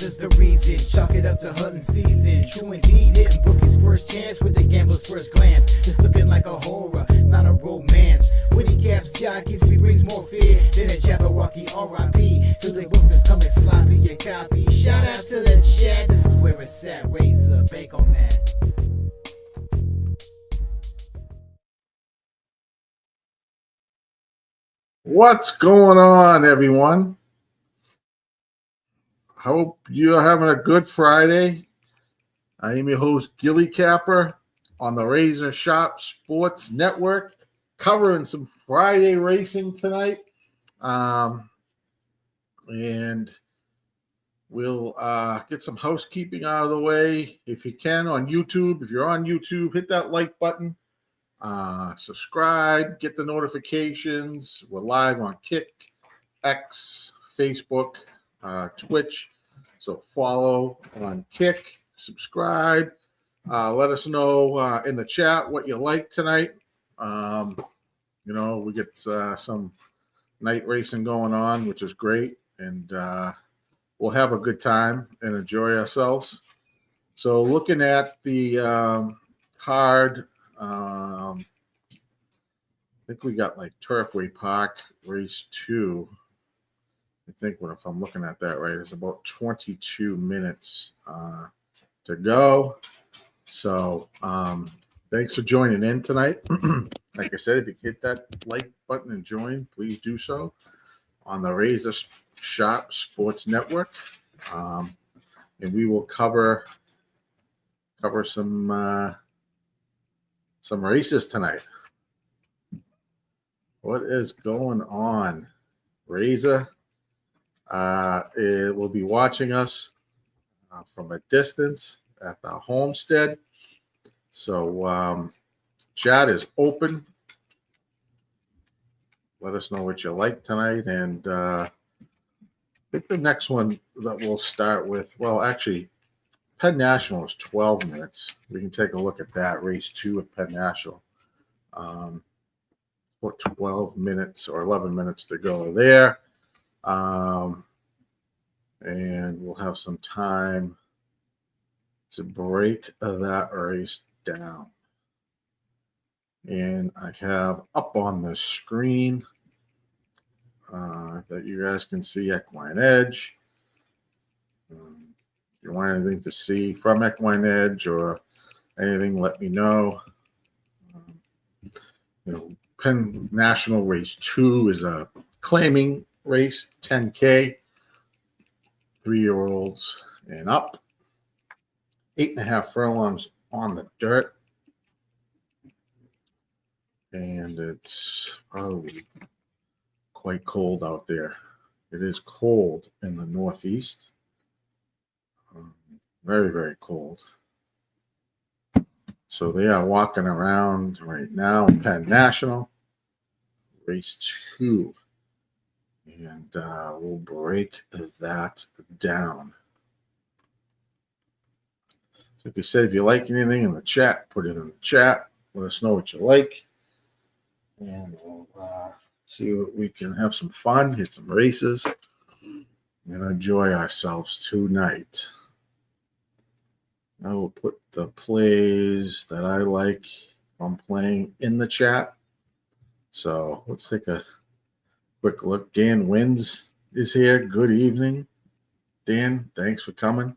Vegas is the reason. Chalk it up to hunting season. True indeed, hitting book his first chance with the gambler's first glance. It's looking like a horror, not a romance. When he gaps jockeys, he brings more fear than a Jabberwocky R.I.P. To the books that's coming sloppy and copy. Shout out to the chat, this is where it's at. Razor, bake on that. What's going on, everyone? Hope you're having a good Friday. I am your host, Gilly Capper, on the Razor Sharp Sports Network, covering some Friday racing tonight. And we'll get some housekeeping out of the way. If you can, on YouTube, if you're on YouTube, hit that like button. Subscribe, get the notifications. We're live on Kick, X, Facebook, Twitch. So follow on Kick, subscribe. Let us know in the chat what you like tonight. We get some night racing going on, which is great, and we'll have a good time and enjoy ourselves. So looking at the card, I think we got like Turfway Park race 2. I think if I'm looking at that right, it's about 22 minutes to go. So thanks for joining in tonight. Like I said, if you hit that like button and join, please do so on the Razor Sharp Sports Network. And we will cover some races tonight. What is going on? Razor it will be watching us from a distance at the homestead. So chat is open. Let us know what you like tonight. And I think the next one that we'll start with, well, actually, Penn National is 12 minutes. We can take a look at that, race 2 at Penn National. About 12 minutes or 11 minutes to go there. And we'll have some time to break that race down. And I have up on the screen that you guys can see Equine Edge. If you want anything to see from Equine Edge or anything, let me know. Penn National race 2 is a claiming race, 10K, 3-year-olds and up, 8.5 furlongs on the dirt, and it's probably quite cold out there. It is cold in the Northeast, very, very cold. So they are walking around right now in Penn National, race 2. And we'll break that down. So like I said, if you like anything in the chat, put it in the chat. Let us know what you like. And we'll see what we can have some fun, hit some races, and enjoy ourselves tonight. I will put the plays that I like from playing in the chat. So let's take a quick look. Dan Wins is here. Good evening, Dan. Thanks for coming.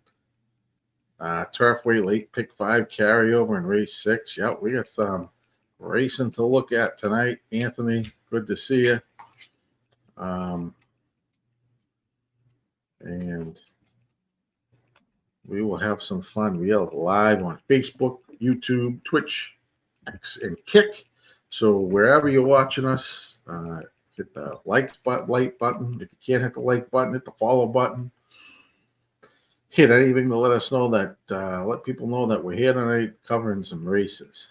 Turfway late pick 5 carryover in race 6. Yep, we got some racing to look at tonight. Anthony, good to see you. And we will have some fun. We are live on Facebook, YouTube, Twitch, X, and Kick. So wherever you're watching us, hit the like button. If you can't hit the like button, hit the follow button. Hit anything to let us know that, let people know that we're here tonight covering some races.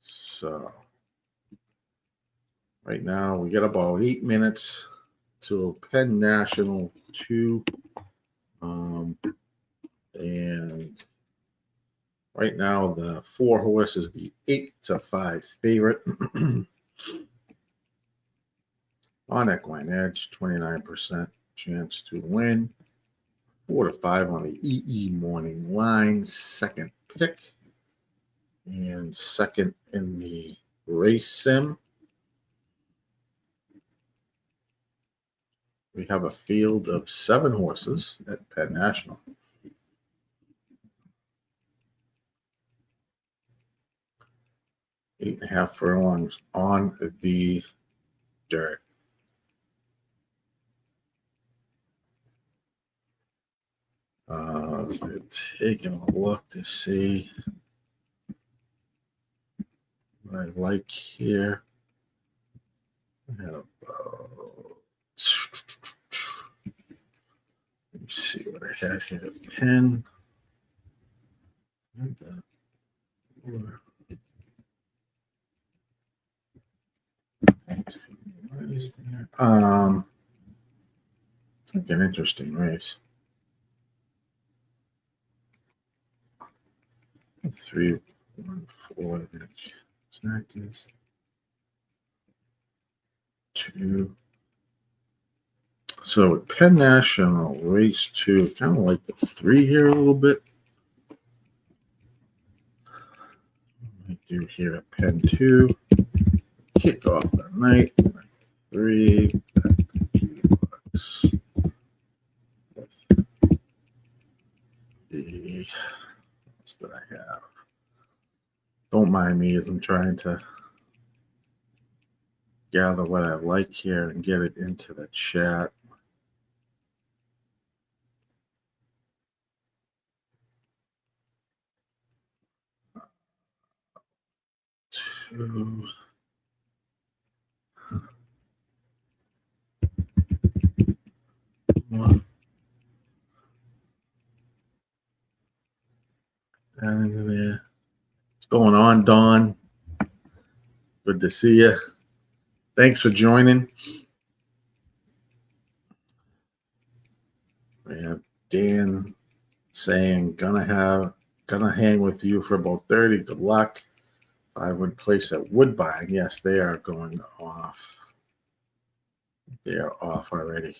So right now we got about 8 minutes to Penn National 2. And right now the 4 horse is the 8-5 favorite. On Equine Edge, 29% chance to win. 4 to 5 on the EE morning line, second pick. And second in the race sim. We have a field of 7 horses at Penn National. Eight and a half furlongs on the dirt. So taking a look to see what I like here. I have, let me see what I have here. Pen. It's like an interesting race. 3, 1, 4. That's 2. So Penn National race 2, kind of like the 3 here a little bit. I do here at Penn 2. Kick off the night. 3. $2. The what that I have. Don't mind me as I'm trying to gather what I like here and get it into the chat. Two. One. Down into there. What's going on, Dawn? Good to see you. Thanks for joining. We have Dan saying, gonna hang with you for about 30. Good luck. I would place at Woodbine. Yes, they are going off. They are off already.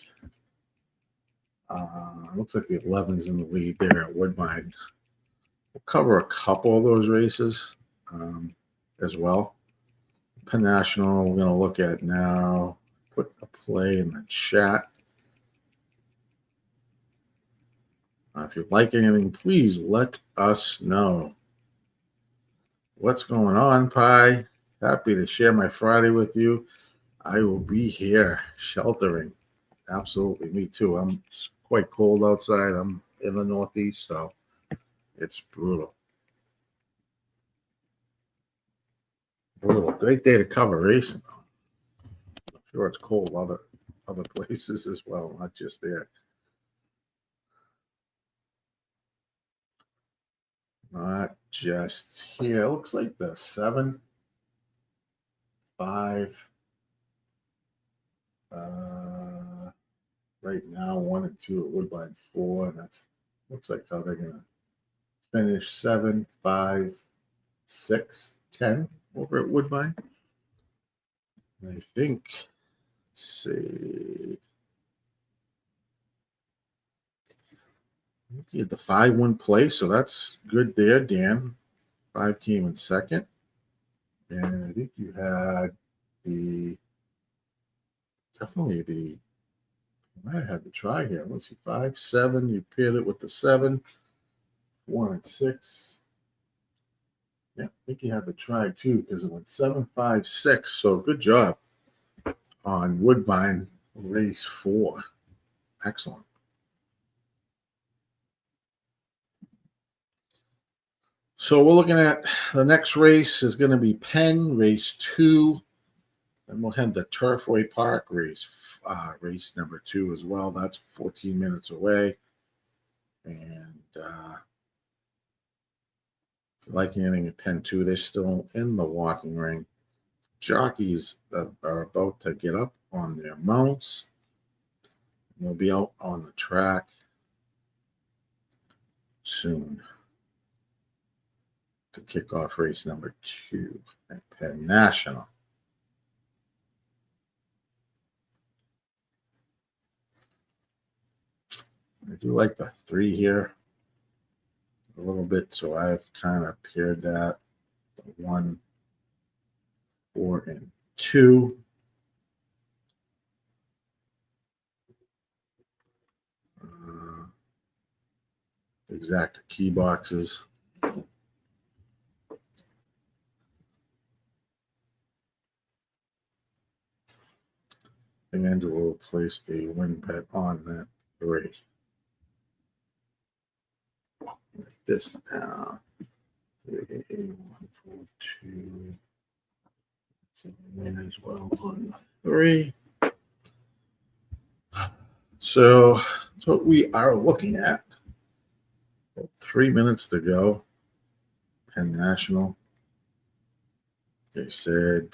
Looks like the 11's in the lead there at Woodbine. We'll cover a couple of those races as well. Penn National, we're going to look at now. Put a play in the chat. If you like anything, please let us know. What's going on, Pi? Happy to share my Friday with you. I will be here sheltering. Absolutely, me too. I'm quite cold outside. I'm in the Northeast, so it's brutal. Brutal. Great day to cover racing, though. I'm sure it's cold other places as well, not just there. Not just here. It looks like the 7, 5. Right now, 1 and 2 at Woodbine 4, and that's looks like how they're gonna finish 7, 5, 6, 10 over at Woodbine. And I think, let's see, you had the 5-1 place, so that's good there, Dan. 5 came in second, and I think you had definitely the. I had the try here. Let's see, 5, 7. You paired it with the 7, 1 and 6. Yeah, I think you had the try too because it went 7, 5, 6. So good job on Woodbine race 4. Excellent. So we're looking at the next race is going to be Penn race 2. And we'll have the Turfway Park race number 2 as well. That's 14 minutes away. And if you like anything at Penn 2, they're still in the walking ring. Jockeys are about to get up on their mounts. They'll be out on the track soon to kick off race number 2 at Penn National. I do like the 3 here a little bit, so I've kind of paired that 1, 4, and 2. Exact key boxes. And we'll place a win bet on that 3. Like this now. 3, 1, 4, 2. So win as well on the 3. So that's what we are looking at. 3 minutes to go. Penn National. They said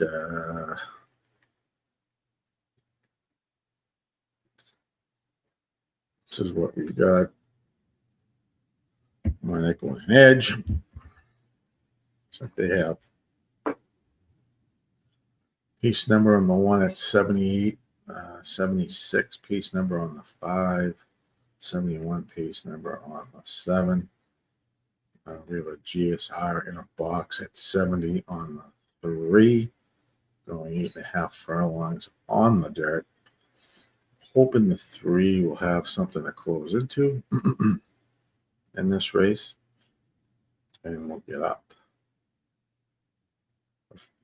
this is what we got. My nickel and edge. So they have piece number on the 1 at 78, 76 piece number on the 5, 71 piece number on the 7. We have a GSR in a box at 70 on the 3, going 8.5 furlongs on the dirt. Hoping the 3 will have something to close into in this race, and we'll get up.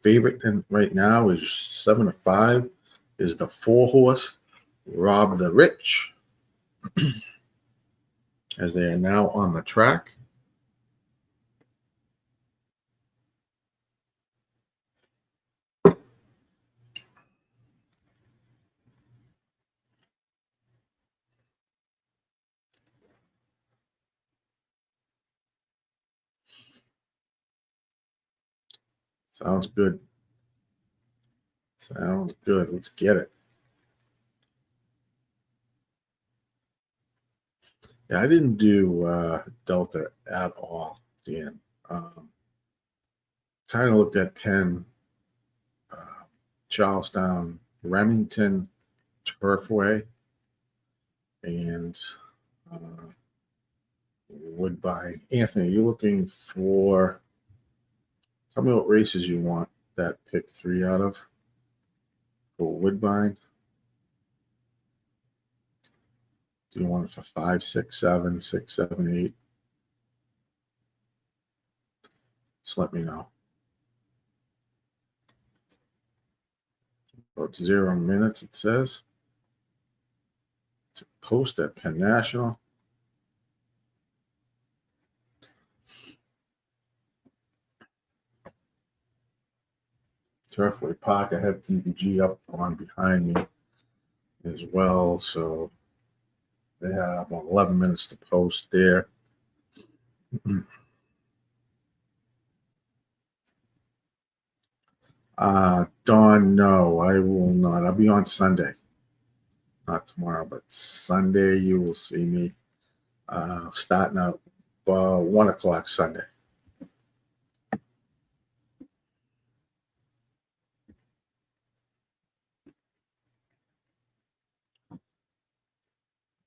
Favorite right now is 7-5 is the 4-horse Rob the Rich, as they are now on the track. Sounds good. Sounds good. Let's get it. Yeah, I didn't do Delta at all, Dan. Kind of looked at Penn, Charlestown, Remington, Turfway, and Woodbine. Anthony, you looking for? Tell me what races you want that pick 3 out of for Woodbine. Do you want it for 5, 6, 7, 6, 7, 8? Just let me know. About 0 minutes, it says. To post at Penn National. Turfway Park, I have DVG up on behind me as well, so they have about 11 minutes to post there. Dawn, no, I will not. I'll be on Sunday. Not tomorrow, but Sunday you will see me starting out 1 o'clock Sunday.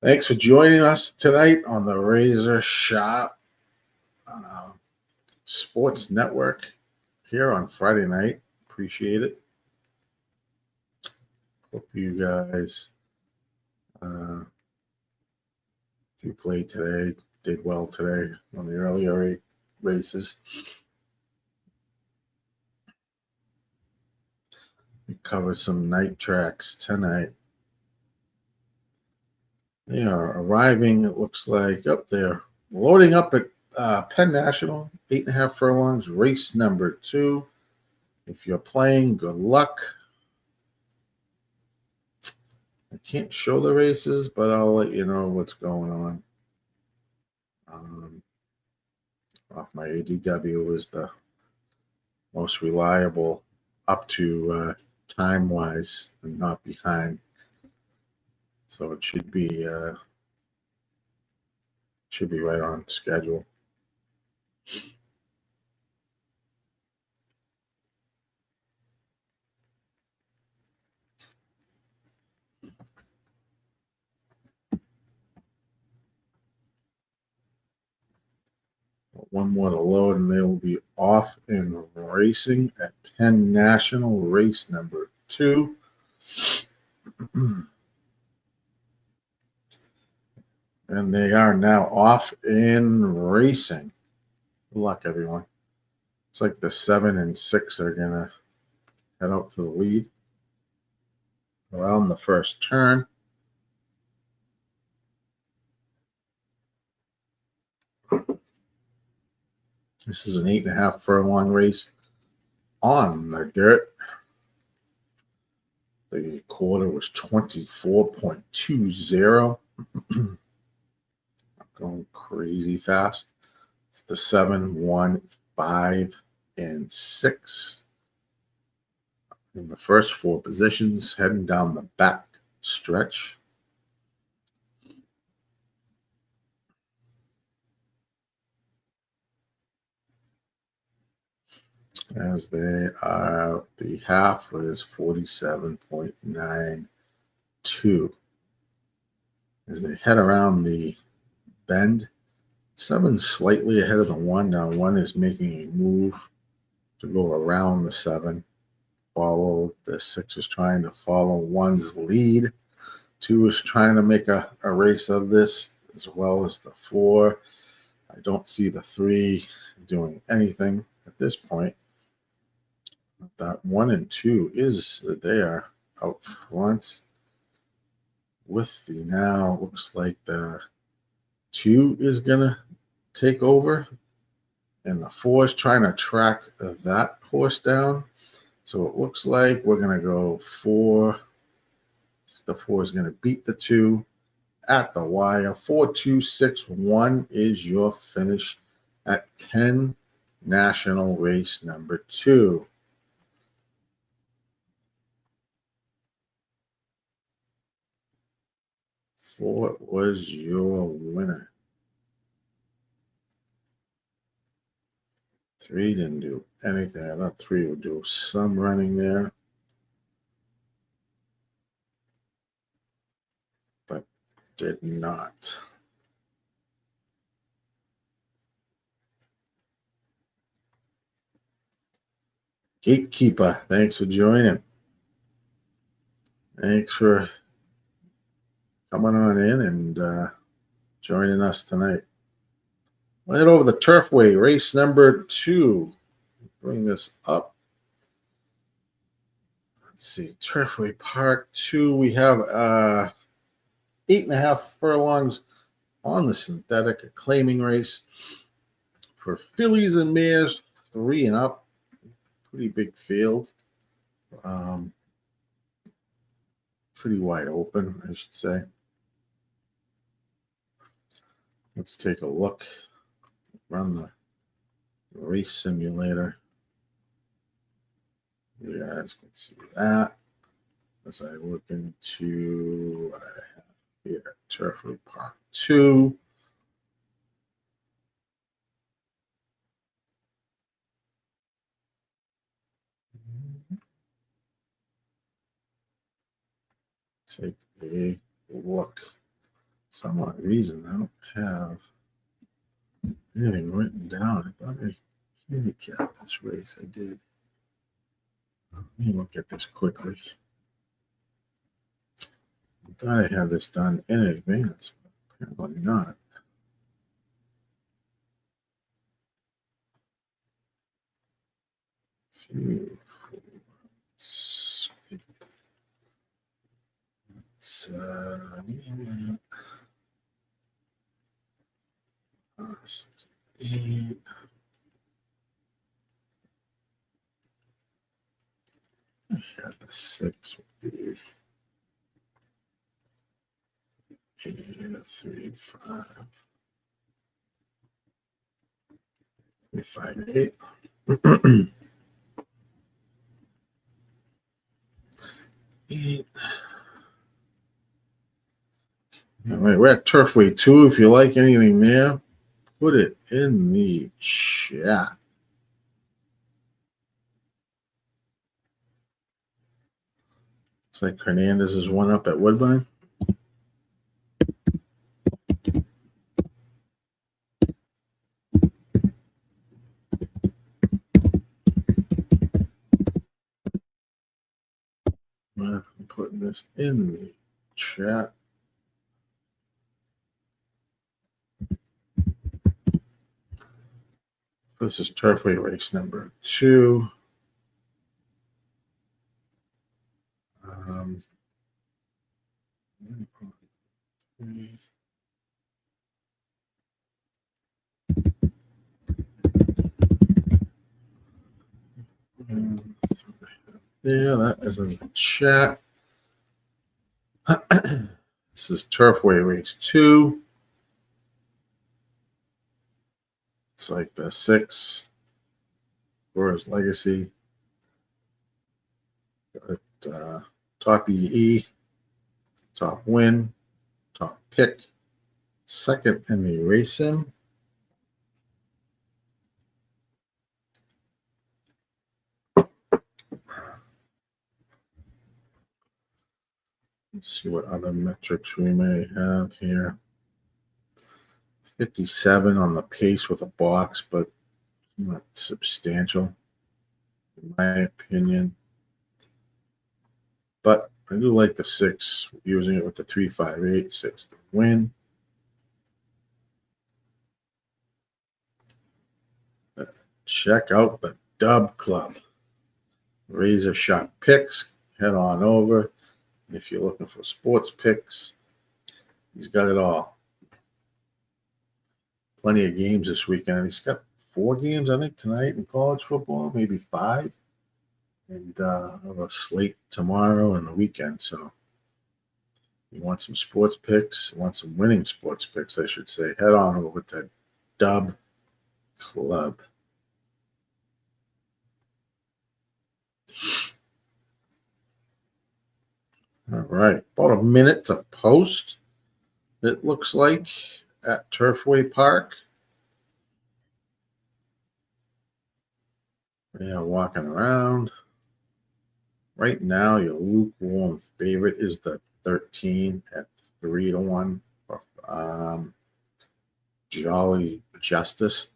Thanks for joining us tonight on the Razor Sharp Sports Network here on Friday night. Appreciate it. Hope you guys, if you played today, did well today on the earlier races. We cover some night tracks tonight. They are arriving, it looks like, up there. Loading up at Penn National, 8.5 furlongs, race number 2. If you're playing, good luck. I can't show the races, but I'll let you know what's going on. Off my ADW is the most reliable up to time-wise and not behind. So it should be right on schedule. One more to load, and they will be off and racing at Penn National, race number 2. And they are now off and racing. Good luck, everyone. It's like the 7 and 6 are going to head out to the lead around the first turn. This is an 8.5 furlong race on the dirt. The quarter was 24.20. Going crazy fast. It's the 7, 1, 5, and 6. In the first 4 positions, heading down the back stretch. As they are, the half is 47.92. As they head around the bend, 7 slightly ahead of the 1. Now 1 is making a move to go around the 7. Follow the 6 is trying to follow 1's lead. 2 is trying to make a race of this, as well as the 4. I don't see the 3 doing anything at this point. That 1 and 2 is there out front with the, now looks like the 2 is gonna take over, and the 4 is trying to track that horse down. So it looks like we're gonna go 4. The 4 is gonna beat the 2 at the wire. 4, 2, 6, 1 is your finish at Penn National race number 2. What was your winner? 3 didn't do anything. I thought 3 would do some running there, but did not. Gatekeeper, thanks for joining. Thanks for coming on in and joining us tonight. We'll head over the Turfway, race number 2. Bring this up. Let's see, Turfway Park 2. We have 8.5 furlongs on the synthetic, a claiming race for fillies and mares, 3 and up. Pretty big field. Pretty wide open, I should say. Let's take a look. Run the race simulator. You guys can see that as I look into what I have here. Turfway Park 2. Take a look. Some odd reason I don't have anything written down. I thought I handicapped this race. I did. Let me look at this quickly. I thought I had this done in advance, but apparently not. Eight. I had the 6 with the 3, 5, 3, 5, 8. All right, we're at Turfway 2. If you like anything there, put it in the chat. Looks like Hernandez is 1 up at Woodbine. I'm putting this in the chat. This is Turfway race number 2. Yeah, that is in the chat. This is Turfway race 2. It's like the 6 for his legacy. Got, top EE, top win, top pick, second in the race sim. Let's see what other metrics we may have here. 57 on the pace with a box, but not substantial, in my opinion. But I do like the 6, using it with the 358, 6 to win. Check out the Dub Club. RazorSharpPicks. Head on over. If you're looking for sports picks, he's got it all. Plenty of games this weekend. He's got 4 games, I think, tonight in college football, maybe 5. And a slate tomorrow and the weekend. So you want some sports picks, you want some winning sports picks, I should say, head on over to Dub Club. All right, about a minute to post, it looks like, at Turfway Park. Yeah, walking around. Right now, your lukewarm favorite is the 13 at 3-1. Jolly Justice.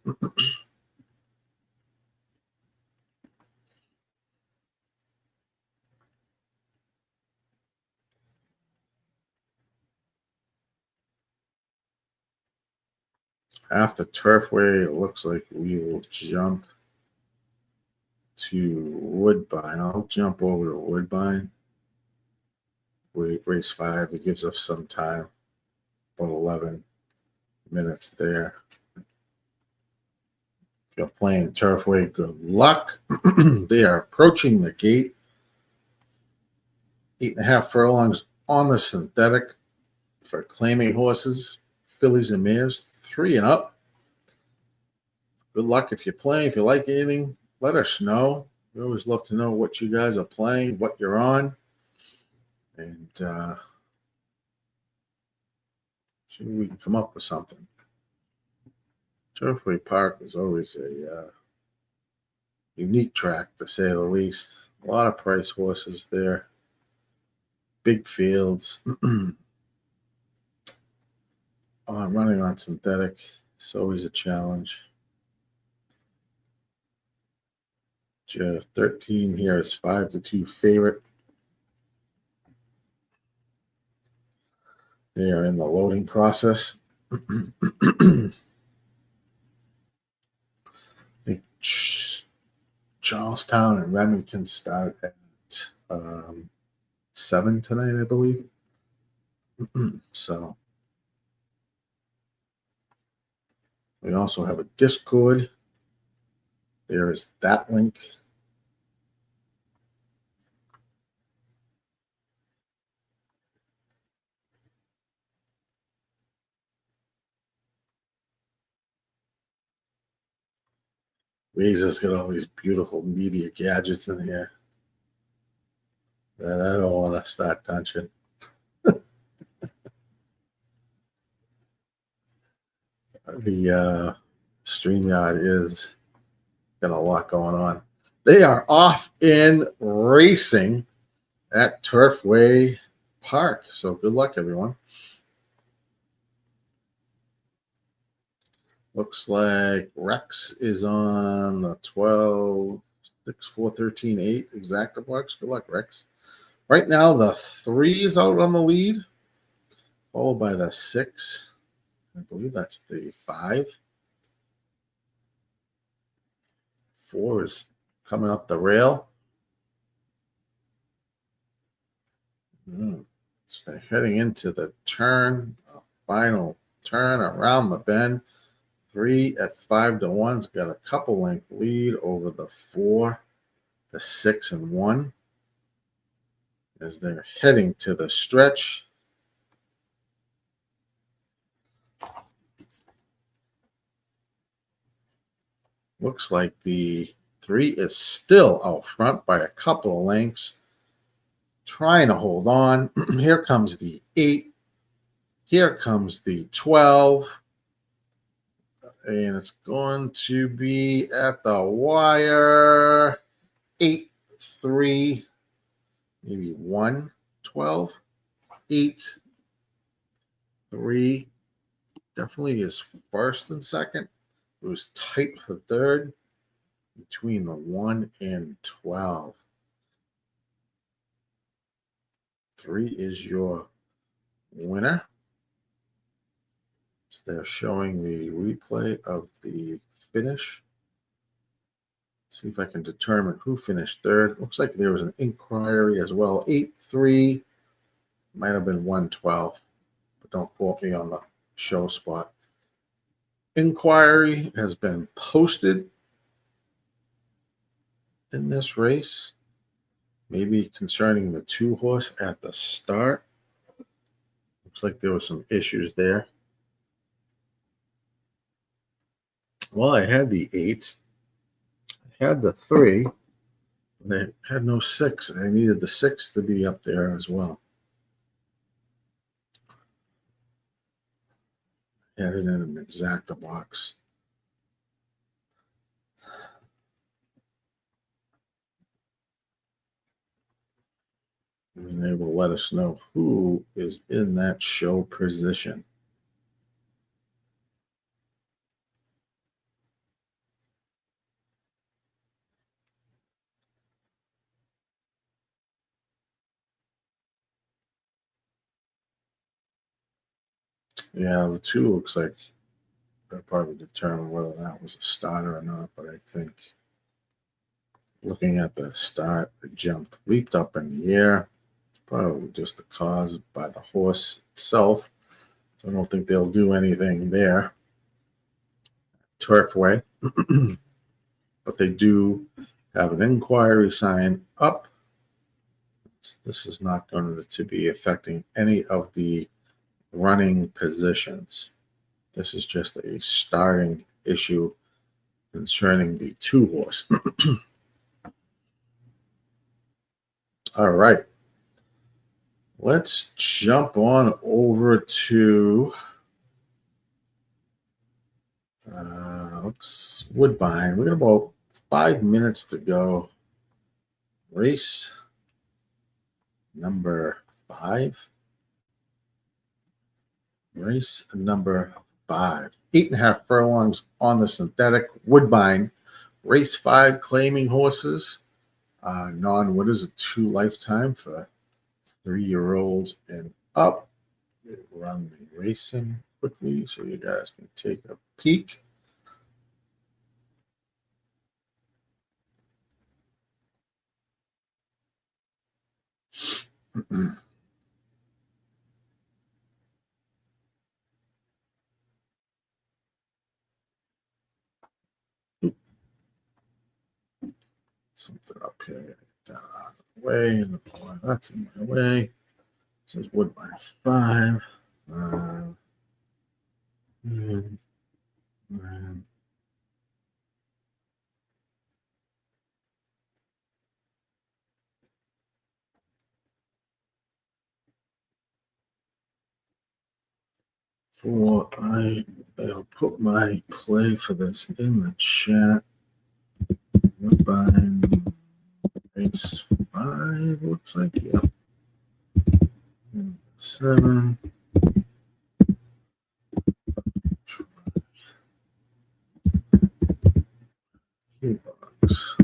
After Turfway, it looks like we will jump to Woodbine. I'll jump over to Woodbine. Race 5. It gives us some time. About 11 minutes there. If you're playing Turfway, good luck. They are approaching the gate. 8.5 furlongs on the synthetic for claiming horses, fillies and mares, 3 and up. Good luck if you're playing. If you like anything, let us know. We always love to know what you guys are playing, what you're on. And see if we can come up with something. Turfway Park is always a unique track, to say the least. A lot of price horses there. Big fields. Running on synthetic is always a challenge. 13 here is 5-2 favorite. They are in the loading process. I think Charlestown and Remington start at 7 tonight, I believe. So we also have a Discord. There is that link. Razor's got all these beautiful media gadgets in here that I don't want to start touching. The StreamYard is got a lot going on. They are off in racing at Turfway Park. So good luck, everyone. Looks like Rex is on the 12, 6, 4, 13, 8 exacta box. Good luck, Rex. Right now, the 3 is out on the lead, followed by the 6. I believe that's the 5. 4 is coming up the rail. So they're heading into the turn, final turn around the bend. 3 at 5-1's got a couple length lead over the 4, the 6 and 1 as they're heading to the stretch. Looks like the 3 is still out front by a couple of lengths, trying to hold on. Here comes the 8. Here comes the 12. And it's going to be at the wire. 8-3, maybe 1-12. 8-3. Definitely is first and second. It was tight for third between the 1 and 12. 3 is your winner. So they're showing the replay of the finish. See if I can determine who finished third. Looks like there was an inquiry as well. 8-3. Might have been 1-12, but don't quote me on the show spot. Inquiry has been posted in this race, maybe concerning the 2-horse at the start. Looks like there were some issues there. Well, I had the 8, I had the 3, and I had no 6, and I needed the 6 to be up there as well. Had it in an exacta box. And they will let us know who is in that show position. Yeah, the 2 looks like they'll probably determine whether that was a starter or not, but I think looking at the start, it jumped, leaped up in the air. It's probably just the cause by the horse itself. So I don't think they'll do anything there. Turfway. But they do have an inquiry sign up. This is not going to be affecting any of the running positions. This is just a starting issue concerning the 2-horse. All right. Let's jump on over to Woodbine. We got about 5 minutes to go. Race number 5. Race number 5. 8.5 furlongs on the synthetic. Woodbine. Race 5 claiming horses. Non-winners of 2 lifetime for 3-year-olds and up. Run the racing quickly so you guys can take a peek. Something up here. Down out of the way. That's in my way. This is Woodbine 5. I'll put my play for this in the chat. Woodbine race 5 looks like, yep. 7. Bucks.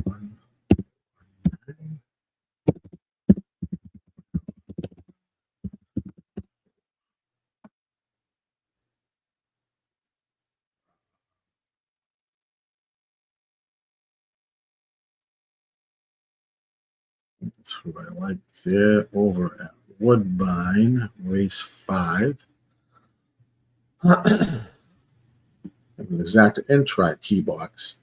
1, That's who I like there over at Woodbine, race 5. An exact N-track key box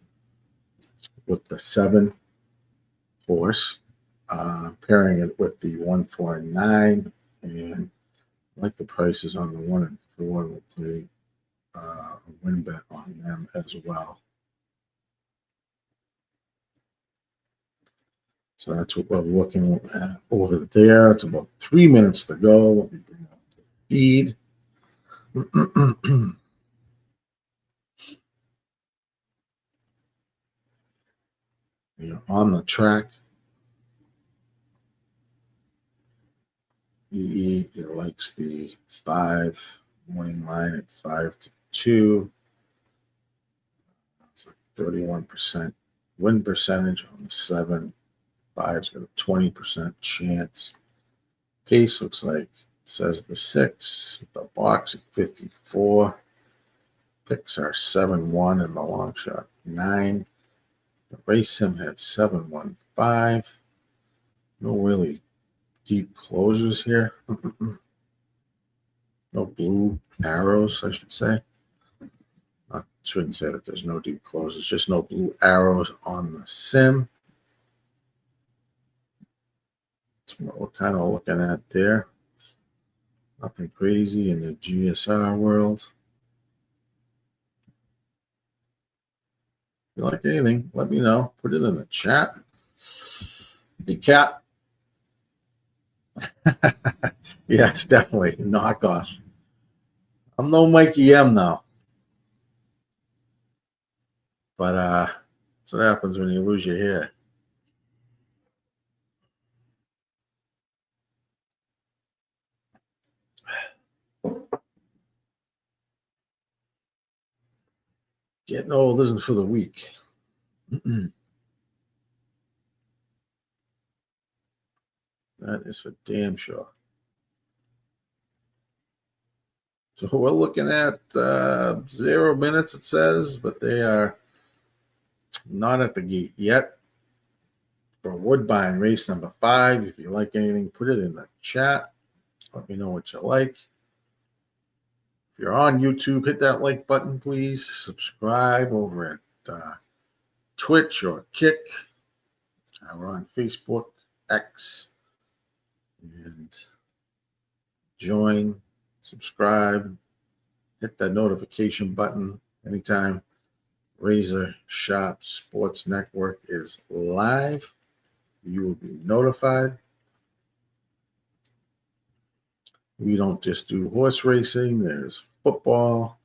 with the 7 horse, pairing it with the 149, and I like the prices on the 1 and 4. We'll play a win bet on them as well. So that's what we're looking at over there. It's about 3 minutes to go. Let me bring up the feed. You're on the track. It likes the 5 winning line at 5-2. It's like 31% win percentage on the 7. 5's got a 20% chance. Pace looks like it says the 6. The box at 54. Picks are 7-1 and the long shot 9. The race sim had 7-1-5. No really deep closers here. No blue arrows, I should say. I shouldn't say that there's no deep closers, just no blue arrows on the sim. That's what we're kind of looking at there. Nothing crazy in the GSR world. If you like anything, let me know. Put it in the chat. Hey, Cat. Yes, definitely. Knockoff. I'm no Mikey M now. But that's what happens when you lose your hair. Getting old isn't for the weak. That is for damn sure. So we're looking at 0 minutes, it says, but they are not at the gate yet. For Woodbine, race number 5. If you like anything, put it in the chat. Let me know what you like. If you're on YouTube, hit that like button, please. Subscribe over at Twitch or Kick. We're on Facebook, X, and join, subscribe, hit that notification button anytime Razor Sharp Sports Network is live. You will be notified. We don't just do horse racing. There's football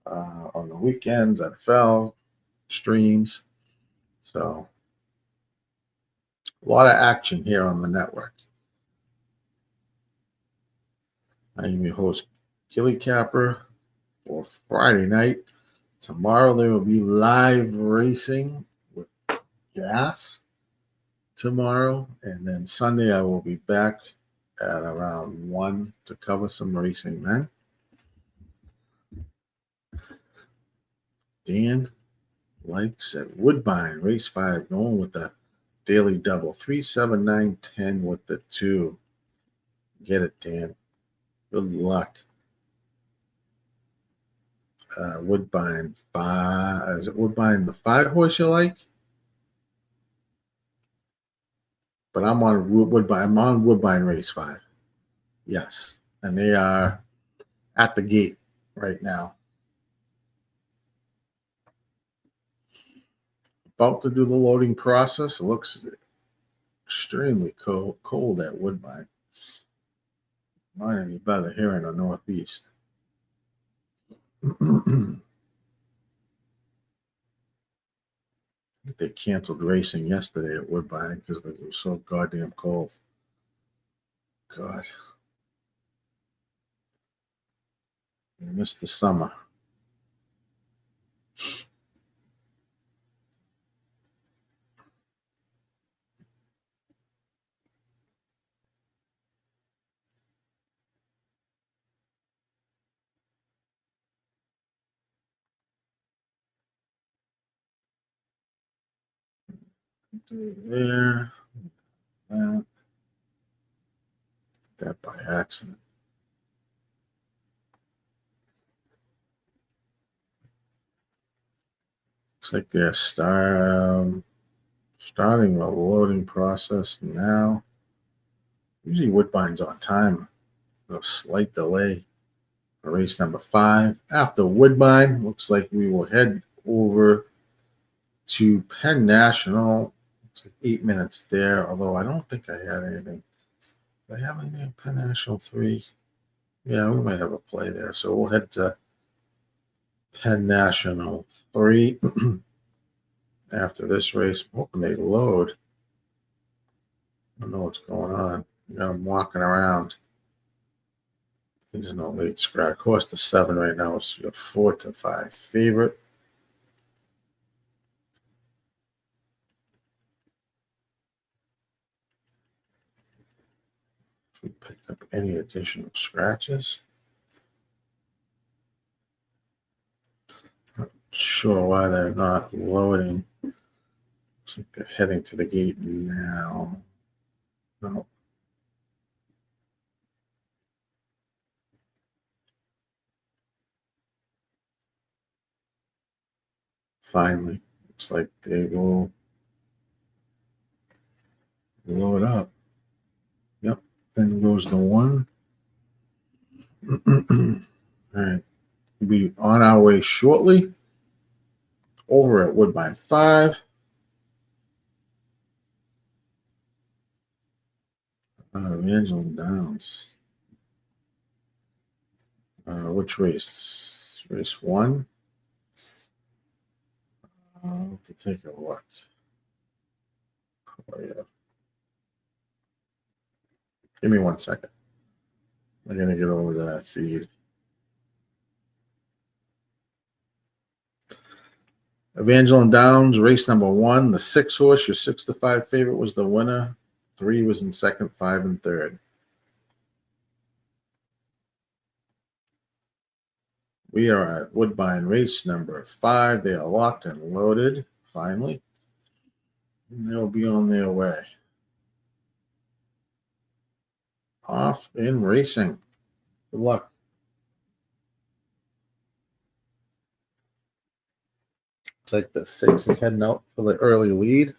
on the weekends, NFL streams. So a lot of action here on the network. I am your host, Gilly Capper, for Friday night. Tomorrow there will be live racing with gas tomorrow. And then Sunday I will be back at around 1 to cover some racing then. Dan likes at Woodbine, race 5, going with the daily double. 3, 7, 9, 10 with the 2. Get it, Dan. Good luck. Woodbine 5. Is it Woodbine the 5 horse you like? But I'm on Woodbine. I'm on Woodbine race 5. Yes. And they are at the gate right now. About to do the loading process. It looks extremely cold at Woodbine. Not any better here in the Northeast. They canceled racing yesterday at Woodbine because it was so goddamn cold. God. I missed the summer. There. That by accident. Looks like they're starting the loading process now. Usually Woodbine's on time. A slight delay for race number 5. After Woodbine, looks like we will head over to Penn National. It's like 8 minutes there, although I don't think I had anything. Did I have anything at Penn National 3? Yeah, we might have a play there. So we'll head to Penn National 3 after this race. I'm hoping they load. I don't know what's going on. You got them walking around. There's no late scratch. Cost of 7 right now. It's your 4-5 favorite. If we picked up any additional scratches. Not sure why they're not loading. Looks like they're heading to the gate now. No. Finally, looks like they will load up. Yep, then goes the 1. All right, we'll be on our way shortly. Over at Woodbine 5. Evangeline Downs. Which race? Race 1. I'll have to take a look. Oh, yeah. Give me 1 second. I'm going to get over to that feed. Evangeline Downs, race number 1. The 6 horse, your 6-5 favorite, was the winner. 3 was in second, 5 in third. We are at Woodbine race number 5. They are locked and loaded, finally. And they'll be on their way. Off in racing. Good luck. Looks like the 6 is heading out for the early lead.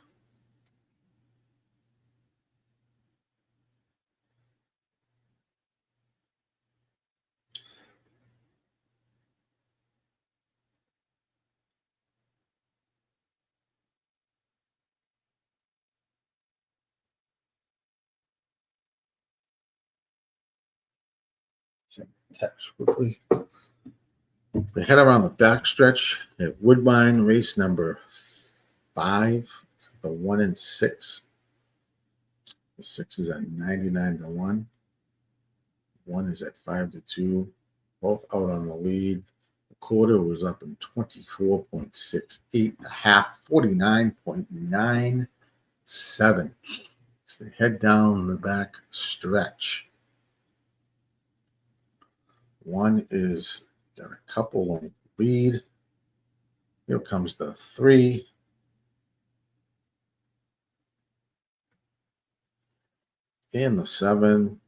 Text quickly. They head around the backstretch at Woodbine, race number 5. It's the 1 and 6. The 6 is at 99-1. 1 is at 5-2. Both out on the lead. The quarter was up in 24.68. The half, 49.97. So they head down the back stretch. 1 is got a couple length lead. Here comes the 3. And the 7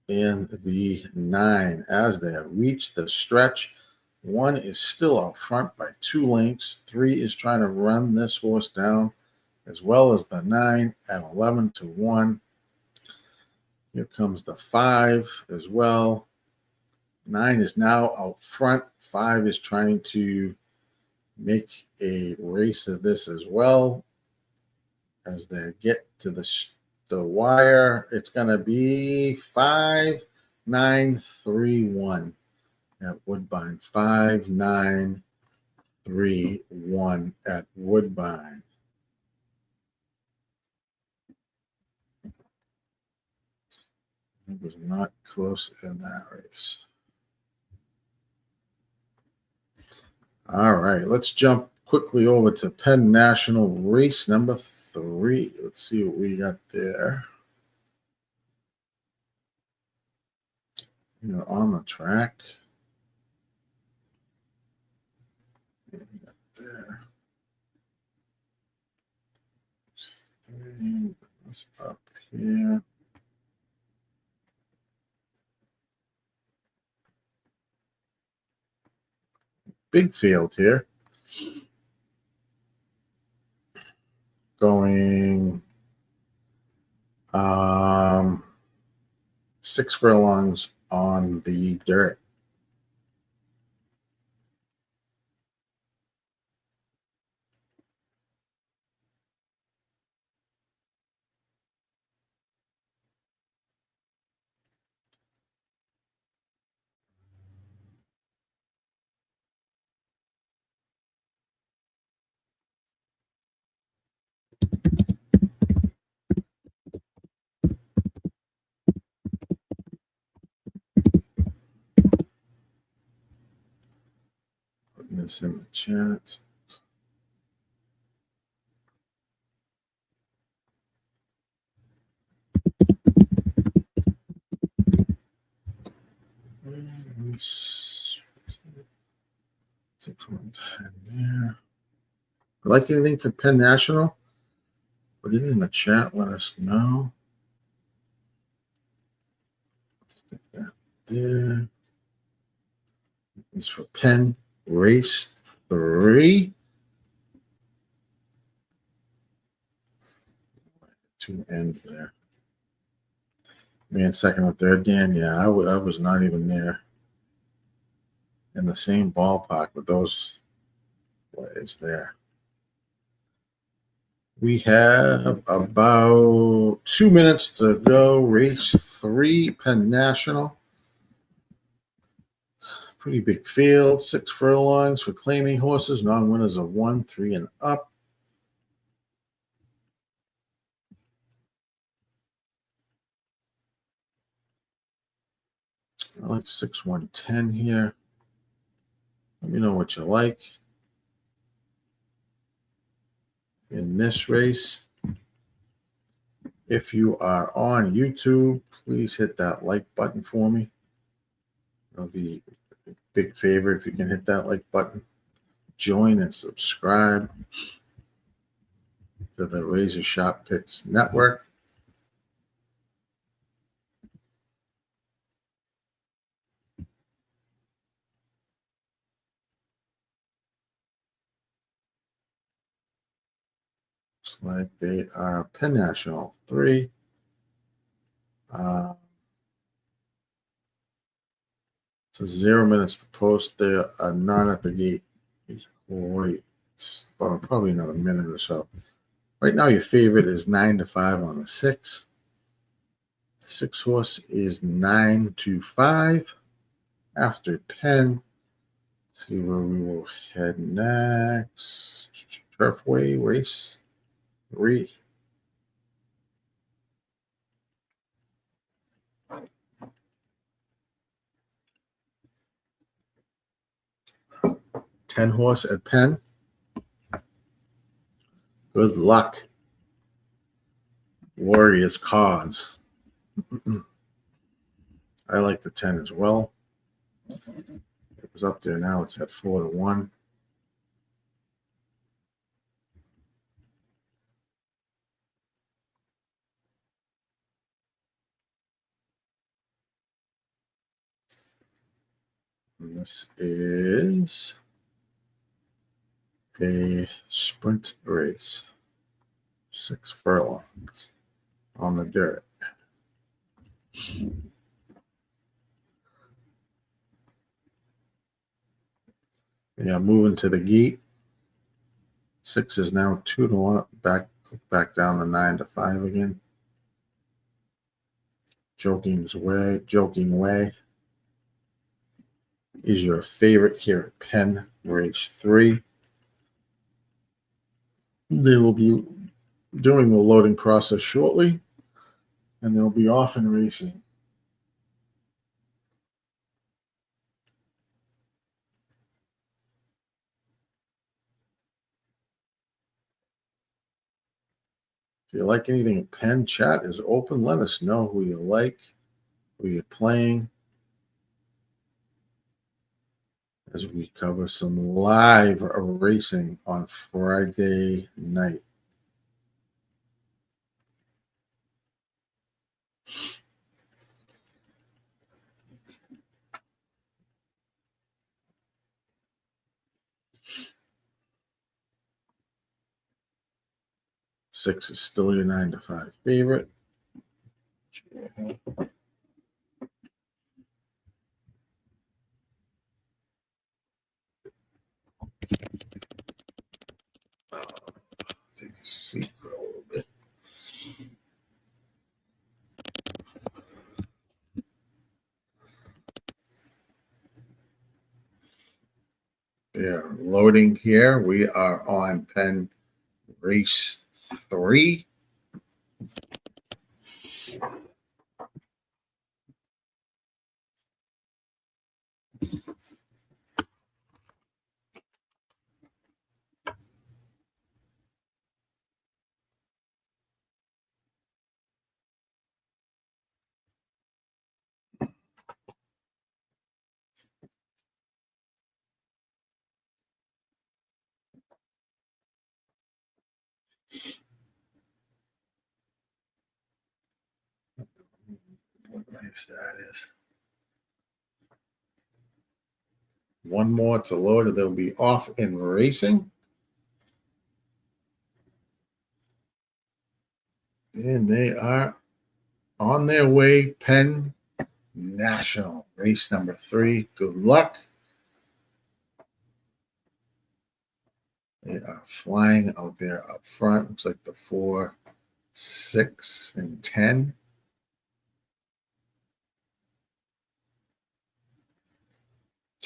and the 9. As they have reached the stretch, 1 is still out front by 2 lengths. 3 is trying to run this horse down, as well as the 9 at 11-1. Here comes the 5 as well. 9 is now out front. 5 is trying to make a race of this as well. As they get to the wire, it's going to be 5-9-3-1 at Woodbine. 5-9-3-1 at Woodbine. It was not close in that race. All right, let's jump quickly over to Penn National race number 3. Let's see what we got there. You're on the track. There. It's up here. Big field here. Going 6 furlongs on the dirt. Putting this in the chat. Six, 110 there. Like anything for Penn National? Put it in the chat. Let us know. Stick that there. This is for Penn Race 3. 2 ends there. Man, second or third, Dan. Yeah, I was not even there in the same ballpark with those players there. We have about 2 minutes to go. Race 3, Penn National. Pretty big field. 6 furlongs for claiming horses. Non-winners of 1, 3, and up. I like 6, 110 here. Let me know what you like in this race. If you are on YouTube, please hit that like button for me. It'll be a big favor if you can hit that like button. Join and subscribe to the RazorSharpPicks network. Looks like they are Penn National 3. So 0 minutes to post. They are not at the gate. Wait, about probably another minute or so. Right now, your favorite is 9-5 on the 6. 6 horse is 9-5. After Penn, let's see where we will head next. Turfway race 3. Ten horse at Penn. Good luck. Warriors cause. I like the 10 as well. It was up there. Now it's at 4-1. And this is a sprint race. 6 furlongs on the dirt. Yeah, moving to the gate. 6 is now 2-1. Back down to 9-5 again. Joking way is your favorite here at Penn Race 3. They will be doing the loading process shortly, and they'll be off and racing. If you like anything at Penn, chat is open. Let us know who you like, who you're playing, as we cover some live racing on Friday night. 6 is still your 9 to 5 favorite. Take a seat for a little bit. Yeah, loading here. We are on Penn Race 3. What race that is? One more to load, and they'll be off in racing. And they are on their way. Penn National, race number 3. Good luck. They are flying out there up front. Looks like the 4, 6, and 10.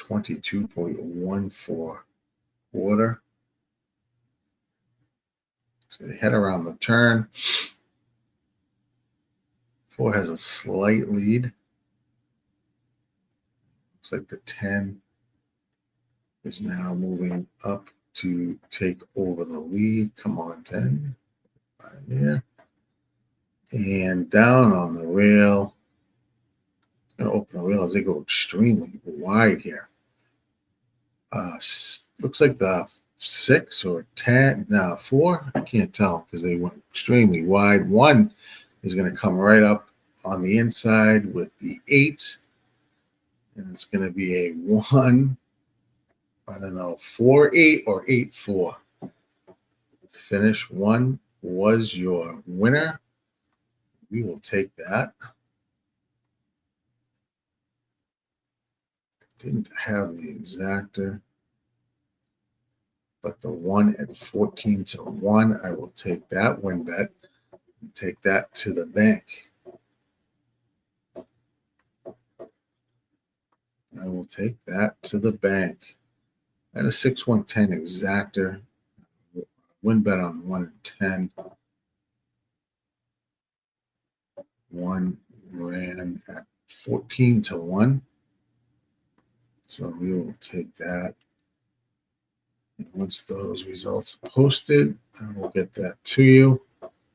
$22.14 quarter. So they head around the turn. 4 has a slight lead. Looks like the 10 is now moving up to take over the lead. Come on, 10. Right there. And down on the rail. Going to open the rail as they go extremely wide here. Looks like the 6 or 10, no, 4. I can't tell because they went extremely wide. 1 is going to come right up on the inside with the 8. And it's going to be a 1, I don't know, 4-8 or 8-4. Finish 1 was your winner. We will take that. Didn't have the exactor, but the 1 at 14-1, I will take that win bet and take that to the bank. I will take that to the bank. At a 6-1-10 exactor, win bet on 1 and 10. 1 ran at 14-1. So we will take that. And once those results are posted, I will get that to you.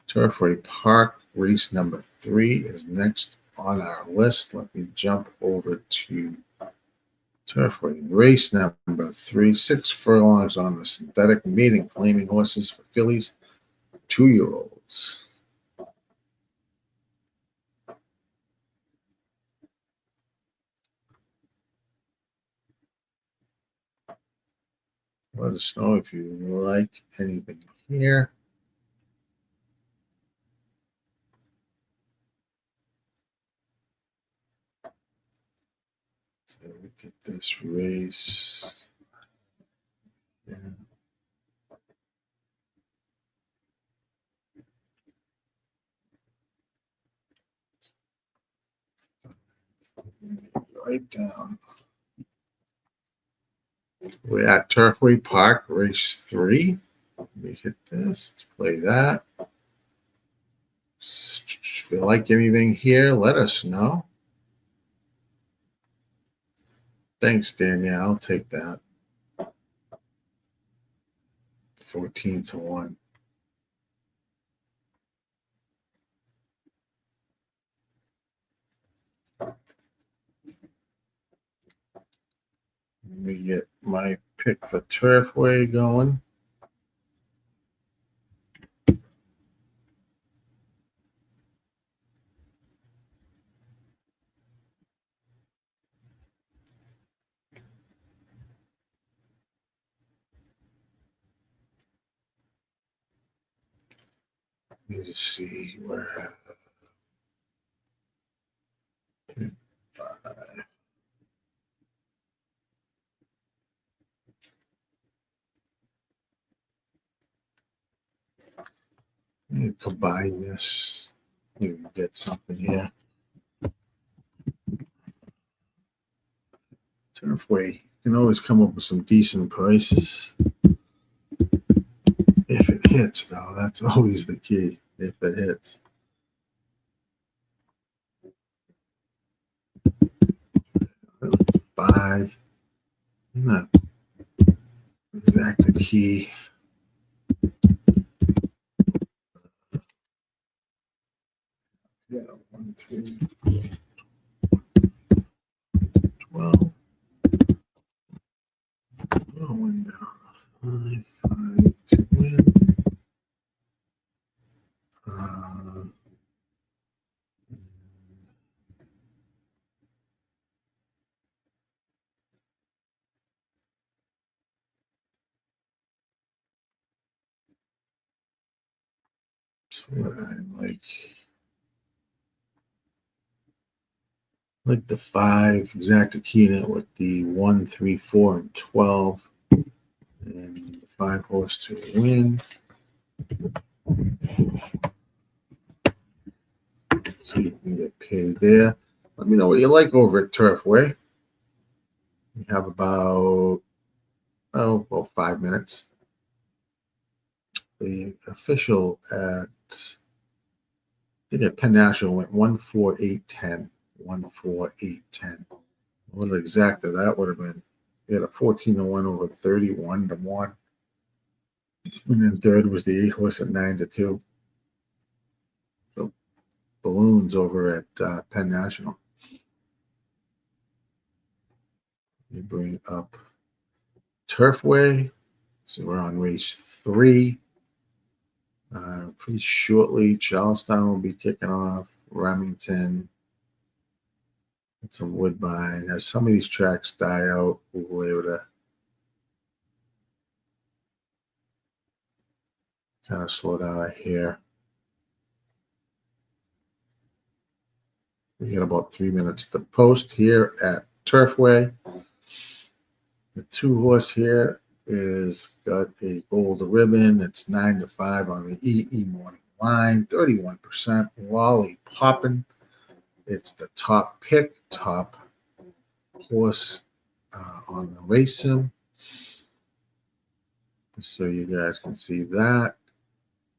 Turfway Park, race number 3 is next on our list. Let me jump over to Turfway race number 3. 6 furlongs on the synthetic mating claiming horses for fillies, 2-year-olds. Let us know if you like anything here. So look at this race. Yeah. Right down. We're at Turfway Park, race 3. Let me hit this. Let's play that. If you like anything here, let us know. Thanks, Danielle. I'll take that. 14-1. Let me get my pick for Turfway going. Let me just see where. 5. Let me combine this. Maybe get something here. Turfway, you can always come up with some decent prices. If it hits, though, that's always the key. If it hits. Five. Not exact key. Yeah, 1, 3, 12. Going down. 5, 5 to win. That's what I like. Like the 5 exact key in it with the 1, 3, 4, and 12. And the 5 horse to win. So you can get paid there. Let me know what you like over at Turfway. We have about 5 minutes. The official at Penn National went 148.10. 148.10. What exactly that would have been? He had a 14-1 over 31-1. And then third was the 8 horse at 9-2. So balloons over at Penn National. We bring up Turfway. So we're on race 3. Pretty shortly, Charlestown will be kicking off. Remington. And some Woodbine. As some of these tracks die out, we'll be able to kind of slow down here. We got about 3 minutes to post here at Turfway. The 2 horse here is got a gold ribbon. It's 9-5 on the EE morning line. 31%. Wally popping. It's the top pick, top horse on the race sim. So you guys can see that.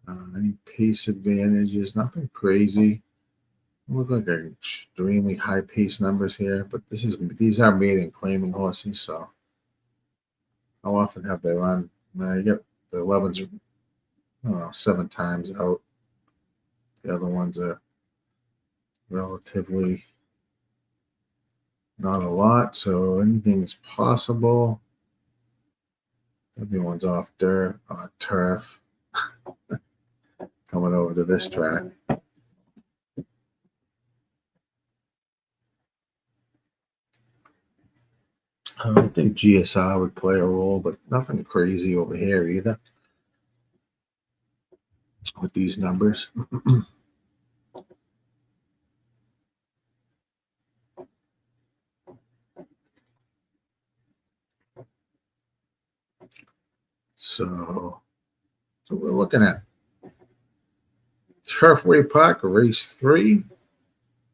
Any pace advantages? Nothing crazy. Look like extremely high pace numbers here, but these are maiden claiming horses. So how often have they run? You get the 11s, I don't know, 7 times out. The other ones are relatively not a lot, so anything's possible. Everyone's off turf, coming over to this track. I don't think GSR would play a role, but nothing crazy over here either with these numbers. So we're looking at Turfway Park, race 3.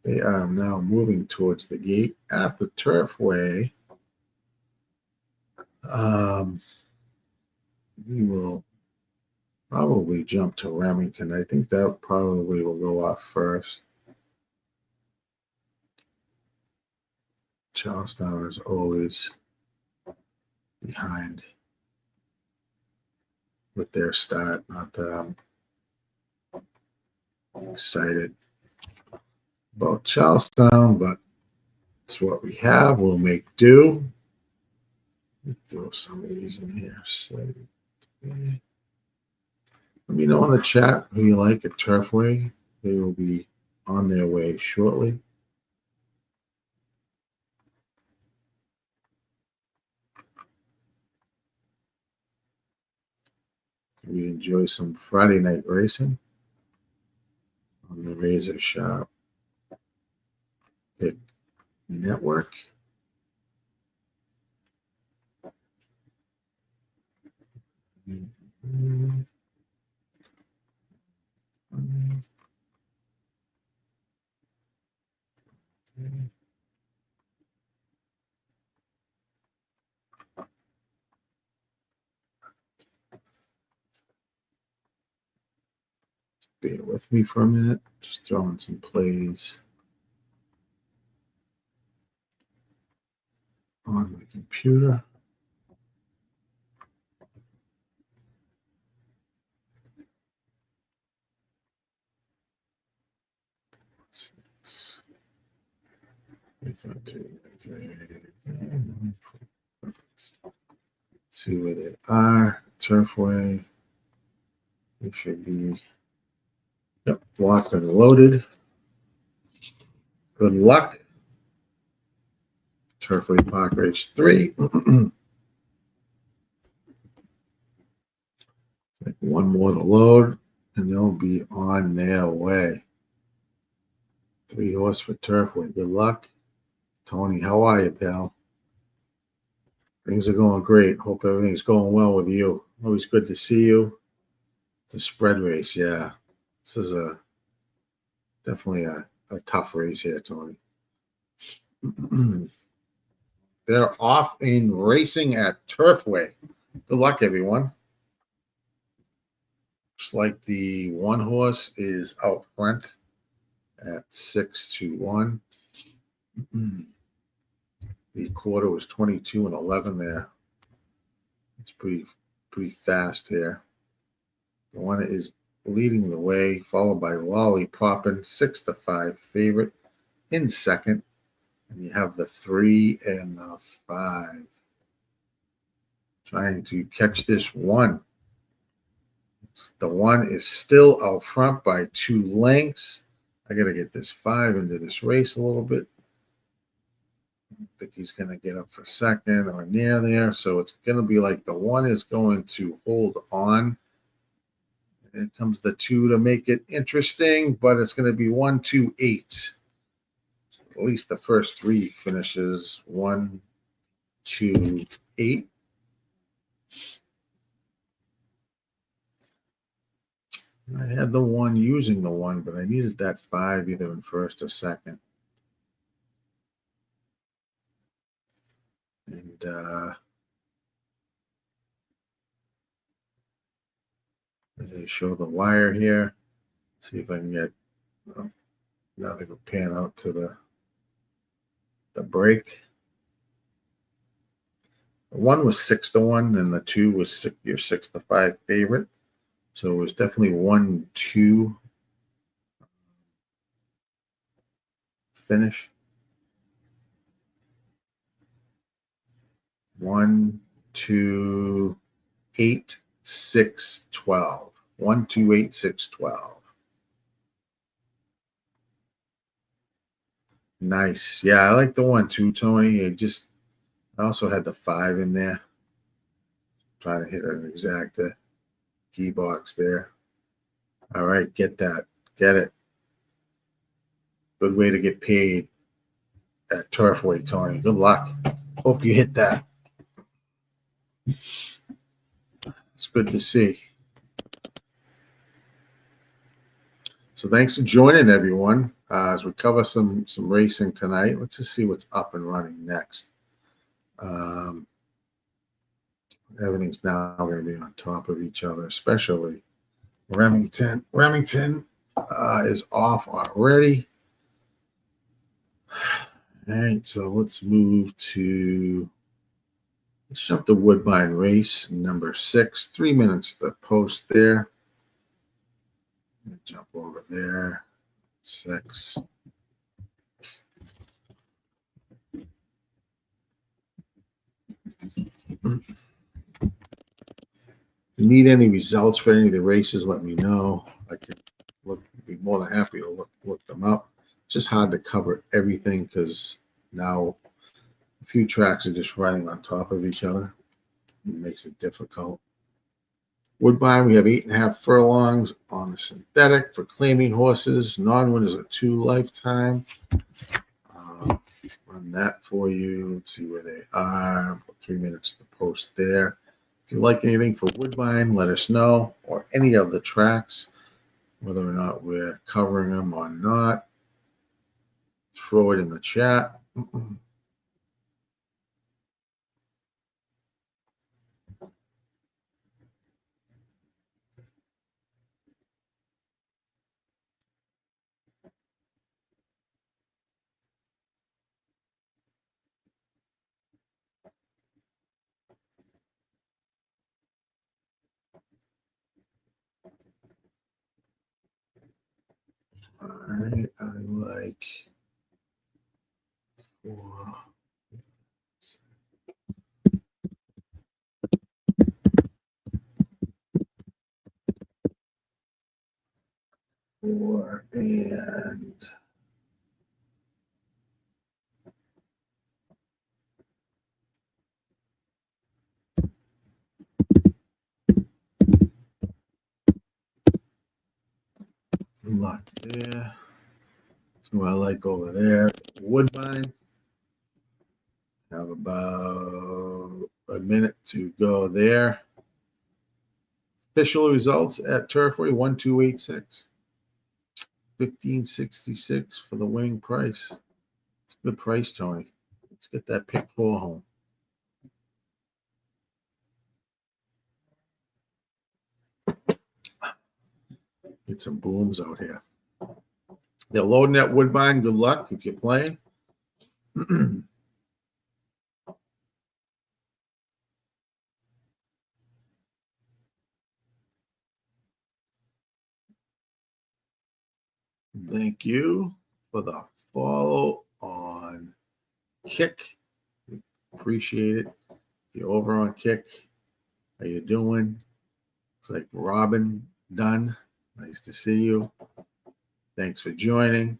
They are now moving towards the gate after Turfway. We will probably jump to Remington. I think that probably will go off first. Charlestown is always behind with their start. Not that I'm excited about Charlestown, but it's what we have. We'll make do. Throw some of these in here. So, let me know in the chat who you like at Turfway. They will be on their way shortly. We enjoy some Friday night racing. on the Razor Sharp Pick Network. Bear with me for a minute. Just throwing some plays on my computer. See where they are. Turfway. It should be, yep, locked and loaded. Good luck. Turfway Park Race 3. Like one more to load, and they'll be on their way. 3 horse for Turfway. Good luck. Tony, how are you, pal? Things are going great. Hope everything's going well with you. Always good to see you. The spread race, yeah. This is definitely a tough race here, Tony. They're off in racing at Turfway. Good luck, everyone. Looks like the 1 horse is out front at 6-1. The quarter was 22-11 there. It's pretty fast here. The 1 is leading the way, followed by Lolly Poppin, 6-5 favorite in second. And you have the 3 and the 5. Trying to catch this 1. The 1 is still out front by 2 lengths. I got to get this 5 into this race a little bit. I think he's going to get up for second or near there. So it's going to be like the 1 is going to hold on. Here comes the 2 to make it interesting, but it's going to be 1, 2, 8. At least the first 3 finishes 1, 2, 8. I had the 1 using the 1, but I needed that 5 either in first or second. And they show the wire here. See if I can get, well, now they will pan out to the break. The 1 was 6-1, and the 2 was your 6-5 favorite. So it was definitely 1-2 finish. 1, 2, 8, 6, 12. 1, 2, 8, 6, 12. Nice. Yeah, I like the 1 too, Tony. I also had the 5 in there. Trying to hit an exact key box there. All right, get that. Get it. Good way to get paid at Turfway, Tony. Good luck. Hope you hit that. It's good to see. So thanks for joining, everyone. As we cover some racing tonight, let's just see what's up and running next. Everything's now going to be on top of each other, especially Remington. Remington is off already. All right, so let's jump to Woodbine race number 6. 3 minutes to the post there. Jump over there. 6. If you need any results for any of the races, let me know. I could be more than happy to look them up. It's just hard to cover everything because now a few tracks are just running on top of each other. It makes it difficult. Woodbine, we have 8.5 furlongs on the synthetic for claiming horses. Non-winners are 2 lifetime. Run that for you. Let's see where they are. 3 minutes to post there. If you like anything for Woodbine, let us know, or any of the tracks, whether or not we're covering them or not. Throw it in the chat. All right, I like 4. 4 and luck there. So I like over there. Woodbine. Have about a minute to go there. Official results at Turfway 1286. 1566 for the winning price. It's a good price, Tony. Let's get that pick 4 home. Get some booms out here. They're loading that Woodbine. Good luck if you're playing. Thank you for the follow on Kick. Appreciate it. If you're over on Kick, how you doing? Looks like Robin Dunn. Nice to see you. Thanks for joining.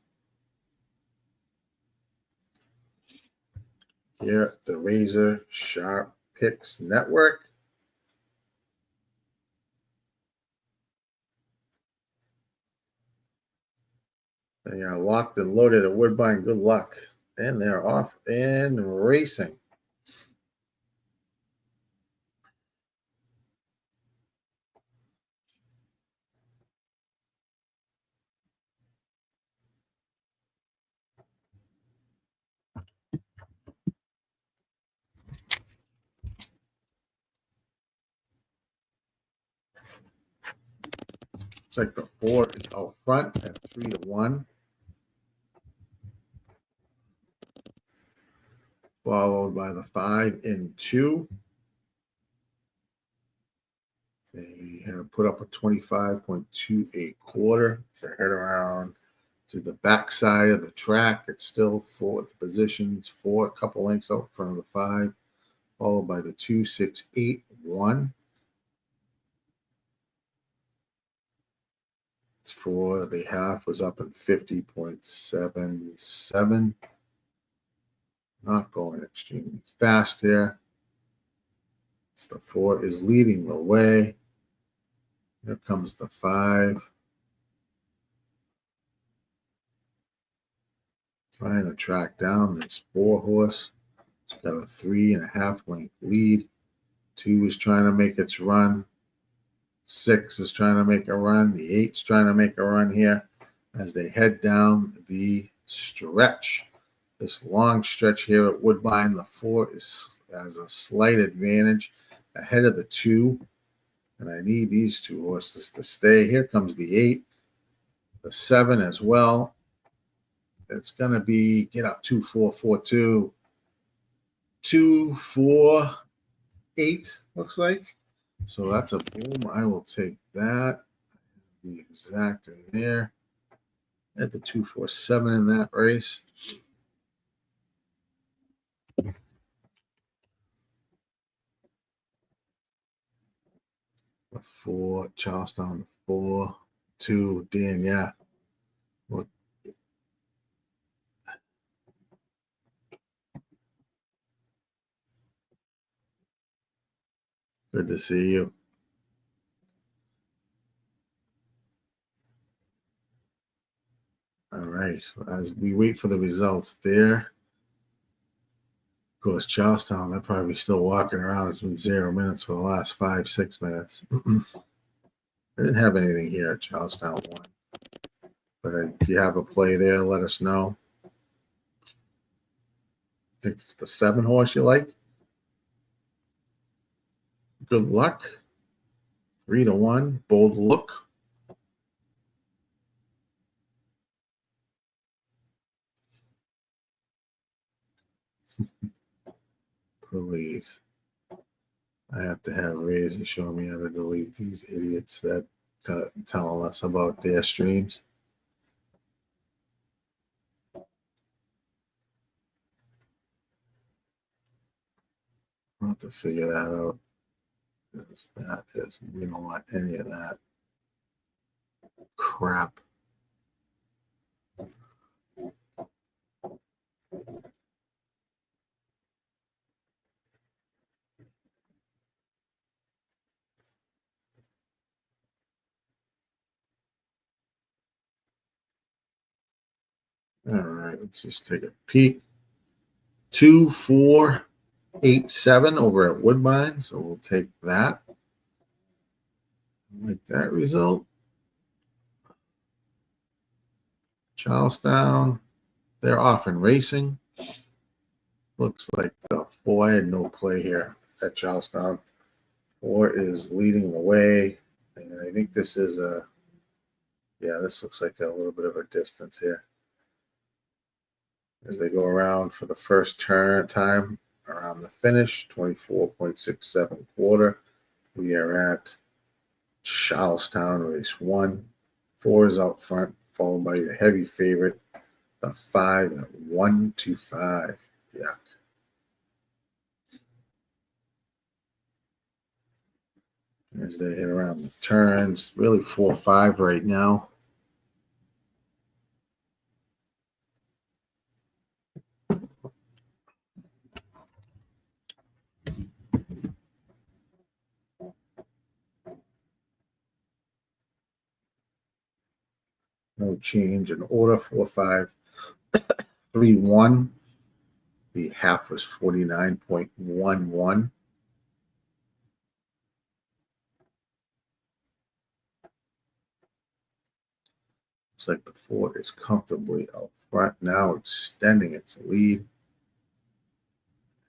Here at the Razor Sharp Picks Network. They are locked and loaded at Woodbine. Good luck. And they're off and racing. It's like the 4 is out front at 3-1. Followed by the 5 and 2. They have put up a 25.28 quarter. So head around to the backside of the track. It's still 4th positions, 4, a couple lengths out front of the 5, followed by the 2, 6, 8, 1. For the half was up at 50.77. Not going extremely fast here. It's the 4 is leading the way. Here comes the 5. Trying to track down this 4 horse. It's got a 3.5 length lead. 2 is trying to make its run. 6 is trying to make a run. The 8's trying to make a run here as they head down the stretch. This long stretch here at Woodbine, the 4 has a slight advantage ahead of the 2. And I need these 2 horses to stay. Here comes the 8, the 7 as well. It's going to be get up 2, 4, 4, 2, 2, 4, 8, looks like. So that's a boom. I will take that. The exactor there. At the 247 in that race. The 4, Charlestown, the 4, 2, Dan, yeah. Well, good to see you. right. As we wait for the results there, of course, Charlestown, they're probably still walking around. It's been 0 minutes for the last 5-6 minutes. I didn't have anything here at Charlestown 1. But if you have a play there, let us know. I think it's the 7 horse you like. Good luck. 3-1. Bold look. Please. I have to have Razor show me how to delete these idiots that telling us about their streams. I'll have to figure that out. We don't want any of that crap. All right, let's just take a peek. 2, 4, 8, 7 over at Woodbine. So we'll take that. Like that result. Charlestown, they're off in racing. Looks like the 4, I had no play here at Charlestown. 4 is leading the way. And I think this is this looks like a little bit of a distance here. As they go around for the first time around the finish, 24.67 quarter. We are at Charlestown race 1. 4 is out front, followed by your heavy favorite, the 5 at 125. Yuck. As they hit around the turns, really 4-5 right now. No change in order. 4-5, 3-1. The half was 49.11. Looks like the 4 is comfortably out front now, extending its lead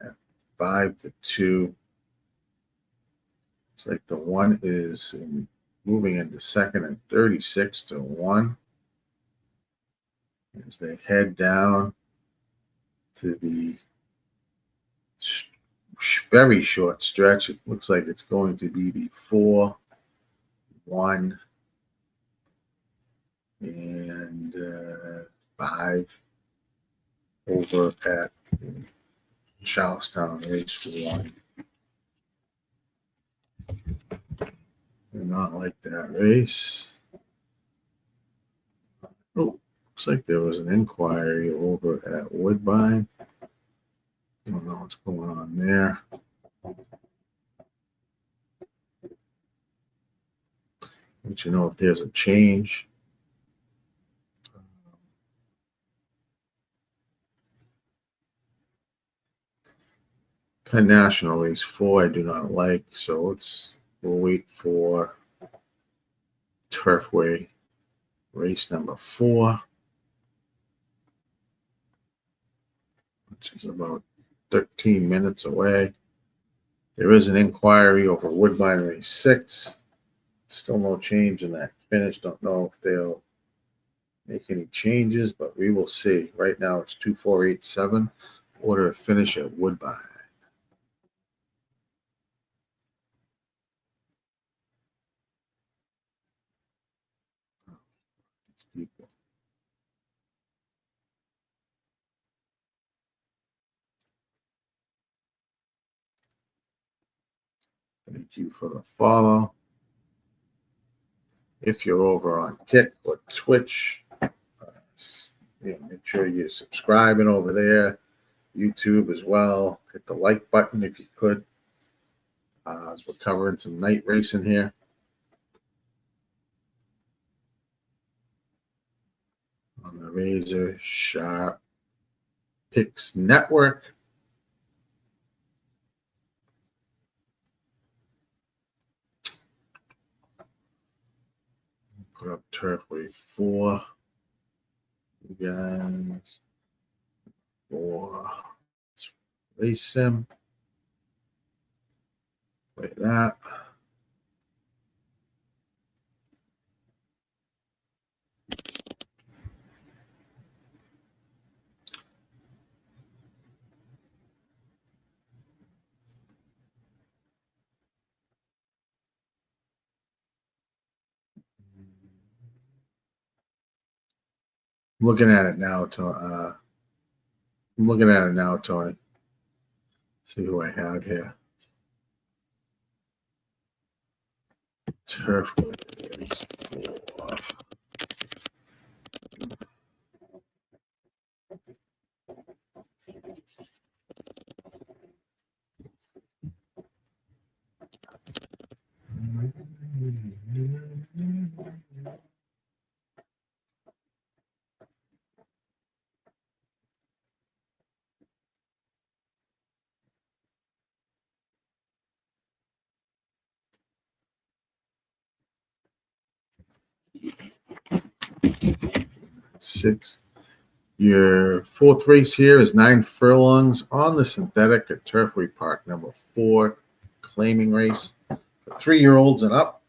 at 5-2. It's like the 1 is moving into second and 36-1. As they head down to the very short stretch, it looks like it's going to be the 4, 1, and 5 over at Charlestown race 1. Do not like that race. Oh, looks like there was an inquiry over at Woodbine. I don't know what's going on there. Let you know if there's a change. Penn National race 4 I do not like, so we'll wait for Turfway race number 4, which is about 13 minutes away. There is an inquiry over Woodbine race 6. Still no change in that finish. Don't know if they'll make any changes, but we will see. Right now it's 2-4-8-7. Order of finish at Woodbine. People. Thank you for the follow. If you're over on Kick or Twitch, make sure you're subscribing over there. YouTube as well. Hit the like button if you could. As we're covering some night racing here. on the Razor Sharp Picks Network. Put up Turfway 4. You guys. 4. Let's race him. Play that. I'm looking at it now, Tony. See who I have here. Turfway 4. Six. Your fourth race here is 9 furlongs on the synthetic at Turfway Park, number 4, claiming race for 3-year-olds and up.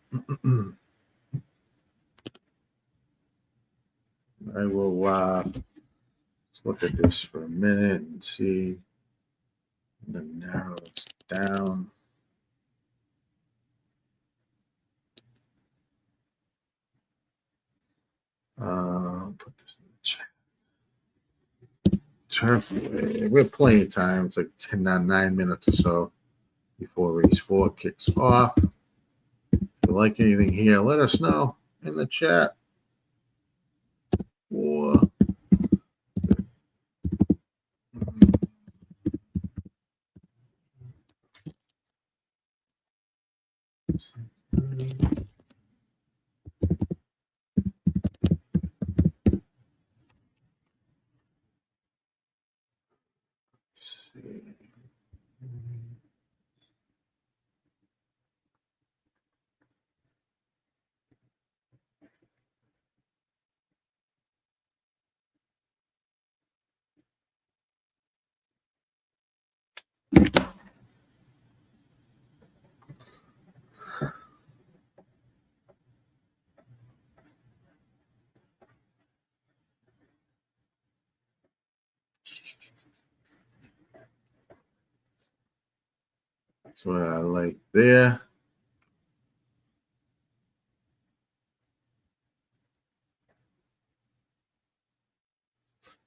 I will let's look at this for a minute and see. I'm going to narrow this down. I'll put this in the chat. Turfway. We have plenty of time. It's like 9 minutes or so before race 4 kicks off. If you like anything here, let us know in the chat. 4. Let's see. That's what I like there.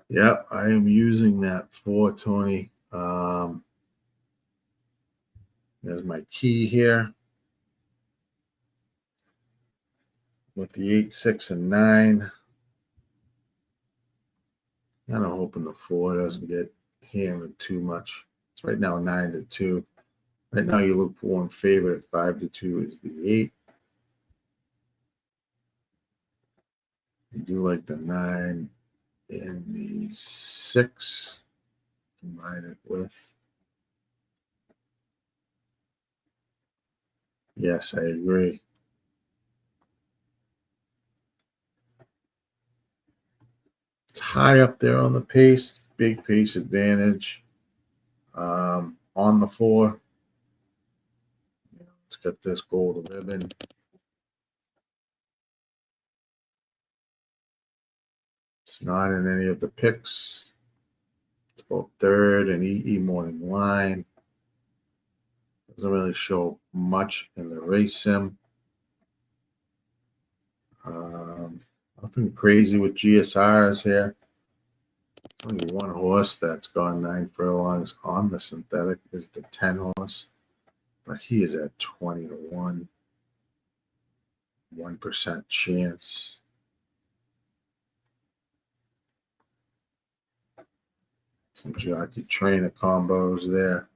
Yep, I am using that for Tony. There's my key here with the 8, 6, and 9. Kind of hoping the 4 doesn't get hammered too much. It's right now 9-2. Right now, you look for one favorite at 5-2 is the 8. You do like the 9 and the 6. Combine it with. Yes, I agree. It's high up there on the pace. Big pace advantage on the 4. Let's get this gold ribbon. It's not in any of the picks. It's about 3rd and EE morning line. Doesn't really show much in the race sim. Nothing crazy with GSRs here. Only one horse that's gone 9 furlongs on the synthetic is the 10 horse, but he is at 20-1, 1% chance. Some jockey trainer combos there.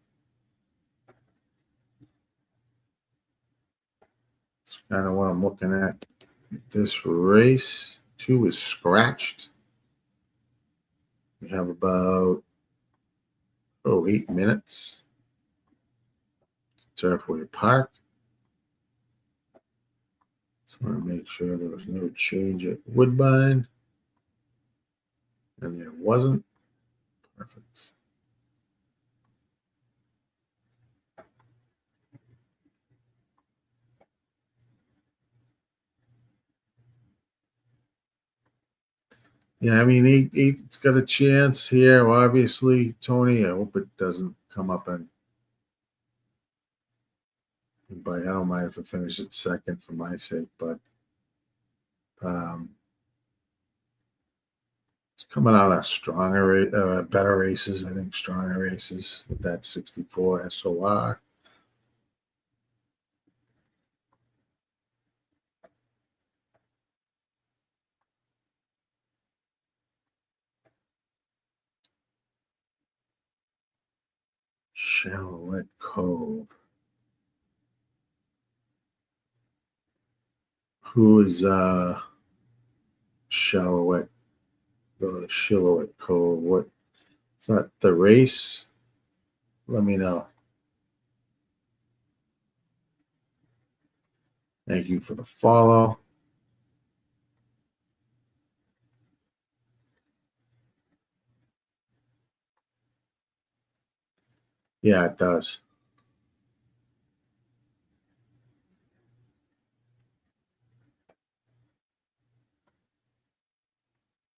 That's kind of what I'm looking at. This race 2 is scratched. We have about 8 minutes. Turfway Park. Just want to make sure there was no change at Woodbine. And there wasn't. Perfect. Yeah, I mean, he's got a chance here, obviously, Tony. I hope it doesn't come up and but I don't mind if it finishes second for my sake, but it's coming out of stronger, better races. I think stronger races with that 64 SOR. Shallow Cove. Who is Shallowette? The Shillowette Cove. What? Is that the race? Let me know. Thank you for the follow. Yeah, it does.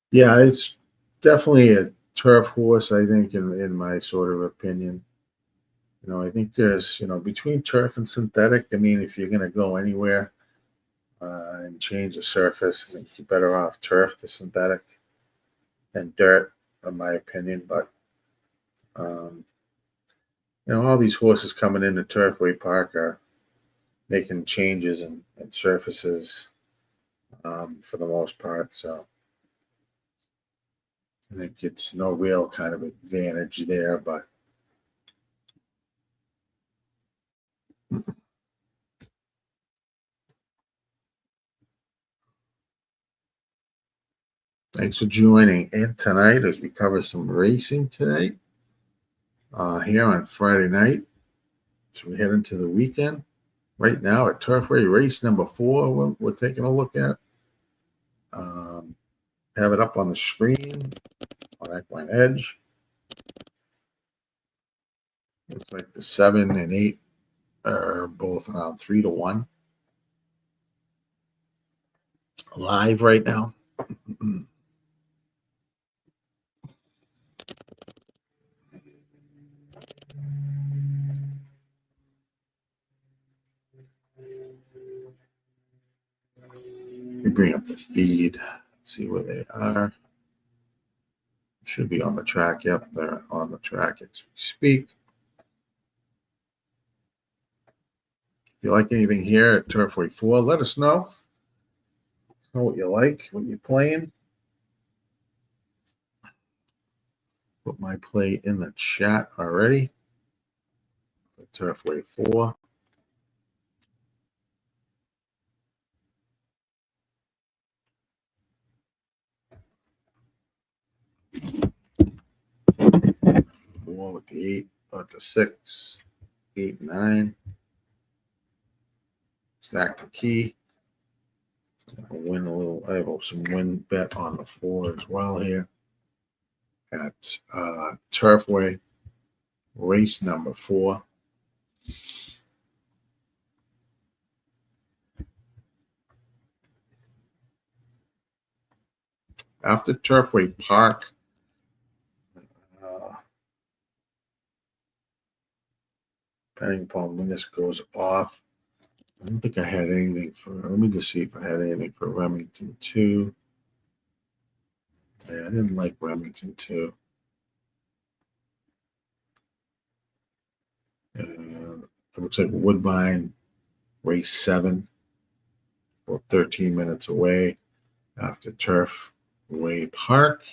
Yeah, it's definitely a turf horse, I think, in my sort of opinion. I think there's, between turf and synthetic, I mean, if you're going to go anywhere and change the surface, I think you're better off turf to synthetic than dirt, in my opinion. But, all these horses coming into Turfway Park are making changes and surfaces for the most part. So I think it's no real kind of advantage there, but thanks for joining in tonight as we cover some racing today here on Friday night. So we head into the weekend. Right now at Turfway, race number 4, we're taking a look at. Have it up on the screen on Equine Edge. Looks like the 7 and 8 are both around 3-1. Live right now. We bring up the feed, see where they are. Should be on the track. Yep, they're on the track as we speak. If you like anything here at Turfway 4, let us know. Know what you like, what you're playing. Put my play in the chat already. Turfway 4. Four with the 8, with the 6, 8, 9. Stack the key. I'll win a little. I have some win bet on the 4 as well here at Turfway race number 4. After Turfway Park, depending upon when this goes off, I don't think I had anything for. Let me just see if I had anything for Remington 2. Yeah, I didn't like Remington 2. It looks like Woodbine race 7, about 13 minutes away after Turfway Park.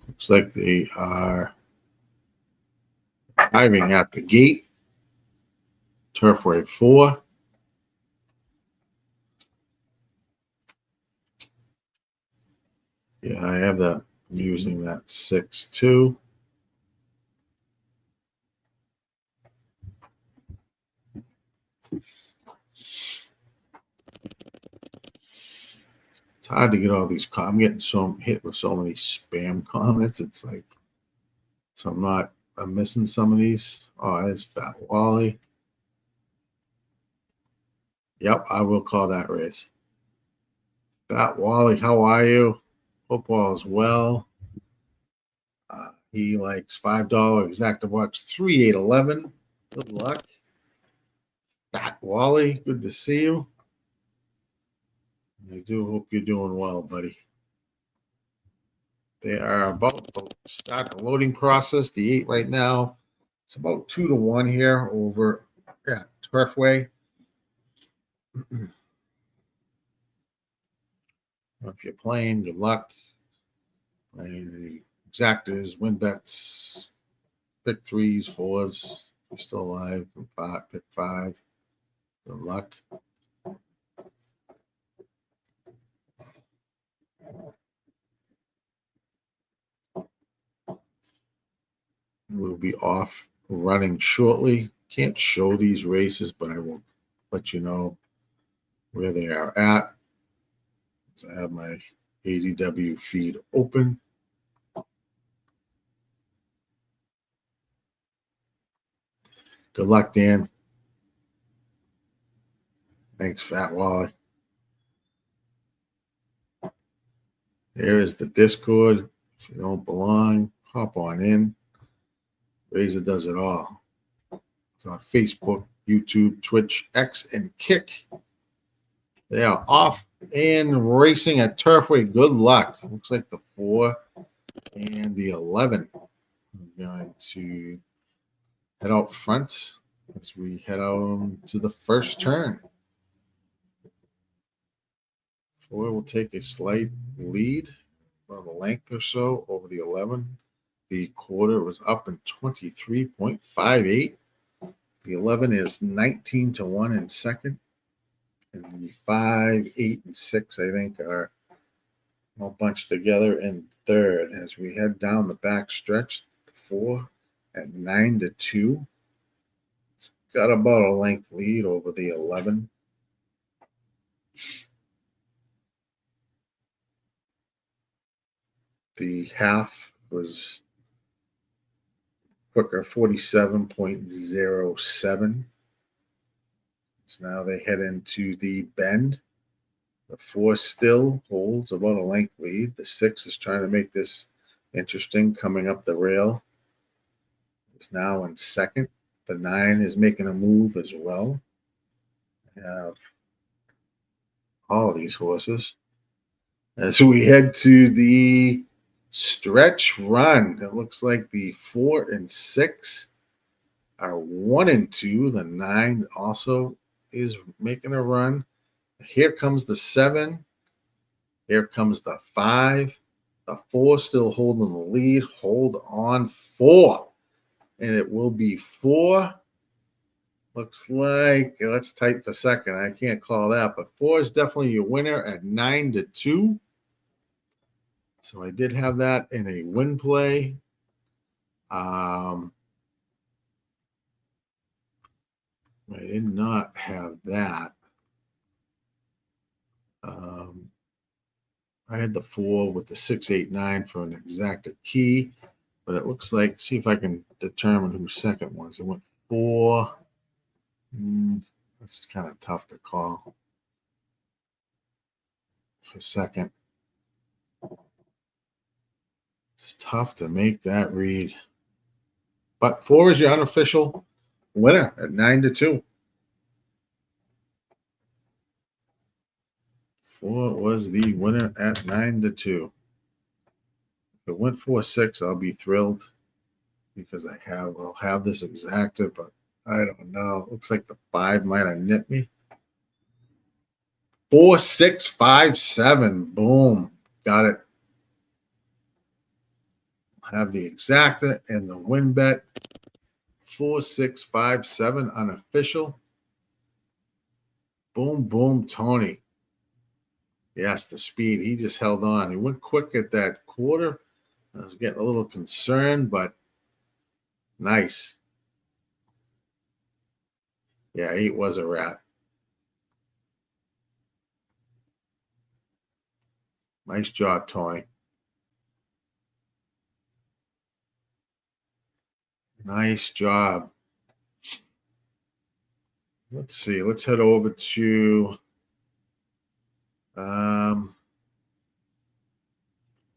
Looks like they are arriving at the gate. Turfway 4. Yeah, I have that. I'm using that 6-2. It's hard to get all these. I'm getting so hit with so many spam comments. It's like, so I'm missing some of these. Oh, there's Fat Wally. Yep, I will call that race. Fat Wally, how are you? Hope all is well. He likes $5 exacta bucks, 3-8-11. Good luck. Fat Wally, good to see you. I do hope you're doing well, buddy. They are about to start the loading process. The 8 right now. It's about 2-1 here over at Turfway. If you're playing, good luck. Playing the exactas, win bets, pick 3s, 4s. You're still alive. Pick 5. Good luck. We'll be off running shortly. Can't show these races, but I will let you know where they are at. So I have my ADW feed open. Good luck, Dan. Thanks, Fat Wally. There is the Discord. If you don't belong, hop on in. Razor does it all. It's on Facebook, YouTube, Twitch, X, and Kick. They are off and racing at Turfway. Good luck. Looks like the 4 and the 11. I'm going to head out front as we head out to the first turn. 4 will take a slight lead, about a length or so over the 11. The quarter was up in 23.58. The 11 is 19-1 in second. And the 5, 8, and 6, I think, are all bunched together in third as we head down the back stretch. The 4 at 9-2. It's got about a length lead over the 11. The half was quicker, 47.07. So now they head into the bend. The 4 still holds about a length lead. The 6 is trying to make this interesting coming up the rail. It's now in second. The 9 is making a move as well. I have all of these horses. As we head to the stretch run, it looks like the 4 and 6 are 1 and 2. The 9 also is making a run. Here comes the 7. Here comes the 5. The 4 still holding the lead. Hold on, 4. And it will be 4. Looks like, let's type for a second. I can't call that, but 4 is definitely your winner at 9-2. So I did have that in a win play. I did not have that. I had the 4 with the 689 for an exacta key, but it looks like, see if I can determine who second was. It went 4. That's kind of tough to call for second. It's tough to make that read. But 4 is your unofficial winner at 9-2. 4 was the winner at 9-2. If it went 4-6, I'll be thrilled because I'll have this exacta, but I don't know. Looks like the 5 might have nipped me. 4, 6, 5, 7. Boom. Got it. Have the exacta and the win bet. 4, 6, 5, 7 unofficial. Boom, boom, Tony. Yes, the speed. He just held on. He went quick at that quarter. I was getting a little concerned, but nice. Yeah, 8 was a rat. Nice job, Tony. Nice job. Let's see. Let's head over to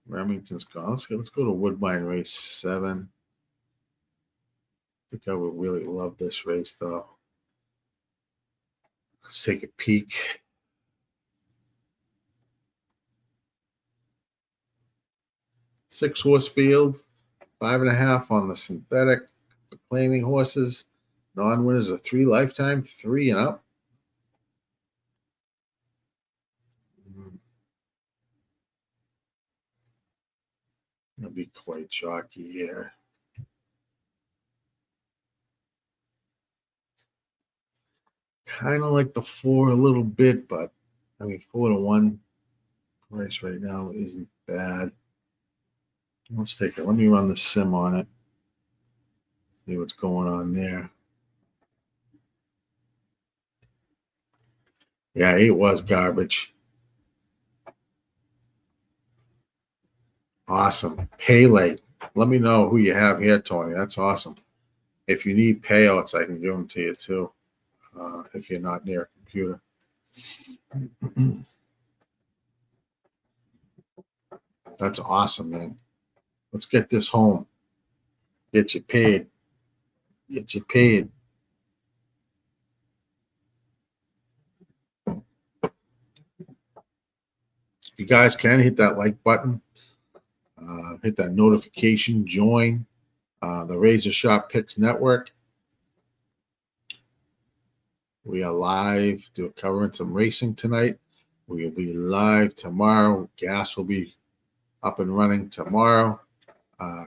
Remington's gone. Let's go to Woodbine race 7. I think I would really love this race, though. Let's take a peek. Six-horse field, 5.5 on the synthetic. The claiming horses, non-winners are 3 lifetime, 3 and up. It'll be quite chalky here. Kind of like the 4 a little bit, but I mean 4-1 price right now isn't bad. Let's take it. Let me run the sim on it. See what's going on there. Yeah, 8 was garbage. Awesome. Pele. Let me know who you have here, Tony. That's awesome. If you need payouts, I can give them to you too. If you're not near a computer. That's awesome, man. Let's get this home. Get you paid. Get you paid. If you guys can, hit that like button. Hit that notification. Join the RazorSharpPicks network. We are live covering some racing tonight. We will be live tomorrow. Gas will be up and running tomorrow,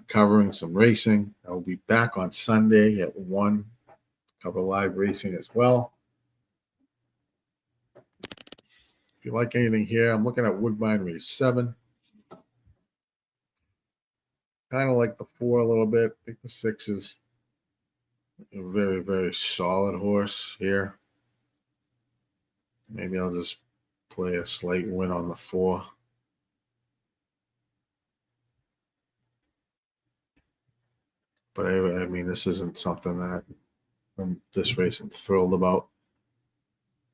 covering some racing. I will be back on Sunday at 1, cover live racing as well. If you like anything here, I'm looking at Woodbine race 7. Kind of like the 4 a little bit. I think the 6 is a very, very solid horse here. Maybe I'll just play a slight win on the 4. But I mean, this isn't something that this race I'm thrilled about.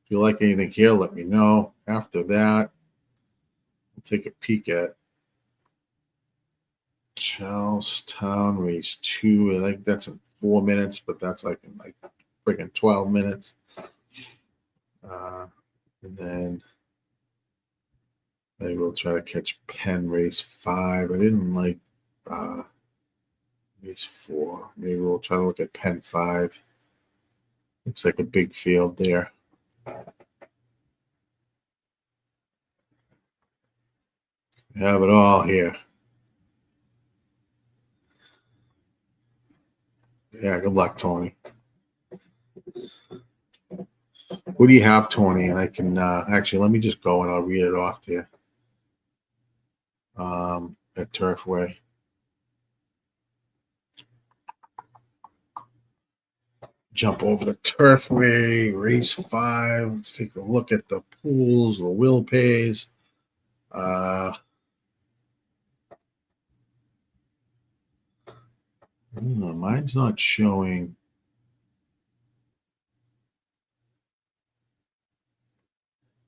If you like anything here, let me know. After that, we'll take a peek at Charlestown race 2. I think that's in 4 minutes, but that's like in like freaking 12 minutes. And then maybe we'll try to catch Penn race 5. I didn't like race 4. Maybe we'll try to look at Penn 5. Looks like a big field there. We have it all here. Yeah, good luck, Tony. Who do you have, Tony? And I can actually, let me just go and I'll read it off to you at Turfway. Jump over to Turfway, race 5. Let's take a look at the pools, the will pays. Mine's not showing.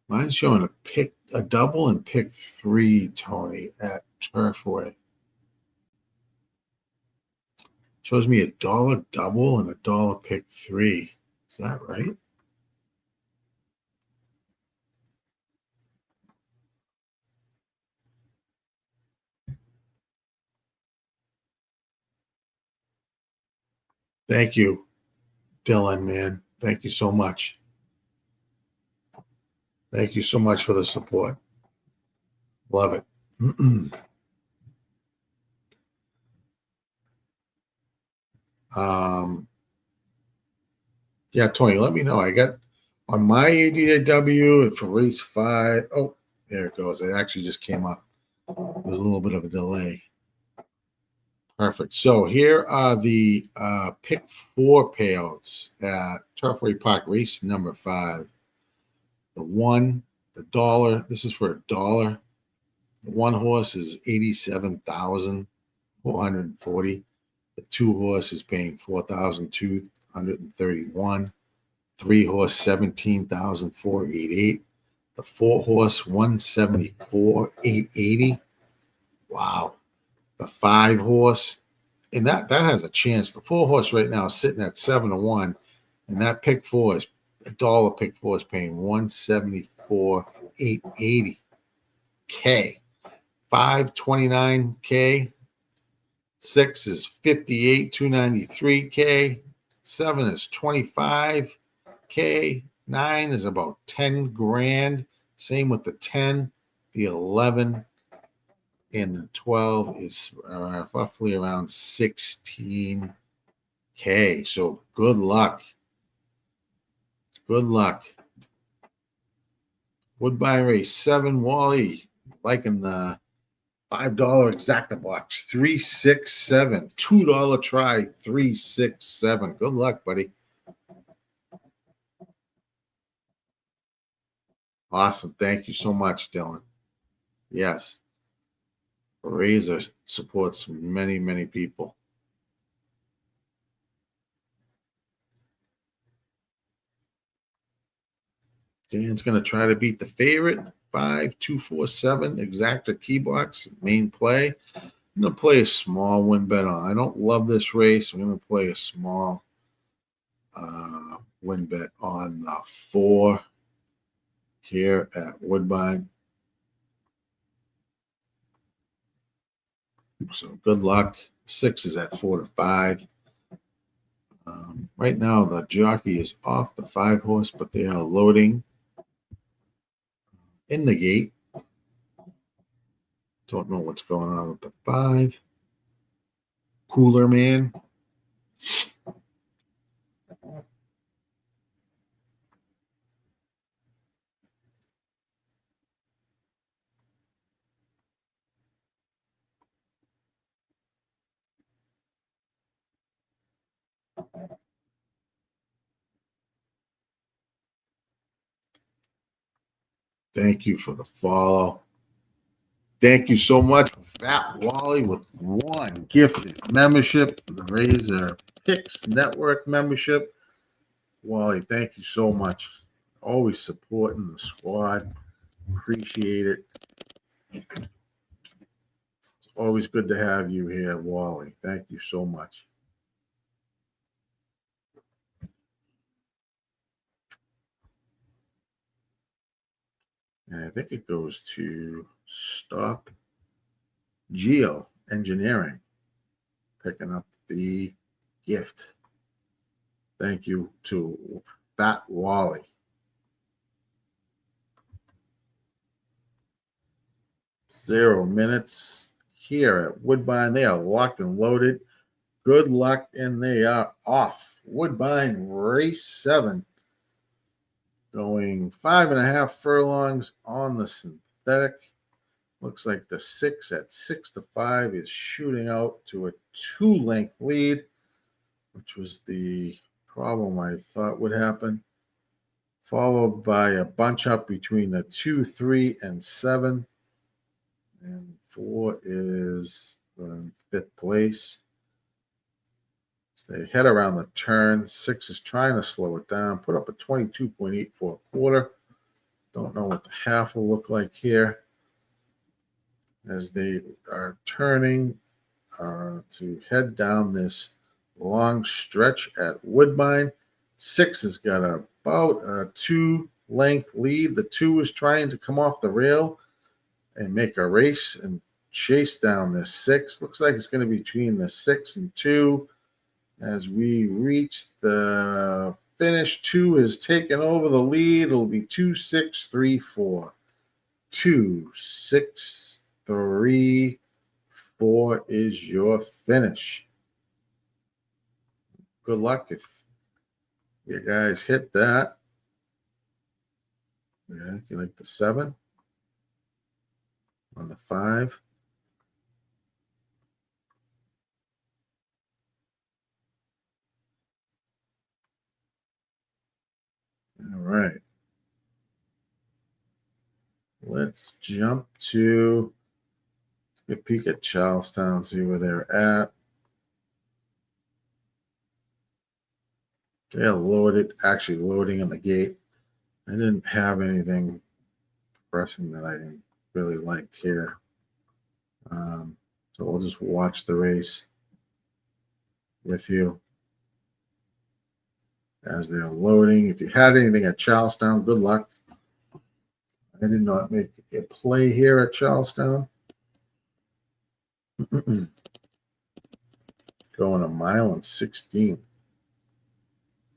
Mine's showing a double and pick 3, Tony, at Turfway. Shows me $1 double and $1 pick 3. Is that right? Thank you, Dylan, man. Thank you so much. Thank you so much for the support. Love it. Yeah, Tony, let me know. I got on my ADAW for race 5. Oh, there it goes. It actually just came up. There was a little bit of a delay. Perfect. So here are the pick 4 payouts at Turfway Park, race number 5. The $1. This is for $1. The 1 horse is 87,440. The 2 horse is paying 4,231. 3 horse 17,488. The 4 horse 174,880. Wow. The 5 horse, and that has a chance. The 4 horse right now is sitting at 7-1, and that pick 4 is $1. Pick 4 is paying 174,880. K. 529K. 6 is 58,293K. 7 is 25K. 9 is about 10 grand. Same with the 10. The 11 and the 12 is roughly around 16K. So good luck. Good luck. Woodbine race 7. Wally liking the $5 exacta box. 367. $2 try. 367. Good luck, buddy. Awesome. Thank you so much, Dylan. Yes. Razor supports many, many people. Dan's going to try to beat the favorite. 5-2-4-7 exacta key box main play. I'm going to play a small win bet on. I don't love this race. I'm going to play a small win bet on 4 here at Woodbine. So good luck. 6 is at 4-5. Right now, the jockey is off the 5 horse, but they are loading in the gate. Don't know what's going on with the 5. Cooler man. Thank you for the follow. Thank you so much, Fat Wally, with 1 gifted membership, the Razor Picks Network membership. Wally, thank you so much. Always supporting the squad. Appreciate it. It's always good to have you here, Wally. Thank you so much. And I think it goes to Stop Geo Engineering, picking up the gift. Thank you to Fat Wally. Zero minutes here at Woodbine. They are locked and loaded. Good luck, and they are off. Woodbine race 7. Going 5.5 furlongs on the synthetic. Looks like the 6 at 6-5 is shooting out to a 2-length lead, which was the problem I thought would happen. Followed by a bunch up between the 2, 3, and 7. And 4 is in 5th place. So they head around the turn. 6 is trying to slow it down. Put up a 22.8 for a quarter. Don't know what the half will look like here as they are turning to head down this long stretch at Woodbine. 6 has got about a 2-length lead. The 2 is trying to come off the rail and make a race and chase down this 6. Looks like it's going to be between the 6 and 2 as we reach the finish. 2 is taking over the lead. It'll be 2, 6, 3, 4. 2, 6, 3, 4 is your finish. Good luck if you guys hit that. Yeah, you like the 7 on the 5. All right. Let's jump to a peek at Charlestown, see where they're at. They're loaded, actually loading in the gate. I didn't have anything pressing that I really liked here. So we'll just watch the race with you as they're loading. If you had anything at Charlestown, good luck. I did not make a play here at Charlestown. Going 1.16 miles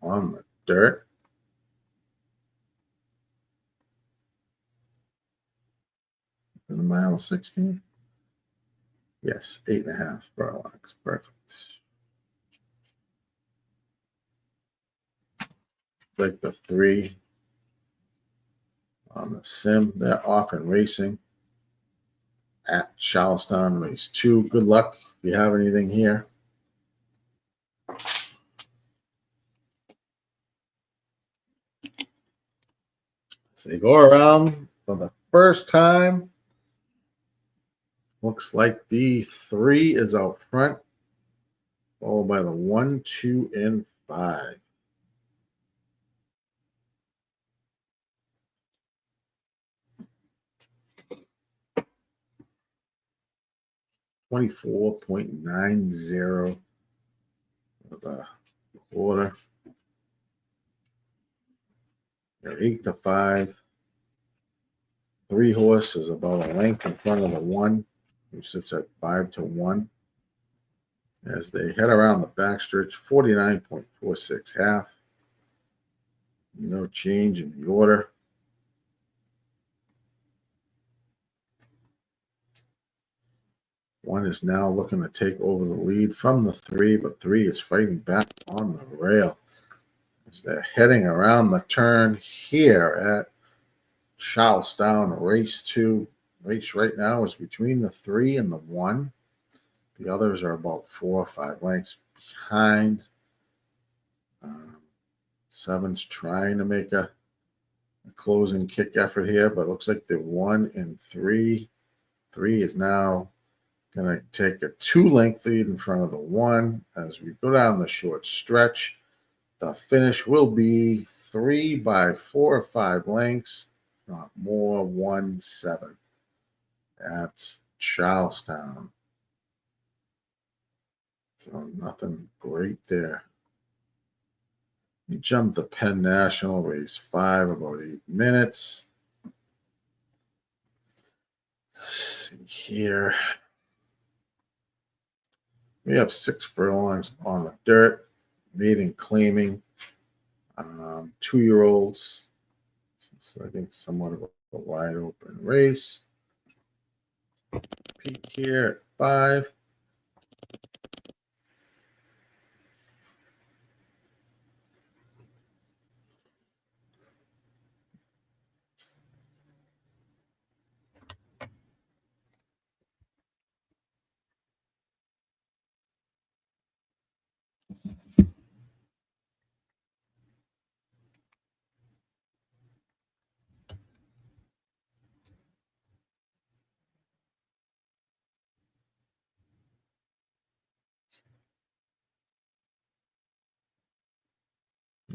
on the dirt. In 1.16 miles. Yes, 8.5 furlongs. Perfect. Like the 3 on the sim. They're off and racing at Charlestown race 2. Good luck if you have anything here. So they go around for the first time. Looks like the 3 is out front, followed by the 1, 2, and 5. $24.90 for the quarter. They're 8 to 5. 3 horse is about a length in front of the 1, who sits at 5 to 1. As they head around the backstretch, 49.46 half. No change in the order. One is now looking to take over the lead from the 3, but 3 is fighting back on the rail as they're heading around the turn here at Charlestown race 2. Race right now is between the 3 and the 1. The others are about 4 or 5 lengths behind. 7's trying to make a closing kick effort here, but it looks like the 1 and 3. 3 is now going to take a 2-length lead in front of the 1 as we go down the short stretch. The finish will be 3 by 4 or 5 lengths, not more. 1-7 at Charlestown. So nothing great there. You jump to Penn National, race 5, about 8 minutes. Let's see here. We have 6 furlongs on the dirt, maiden claiming. 2-year-olds. So I think somewhat of a wide open race. Peak here at 5.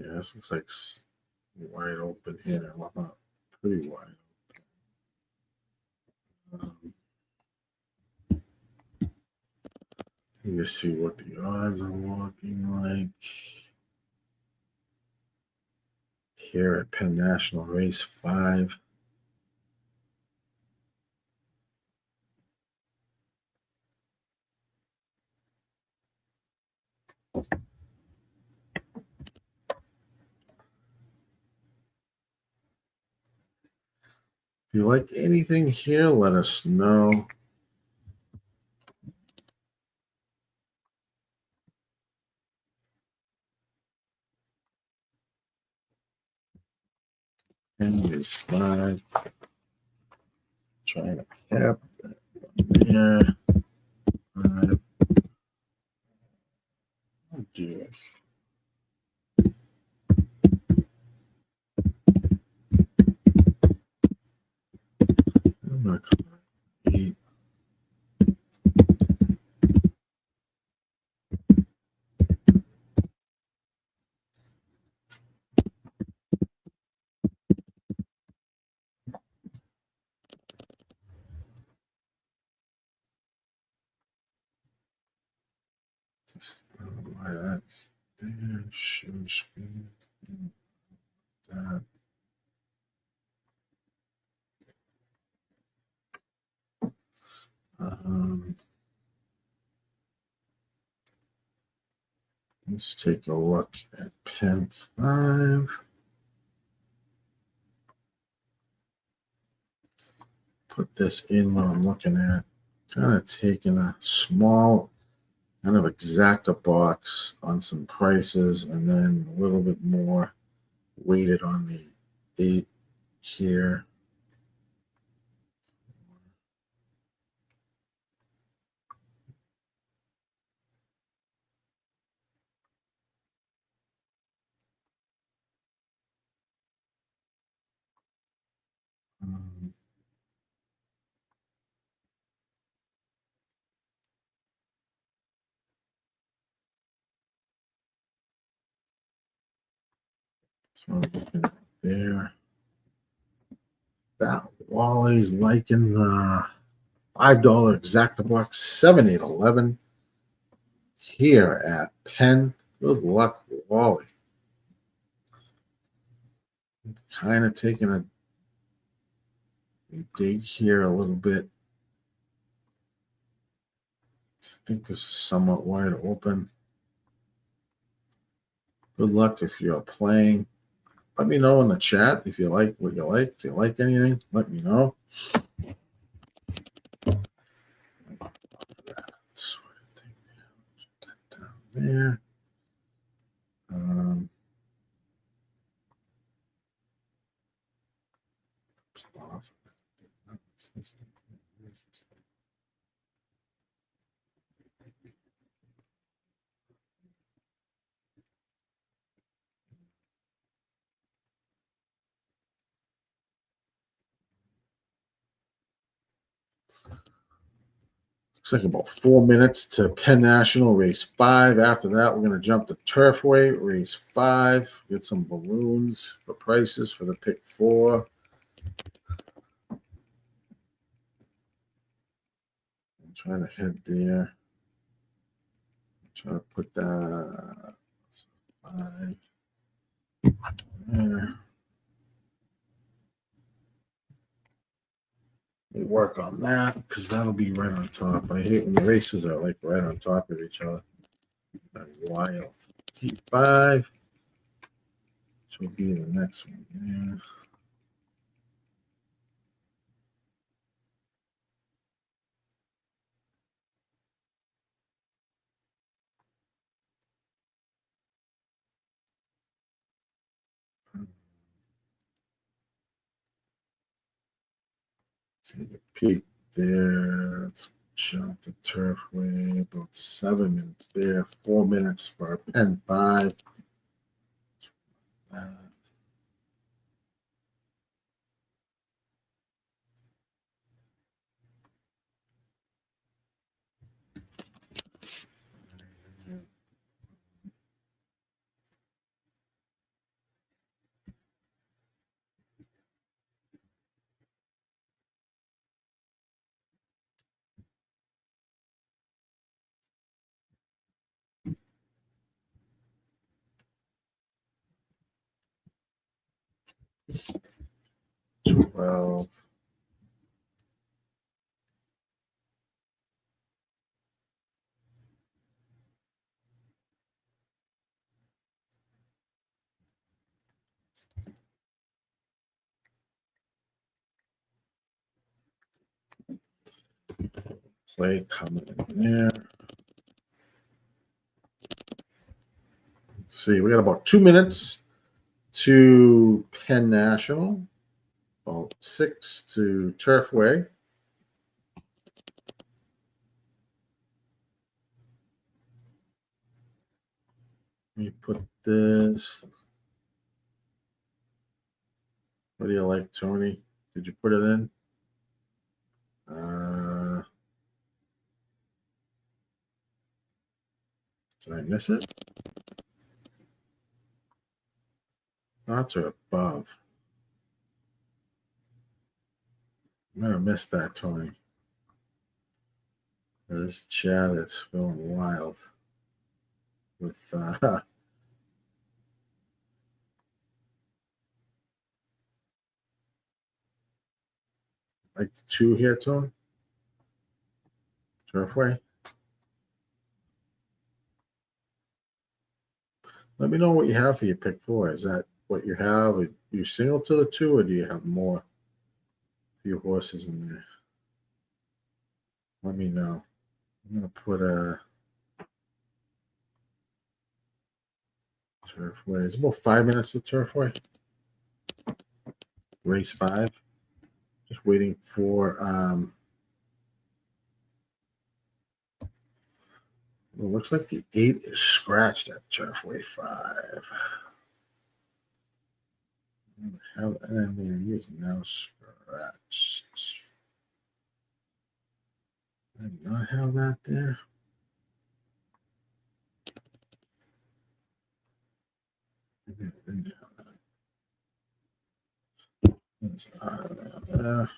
Yeah, this looks like wide open here. Well, not pretty wide open. You see what the odds are looking like here at Penn National Race 5. If you like anything here, let us know. And it's 5. Trying to cap there. 5. Oh, dear. I'm not coming. 8. Just why that's there. Show screen. That. Let's take a look at Penn 5. Put this in what I'm looking at. Kind of taking a small kind of exacta box on some prices and then a little bit more weighted on the 8 here. So I'm looking at there. That Wally's liking the $5 exacta box 7811 here at Penn. Good luck, Wally. Kind of taking a dig here a little bit. I think this is somewhat wide open. Good luck if you're playing. Let me know in the chat if you like what you like. If you like anything, let me know. Down there. Looks like about 4 minutes to Penn National Race 5. After that, we're going to jump to Turfway Race 5. Get some balloons for prices for the pick 4. I'm trying to head there. Try to put that 5 there. We work on that because that'll be right on top. I hate when the races are like right on top of each other. Wild. T5. This will be the next one. Yeah. Take a peek there. Let's jump to Turfway. About 7 minutes there. 4 minutes for Penn 5. 12. Play coming in there. Let's see, we got about 2 minutes to Penn National, about 6 to Turfway. Let me put this. What do you like, Tony? Did you put it in? Did I miss it? Thoughts are above. I'm gonna miss that, Tony. This chat is going wild with like 2 here, Tony. Turfway. Let me know what you have for your pick 4. Is that what you have? Are you single to the 2, or do you have more? Few horses in there. Let me know. I'm gonna put a Turfway. It's about 5 minutes to Turfway. Race 5. Just waiting for well, it looks like the 8 is scratched at Turfway 5. I don't have anything to use now. Scratched. I did not have that there. Maybe I didn't have that.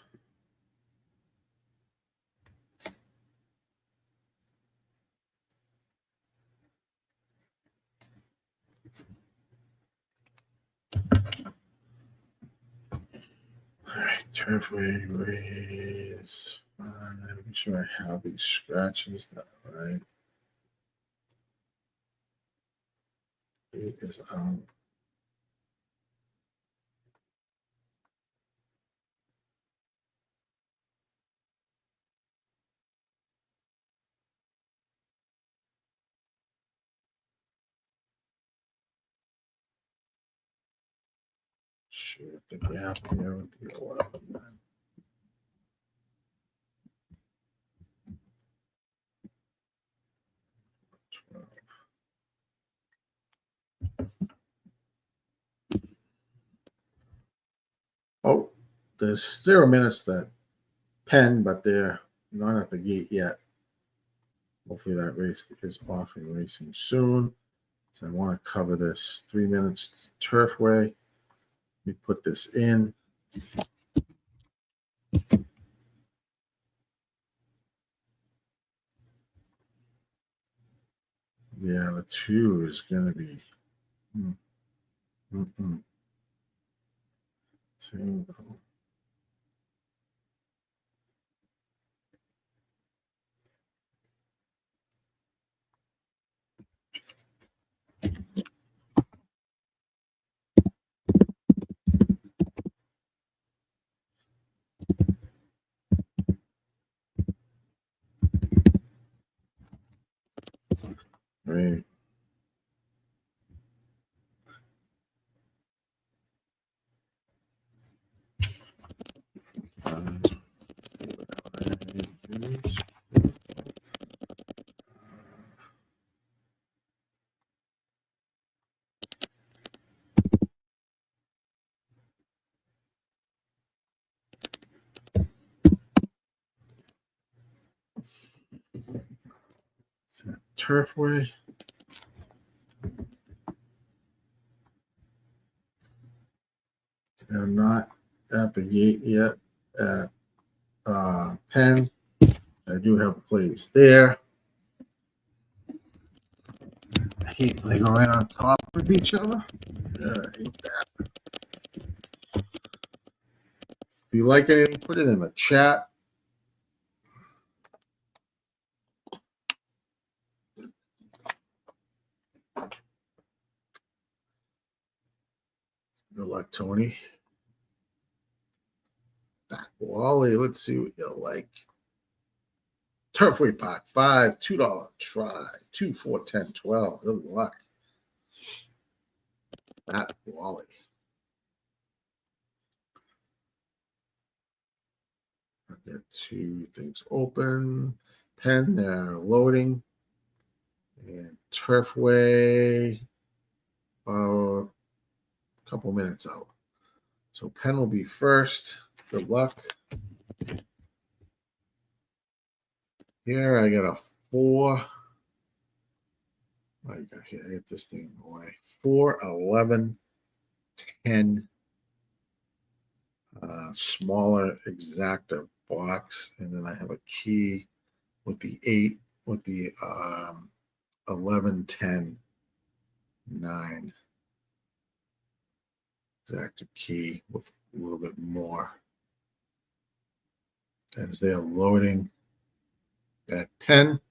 All right, Turfway race 5. Make sure I have these scratches. That right. 8 is out. Shoot the gap here with the 11. Then. Oh, there's 0 minutes that Penn, but they're not at the gate yet. Hopefully that race is off and racing soon. So I want to cover this 3 minutes Turfway. Let me put this in. Yeah, the 2 is going to be 2. Right. Turfway. They're not at the gate yet at Penn. I do have plays there. I hate when they go right on top of each other. I hate that. If you like anything, put it in the chat. Good luck, Tony. Back Wally, let's see what you like. Turfway Park, $5, $2 try, 2, 4, 10, 12. Good luck. Back Wally. I'll get 2 things open. Penn, they're loading. And Turfway, a couple minutes out. So Penn will be first. Good luck. Here I got a 4. What I got here? I get this thing in the way. 4, 11, 10. Smaller exacta box, and then I have a key with the 8, with the 11, 10, 9 exacta key with a little bit more. As they're loading that Penn.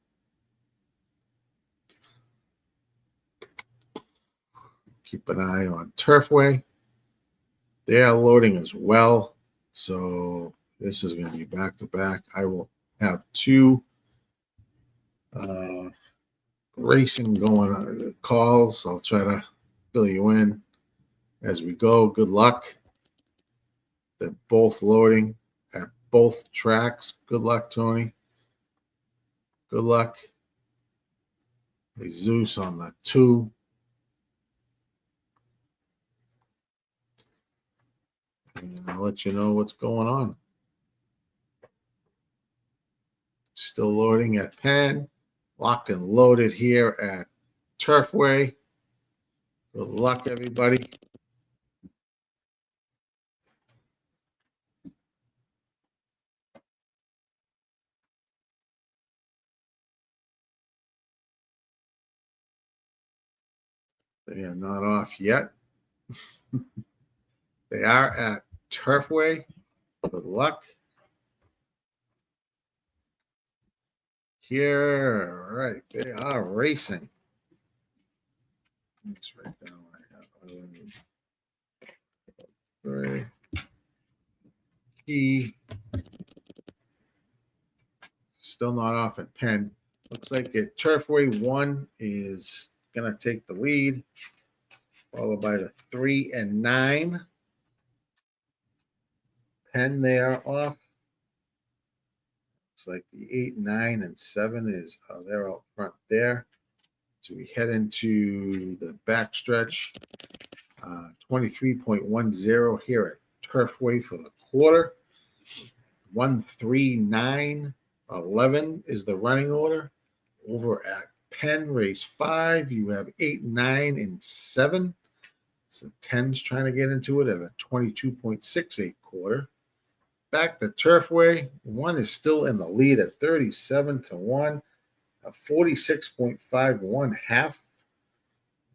Keep an eye on Turfway. They are loading as well. So this is going to be back to back. I will have 2 racing going on calls. I'll try to fill you in as we go. Good luck. They're both loading at both tracks. Good luck, Tony. Good luck. Jesus on the 2. And I'll let you know what's going on. Still loading at Penn. Locked and loaded here at Turfway. Good luck, everybody. They are not off yet. They are at Turfway. Good luck. Here, all right, they are racing. Let's write down what I have. 3. Key. Still not off at Penn. Looks like at Turfway 1 is going to take the lead, followed by the 3 and 9. Penn, they are off. Looks like the 8, 9, and 7 is they're out front there. So we head into the backstretch. 23.10 here at Turfway for the quarter. 1, 3, 9, 11 is the running order. Over at Penn, race 5, you have 8, 9, and 7. So 10's trying to get into it at a 22.68 quarter. Back to Turfway, 1 is still in the lead at 37-1, a 46.51 half.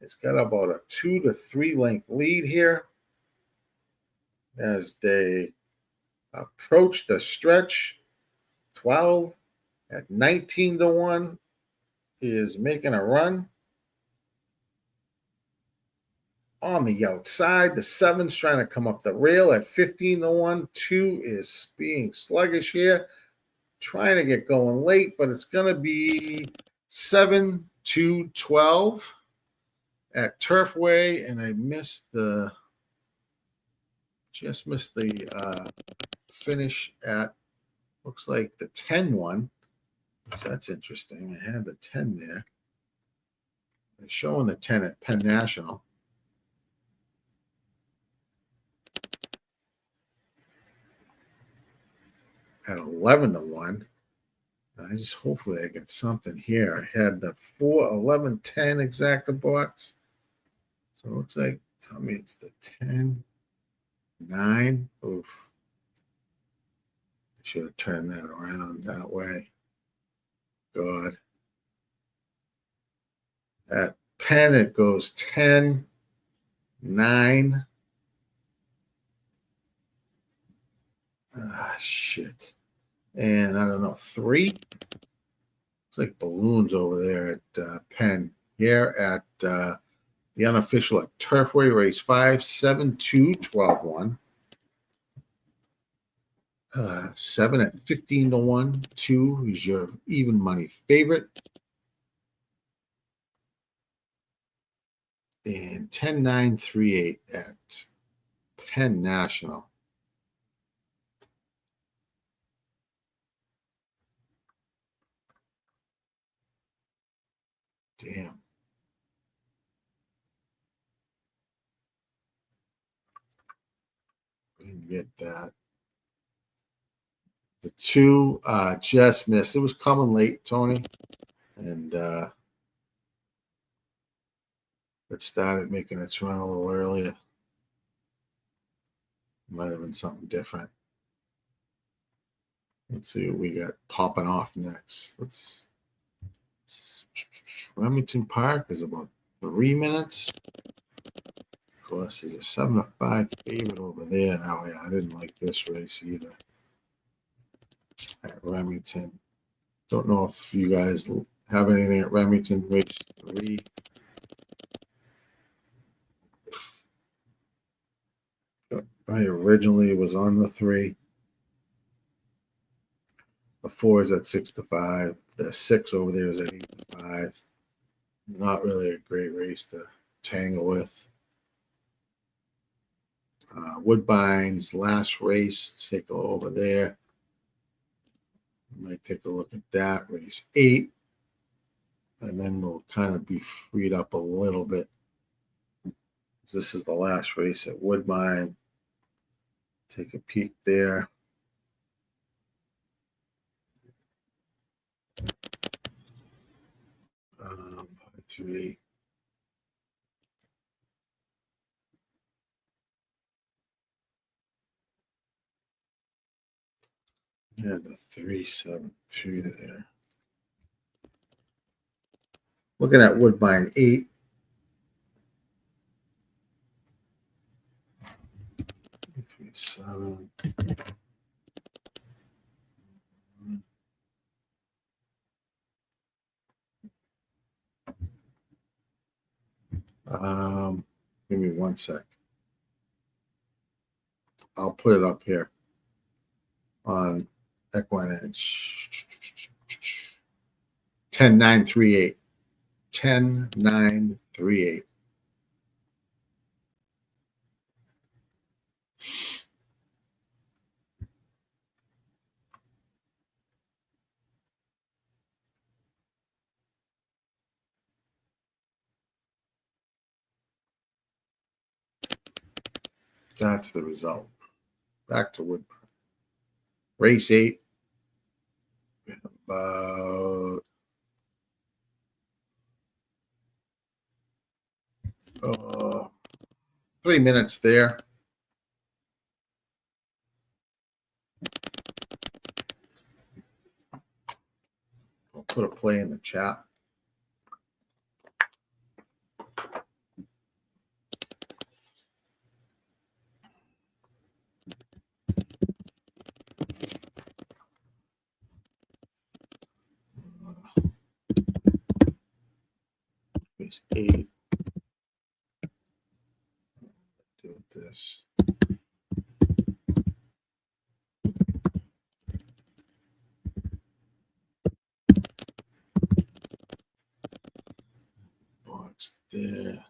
It's got about a 2 to 3 length lead here as they approach the stretch. 12 at 19-1 is making a run. On the outside, the 7's trying to come up the rail at 15-1. 2 is being sluggish here, trying to get going late, but it's going to be 7-12 at Turfway, and I just missed the finish at, looks like the 10-1. That's interesting. I had the 10 there. They're showing the 10 at Penn National. At 11-1. Hopefully I get something here. I had the 4, 11, 10 exacta box. So it looks like, tell me it's the 10, 9. Oof. I should have turned that around that way. God. At Penn, it goes 10, 9, Shit. And I don't know, 3. It's like balloons over there at Penn. Here at the unofficial at Turfway, race 5, 7, 2, 12, 1. 7 at 15 to 1. 2 is your even money favorite. And 10, 9, 3, 8 at Penn National. Damn. Didn't get that. The 2 just missed. It was coming late, Tony. And it started making its run a little earlier. Might have been something different. Let's see what we got popping off next. Remington Park is about 3 minutes. Of course, there's a 7 to 5 favorite over there. Oh yeah, I didn't like this race either. At Remington. Don't know if you guys have anything at Remington, race 3. I originally was on the 3. The 4 is at 6 to 5. The 6 over there is at 8 to 5. Not really a great race to tangle with. Woodbine's last race. Let's take a look over there. Might take a look at that, race 8. And then we'll kind of be freed up a little bit. This is the last race at Woodbine. Take a peek there. Um, 3. Yeah, the 372 there. Looking at Woodbine 8. 7. Give me 1 sec. I'll put it up here on Equine Edge. 10, 9, 3, 8. 10, 9, 3, 8. That's the result. Back to Woodbine. Race 8. About 3 minutes there. I'll put a play in the chat. Race 8. Do this. Box there.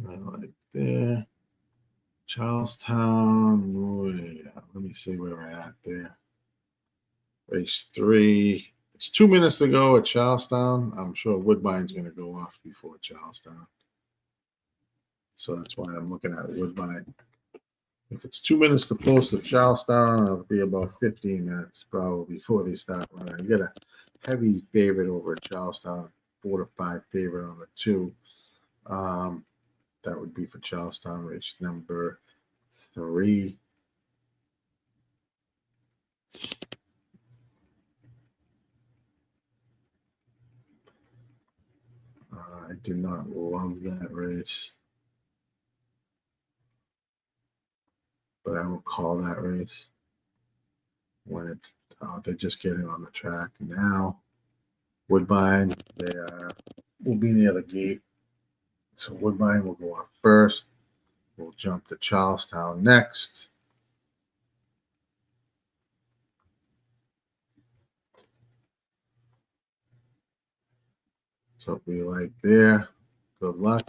Like there. Charlestown. Oh, yeah. Let me see where we're at there. Race 3. It's 2 minutes to go at Charlestown. I'm sure Woodbine's going to go off before Charlestown. So that's why I'm looking at Woodbine. If it's 2 minutes to post at Charlestown, it'll be about 15 minutes probably before they start running. You got a heavy favorite over at Charlestown, 4 to 5 favorite on the 2. That would be for Charlestown, race number 3. I do not love that race, but I will call that race when it's they're just getting on the track now. Woodbine, will be near the gate, so Woodbine will go up first. We'll jump to Charlestown next. So it'll be like there. Good luck.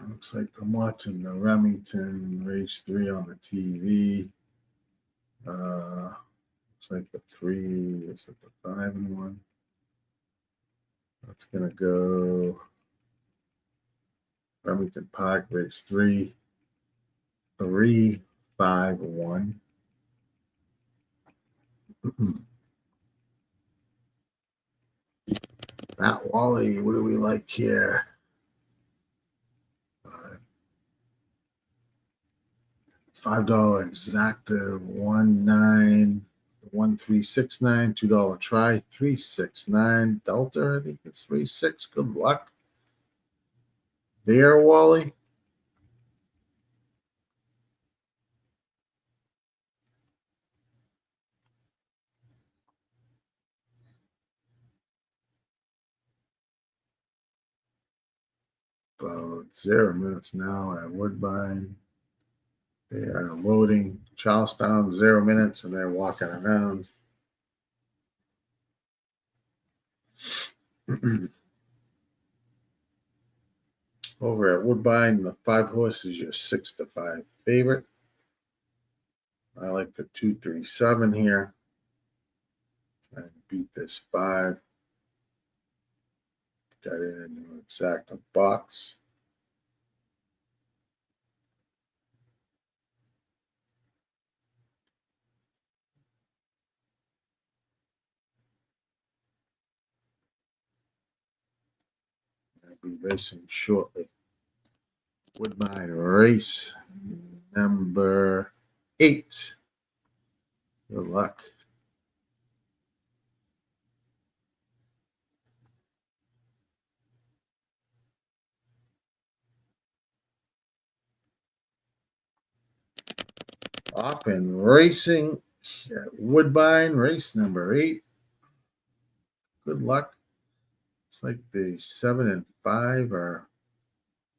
Looks like I'm watching the Remington race 3 on the TV. Looks like the 3, is it the 5 and 1? That's gonna go Remington Park race 3, 3, 5, 1. Matt Wally, what do we like here? $5 exacta 1369, $2 try 369 Delta. I think it's 36. Good luck there, Wally. About 0 minutes now at Woodbine. They are loading Charlestown, 0 minutes, and they're walking around. Over at Woodbine, the 5 horse is your 6-5 favorite. I like the 237 here. Trying to beat this 5. Got it in the exact box. I'll be racing shortly. Woodbine race number 8. Good luck. Off and racing at Woodbine race number 8. Good luck. It's like the 7 and 5 are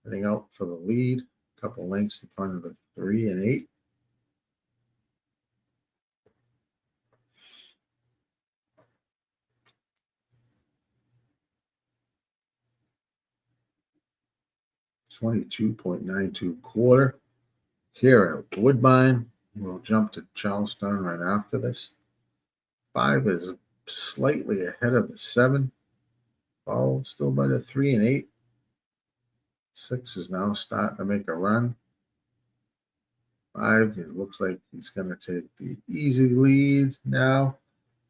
heading out for the lead. A couple lengths in front of the 3 and 8. $22.92 quarter here at Woodbine. We'll jump to Charlestown right after this. 5 is slightly ahead of the 7, followed still by the 3 and 8. 6 is now starting to make a run. 5, it looks like he's going to take the easy lead now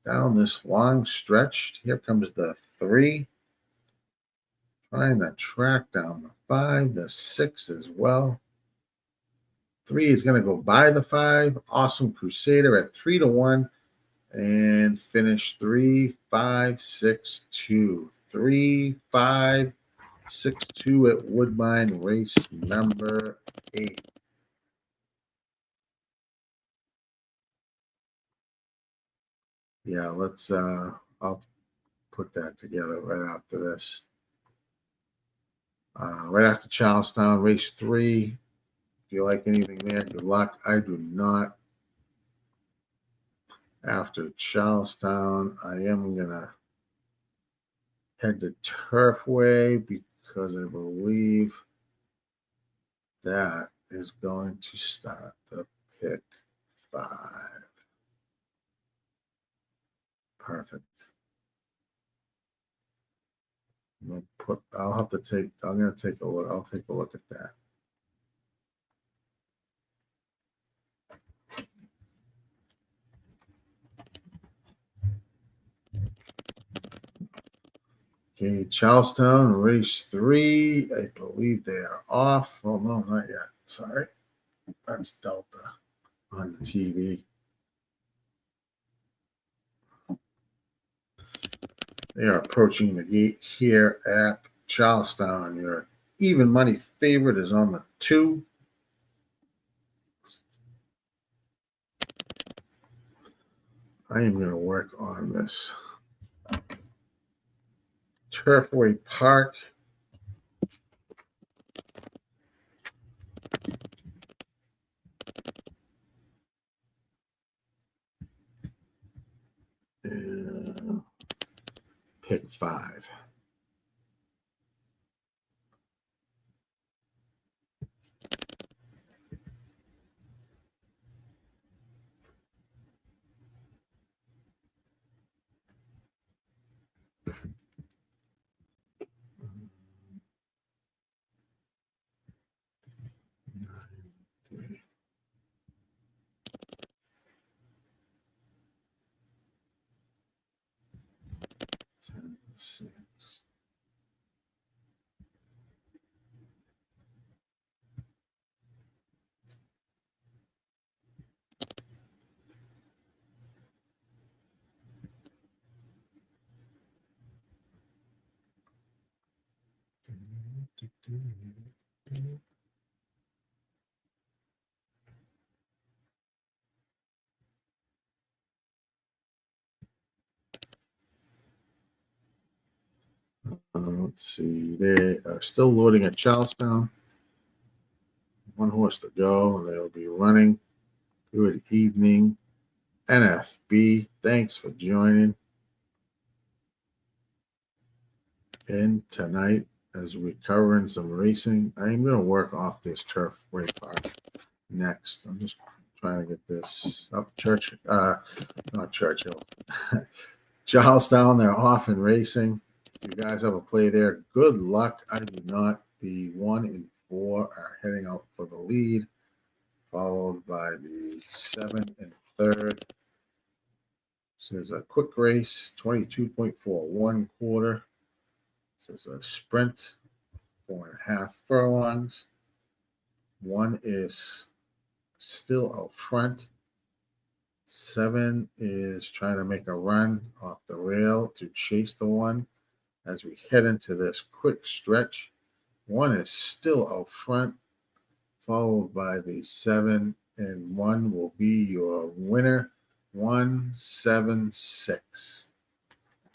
down this long stretch. Here comes the 3. Trying to track down the 5, the 6 as well. 3 is going to go by the 5. Awesome Crusader at 3-1 and finish 3, 5, 6, 2. 3, 5, 6, 2 at Woodbine race number 8. Yeah, let's I'll put that together right after this. Right after Charlestown, race 3. If you like anything there, good luck. I do not. After Charlestown, I am going to head to Turfway because I believe that is going to start the pick 5. Perfect. I'm going to take a look. I'll take a look at that. Okay, Charlestown, race 3. I believe they are off. Oh, no, not yet. Sorry. That's Delta on the TV. They are approaching the gate here at Charlestown. Your even money favorite is on the 2. I am going to work on this Turfway Park. Pick 5. Six. Let's see. They are still loading at Charlestown. 1 horse to go. They'll be running. Good evening, NFB. Thanks for joining in tonight as we're covering some racing. I'm going to work off this Turfway Park next. I'm just trying to get this up. Not Churchill. Charlestown, they're off and racing. You guys have a play there. Good luck. I do not. The 1 and 4 are heading out for the lead, followed by the 7 and 3rd. This is a quick race, 22.41 quarter. This is a sprint, 4.5 furlongs. 1 is still out front. 7 is trying to make a run off the rail to chase the 1 as we head into this quick stretch. 1 is still out front, followed by the 7, and 1 will be your winner. 176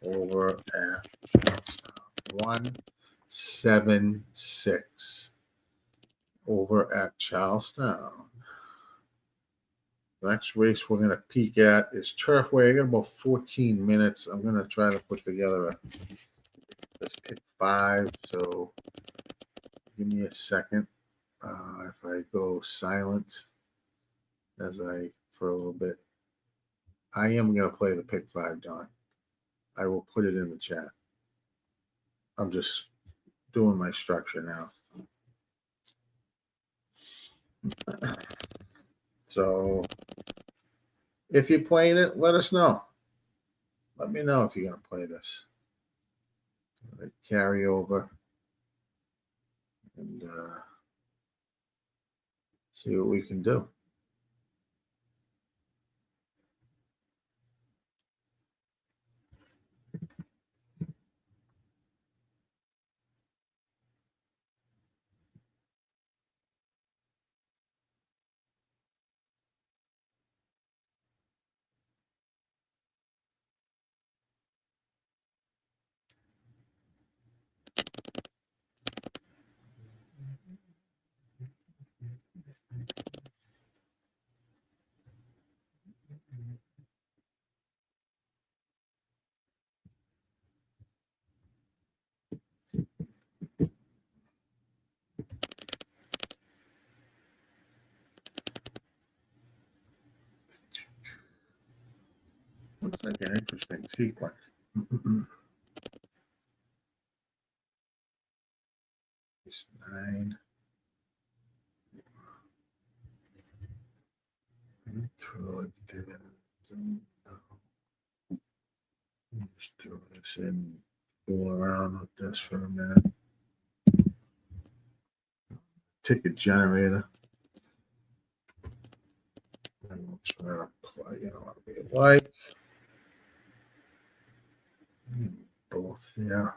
over at Charlestown. 176 over at Charlestown. The next race we're going to peek at is Turfway. I got about 14 minutes. I'm going to try to put together this pick 5. So give me a second. If I go silent for a little bit, I am going to play the pick 5, Don. I will put it in the chat. I'm just doing my structure now. So if you're playing it, let us know. Let me know if you're going to play this. Carry over and see what we can do. Looks like an interesting sequence. It's 9. Throw it there. Just throw this in. Fool around with this for a minute. Ticket generator. And we'll try to plug in what we like. both there.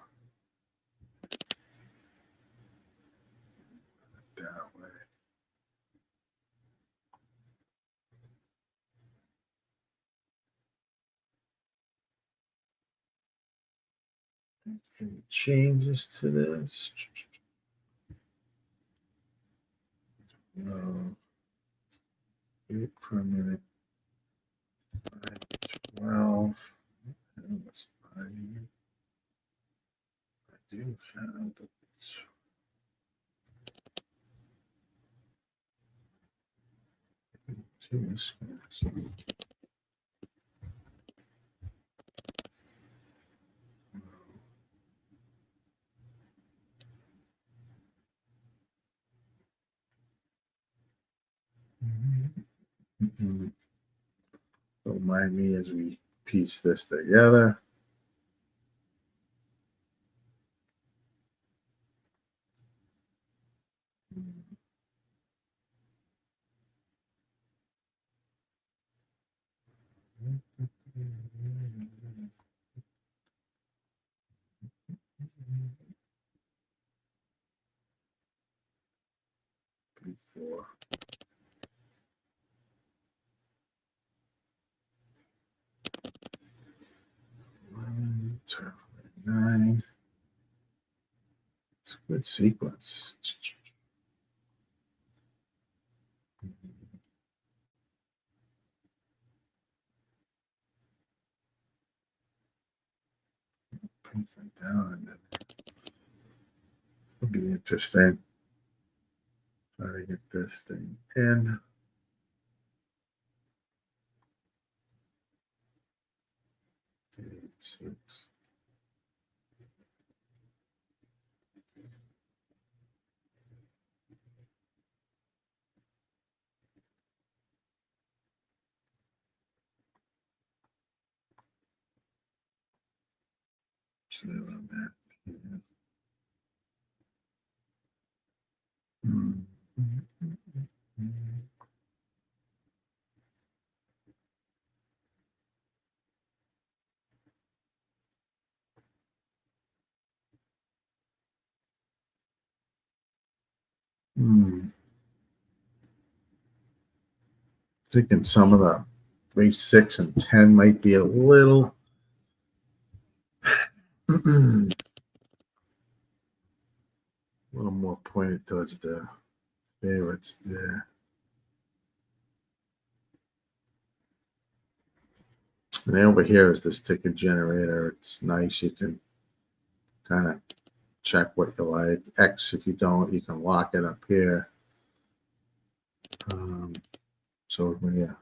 That way. Any changes to this? No. 8 per minute. 12. That was fine. I do have the two screens. Don't mind me as we piece this together. Before. Turfway 9. It's a good sequence. Put that down. It'll be interesting. Try to get this thing in. Six. See what I'm at here. Thinking some of the race 6 and 10 might be a little more pointed towards the favorites there. And then over here is this ticket generator. It's nice. You can kind of check what you like. X, if you don't, you can lock it up here. So when you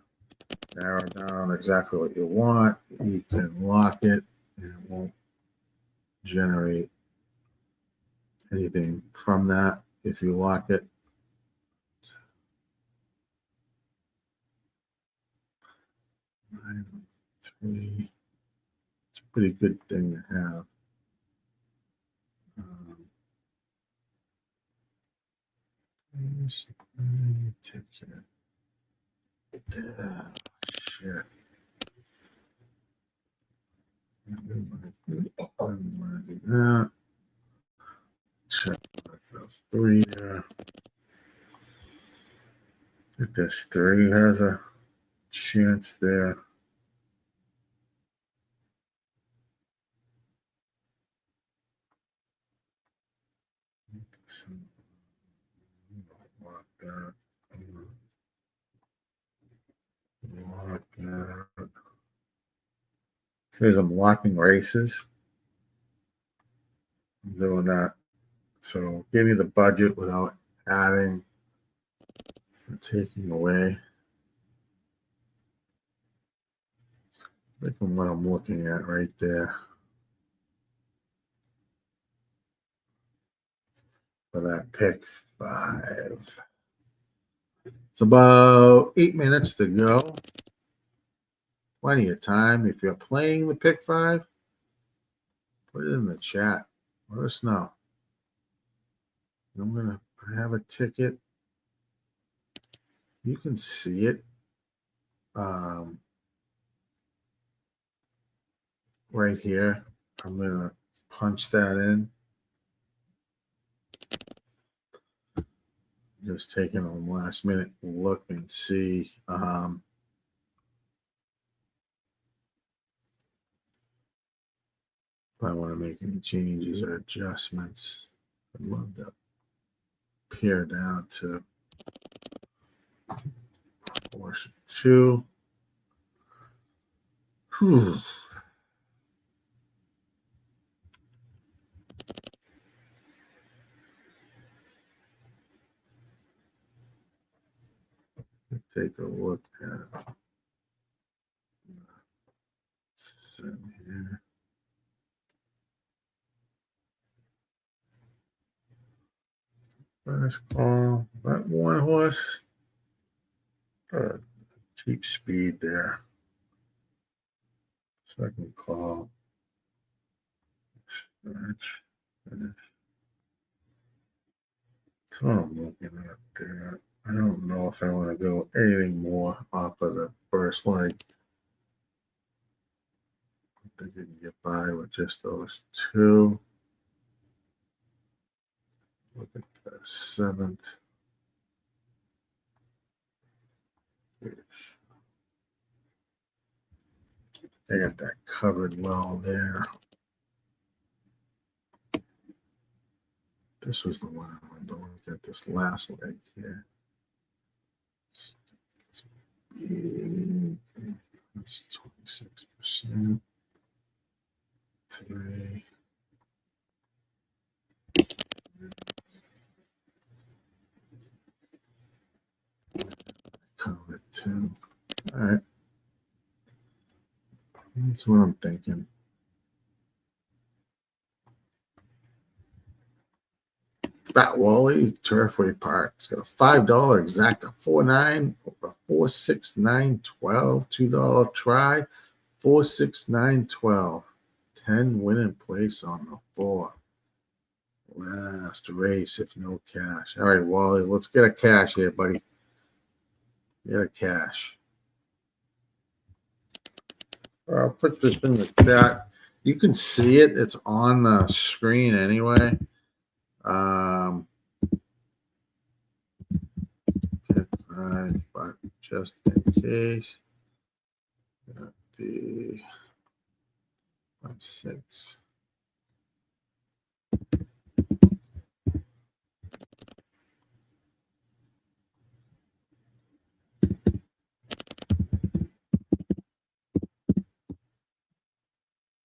narrow down exactly what you want, you can lock it and it won't generate anything from that if you lock it. Three. It's a pretty good thing to have. Take it. Shit. I want to do that. Check the 3 there. If this 3 has a chance there. Lock that. Lock that. Here's I'm locking races. I'm doing that. So give me the budget without adding or taking away. Look at what I'm looking at right there. For that pick 5. It's about 8 minutes to go. Plenty of time. If you're playing the pick 5, put it in the chat. Let us know. I have a ticket. You can see it right here. I'm going to punch that in. Just taking a last minute look and see if I want to make any changes or adjustments. I'd love to pare down to portion 2. Whew. Take a look at here. First call, that one horse, cheap speed there. Second call, finish. So I'm looking at there. I don't know if I want to go anything more off of the first leg. I think you can get by with just those 2. Look at the 7th. I got that covered well there. This was the one I wanted to look at, this last leg here. That's 26%. 3. Cover 2. All right. That's what I'm thinking. Fat Wally, Turfway Park. It's got a $5 exacta, 4.9, 4.6912, $2 try, 4.6912. 10 winning place on the 4. Last race if no cash. All right, Wally, let's get a cash here, buddy. Get a cash. I'll put this in the chat. You can see it. It's on the screen anyway. Pick 5, but just in case. Got the 5-6.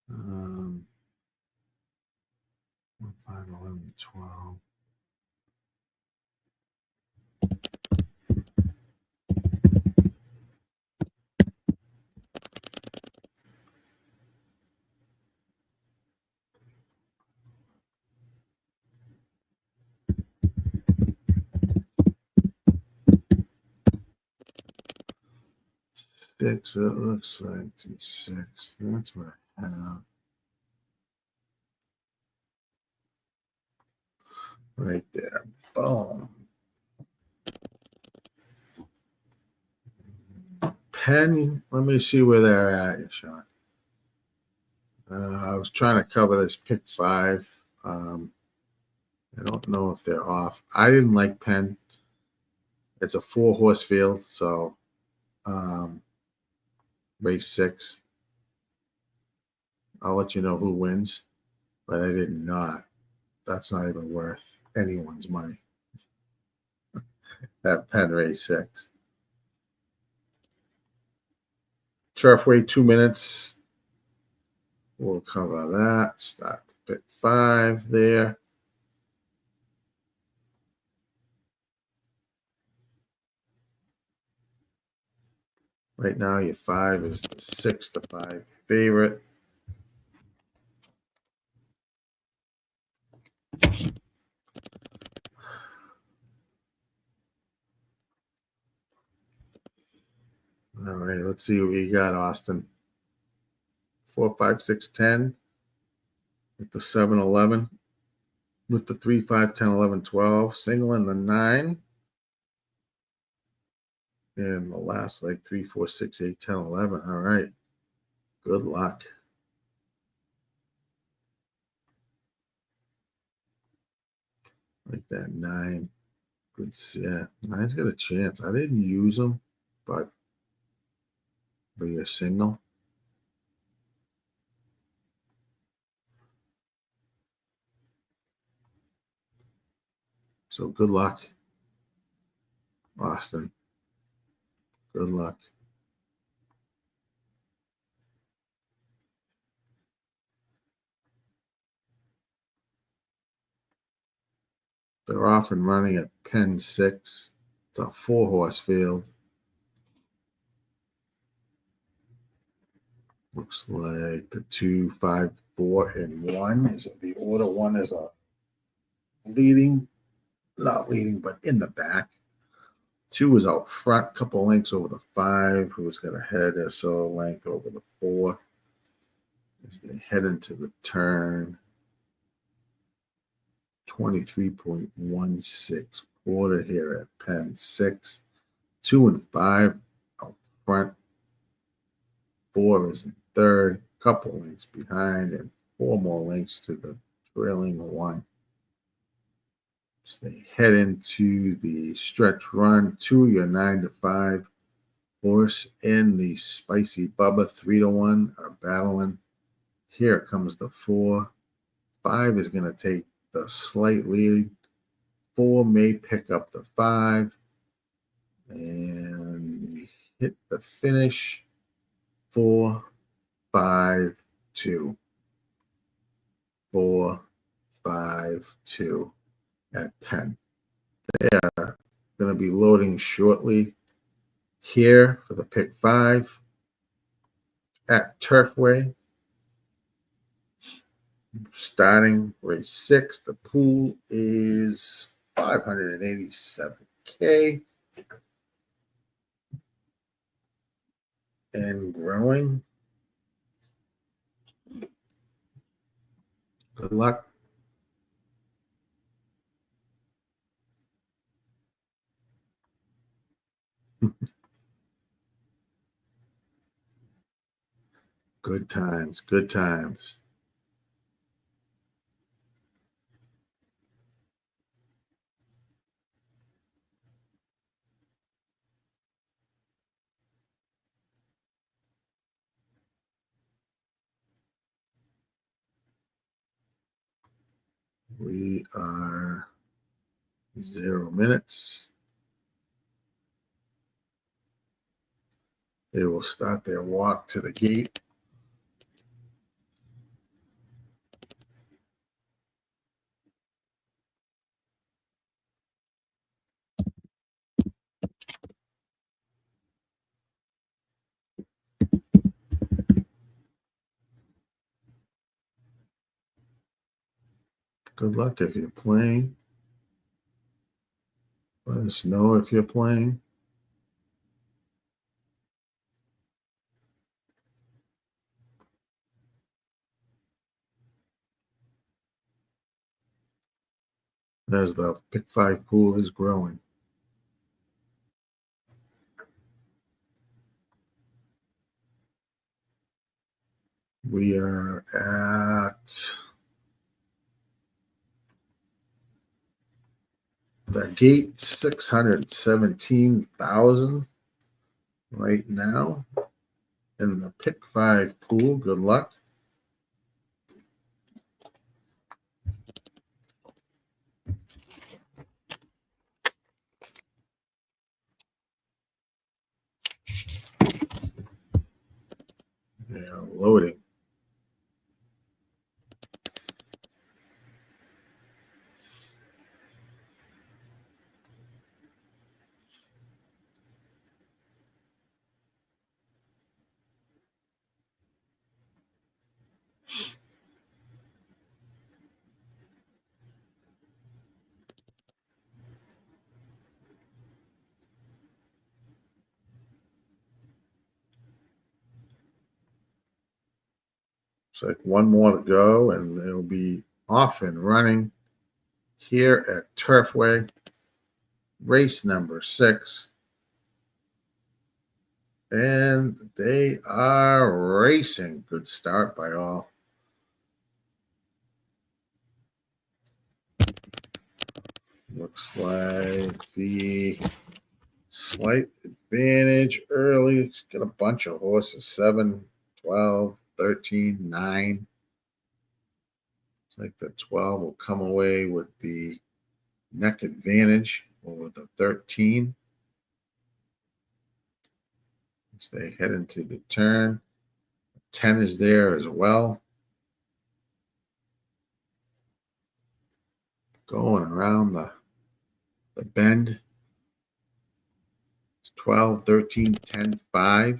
Um, 5, 11, 12. Six, it looks like 3-6. That's what I have. Right there. Boom. Penn, let me see where they're at, Sean. I was trying to cover this pick 5. I don't know if they're off. I didn't like Penn. It's a 4-horse field, so race 6. I'll let you know who wins, but I did not. That's not even worth anyone's money. That Penn race 6. Turfway 2 minutes. We'll cover that. Start to pick 5 there. Right now, your 5 is the 6-5 favorite. All right, let's see what you got, Austin. 4, 5, 6, 10 with the 7, 11 with the 3, 5, 10, 11, 12. Single in the 9. And the last leg, 3, 4, 6, 8, 10, 11. All right. Good luck. Like that 9. Good. Yeah, 9's got a chance. I didn't use them, but you're single. So good luck, Austin. Good luck. They're off and running at Penn 6. It's a 4-horse field. Looks like the 2, 5, 4, and 1 is the order. 1 is a leading, not leading, but in the back. 2 is out front, couple lengths over the 5, who's got a head or so length over the 4 as they head into the turn. 23.16 quarter here at Penn 6. 2 and 5 out front. 4 is in third, couple lengths behind, and 4 more lengths to the trailing 1. So they head into the stretch run. 2 your 9 to 5 horse and the Spicy Bubba 3 to 1 are battling. Here comes the 4. 5 is going to take the slight lead. 4 may pick up the 5. And we hit the finish. 4, 5, 2. 4, 5, 2 at Penn. They are going to be loading shortly here for the pick 5 at Turfway. Starting race 6, the pool is $587K and growing. Good luck. Good times, good times. We are 0 minutes. They will start their walk to the gate. Good luck if you're playing. Let us know if you're playing. As the pick 5 pool is growing. We are at the gate, 617,000 right now in the pick 5 pool. Good luck. Yeah, loading. It's like 1 more to go, and they'll be off and running here at Turfway, race number 6. And they are racing. Good start by all. Looks like the slight advantage early. It's got a bunch of horses, 7, 12, 13, 9. Looks like the 12 will come away with the neck advantage over the 13. As they head into the turn. 10 is there as well. Going around the bend. 12, 13, 10, 5.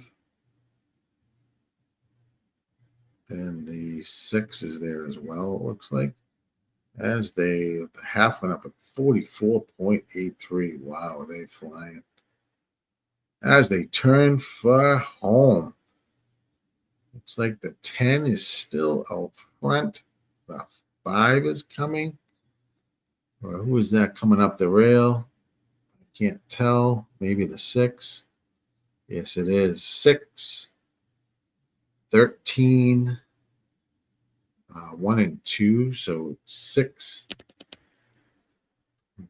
And the 6 is there as well, it looks like. As the half went up at 44.83. Wow, they flying. As they turn for home. Looks like the 10 is still out front. The 5 is coming. Or who is that coming up the rail? I can't tell. Maybe the 6. Yes, it is. 6, 13, 1 and 2. So 6.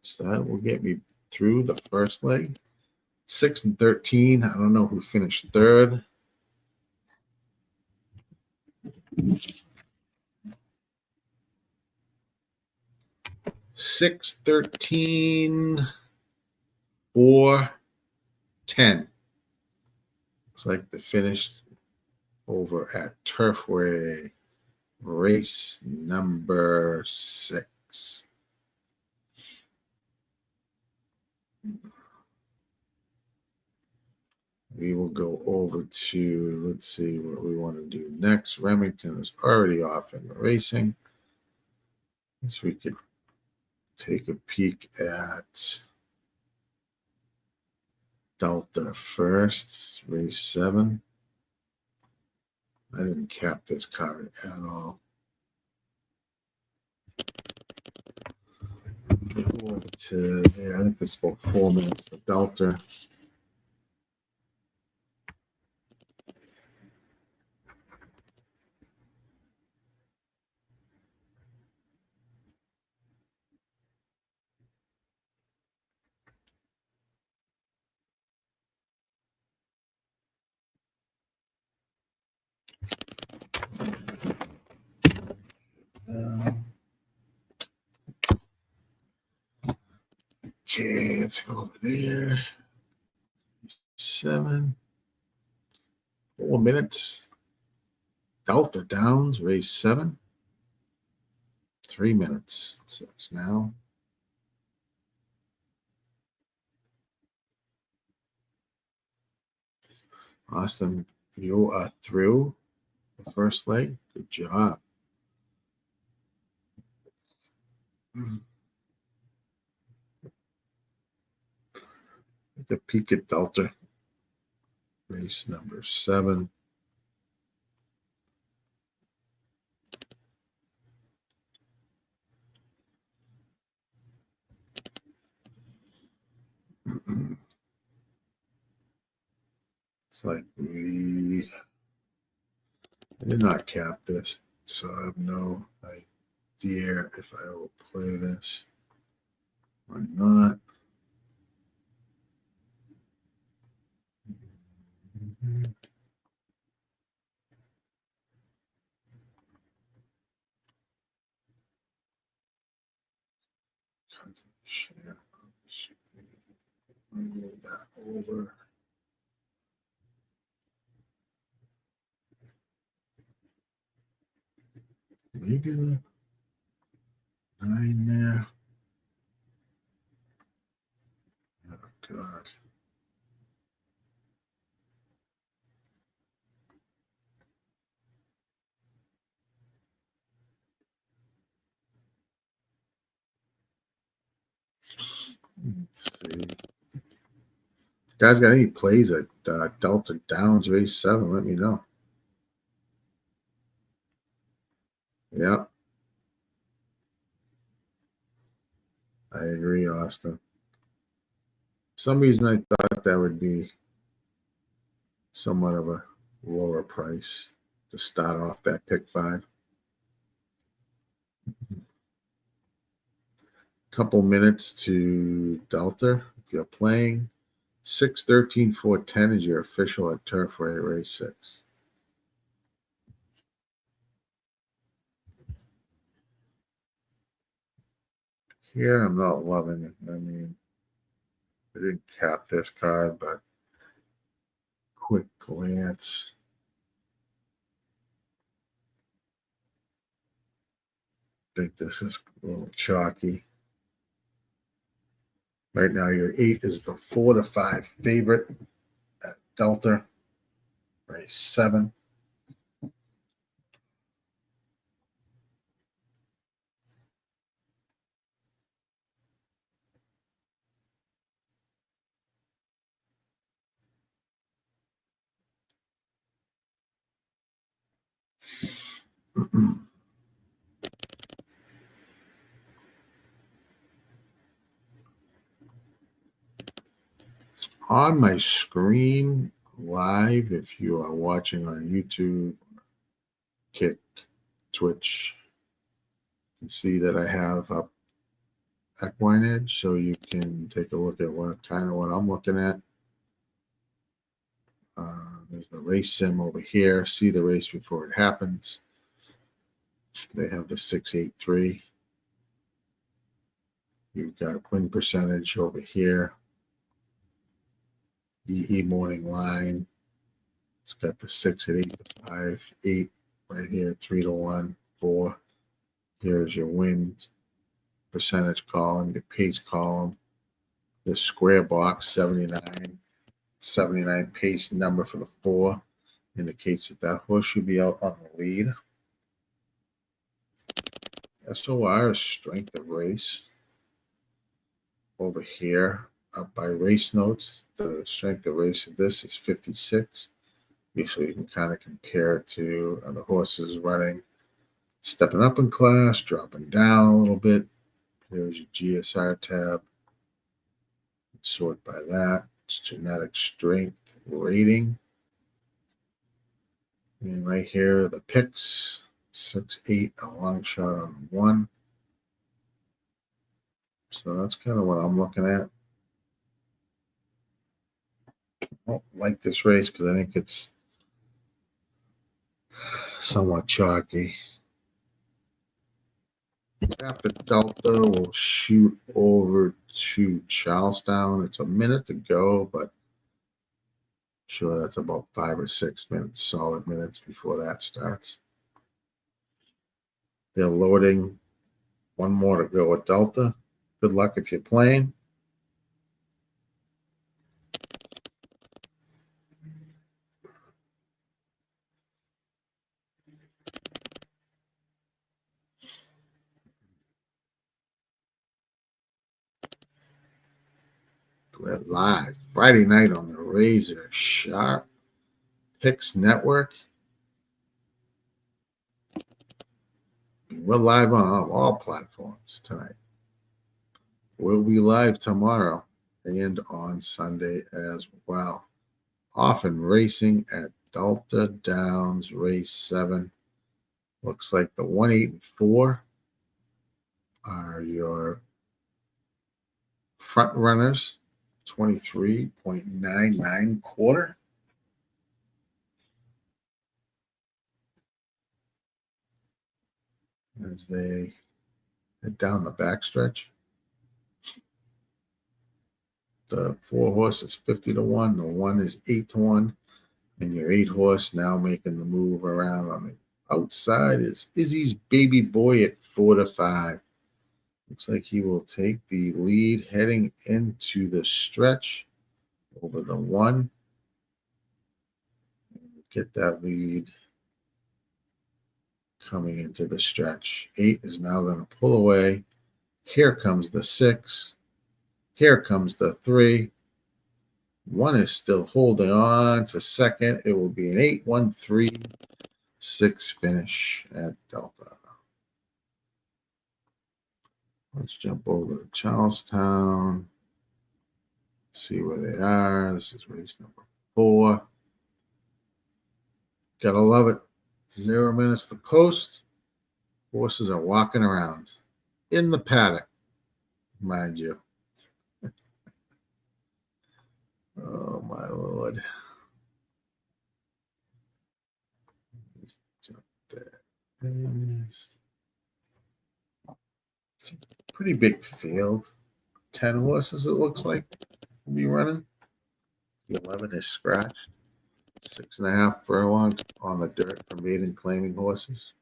So that will get me through the first leg. 6 and 13. I don't know who finished third. Six, 13, 4, 10. Looks like they finished over at Turfway, race number 6. We will go over to, let's see what we want to do next. Remington is already off in the racing. So we could take a peek at Delta first, race 7. I didn't cap this card at all. Go over to there. I think this is about 4 minutes for Delta. Okay, let's go over there. 7, 4 minutes. Delta Downs, race 7. 3 minutes. So it's now. Austin, you are through the first leg. Good job. Take a peek at Delta. Race number 7. It's like I did not cap this, so I have no idea if I will play this or not. Share. Move that over. Maybe the 9 there. Oh, God. Let's see. Guys, got any plays at Delta Downs race 7? Let me know. Yeah. I agree, Austin. For some reason I thought that would be somewhat of a lower price to start off that pick 5. Couple minutes to Delta if you're playing. 6:13.410 is your official at Turfway Race 6. Here, I'm not loving it. I mean, I didn't cap this card, but quick glance. I think this is a little chalky. Right now, your 8 is the 4-5 favorite at Delta. Race 7. On my screen live, if you are watching on YouTube, Kick, Twitch, you can see that I have up equine edge, so you can take a look at what I'm looking at. There's the race sim over here. See the race before it happens. They have the 683. You've got win percentage over here. EE morning line. It's got the 6 at 8-5, 8 right here, 3-1, 4. Here's your win percentage column, your pace column. The square box, 79 pace number for the 4 indicates that horse should be out on the lead. SOR is strength of race. Over here, up by race notes, the strength of race of this is 56. So you can kind of compare it to the horses running, stepping up in class, dropping down a little bit. Here's your GSR tab. Sort by that. It's genetic strength rating. And right here, the picks, 6-8, a long shot on 1. So that's kind of what I'm looking at. I don't like this race because I think it's somewhat chalky. After Delta, we'll shoot over to Charlestown. It's a minute to go, but sure that's about 5 or 6 minutes, solid minutes before that starts. They're loading. One more to go at Delta. Good luck if you're playing. We're live Friday night on the RazorSharpPicks Network. We're live on all platforms tonight. We'll be live tomorrow and on Sunday as well. Often racing at Delta Downs Race 7. Looks like the 1, 8, and 4 are your front runners. 23.99 quarter. As they head down the backstretch. The 4 horse is 50-1. The 1 is 8-1. And your 8 horse now making the move around on the outside is Izzy's Baby Boy at 4-5. Looks like he will take the lead heading into the stretch over the 1. Get that lead coming into the stretch. 8 is now going to pull away. Here comes the 6. Here comes the 3. 1 is still holding on to second. It will be an 8-1-3-6 finish at Delta. Let's jump over to Charlestown. See where they are. This is race number 4. Gotta love it. 0 minutes to post. Horses are walking around in the paddock. mind you. Oh, my Lord. Jump there. It's a pretty big field. 10 horses, it looks like, will be running. 11 is scratched. 6.5 furlongs on the dirt for maiden claiming horses.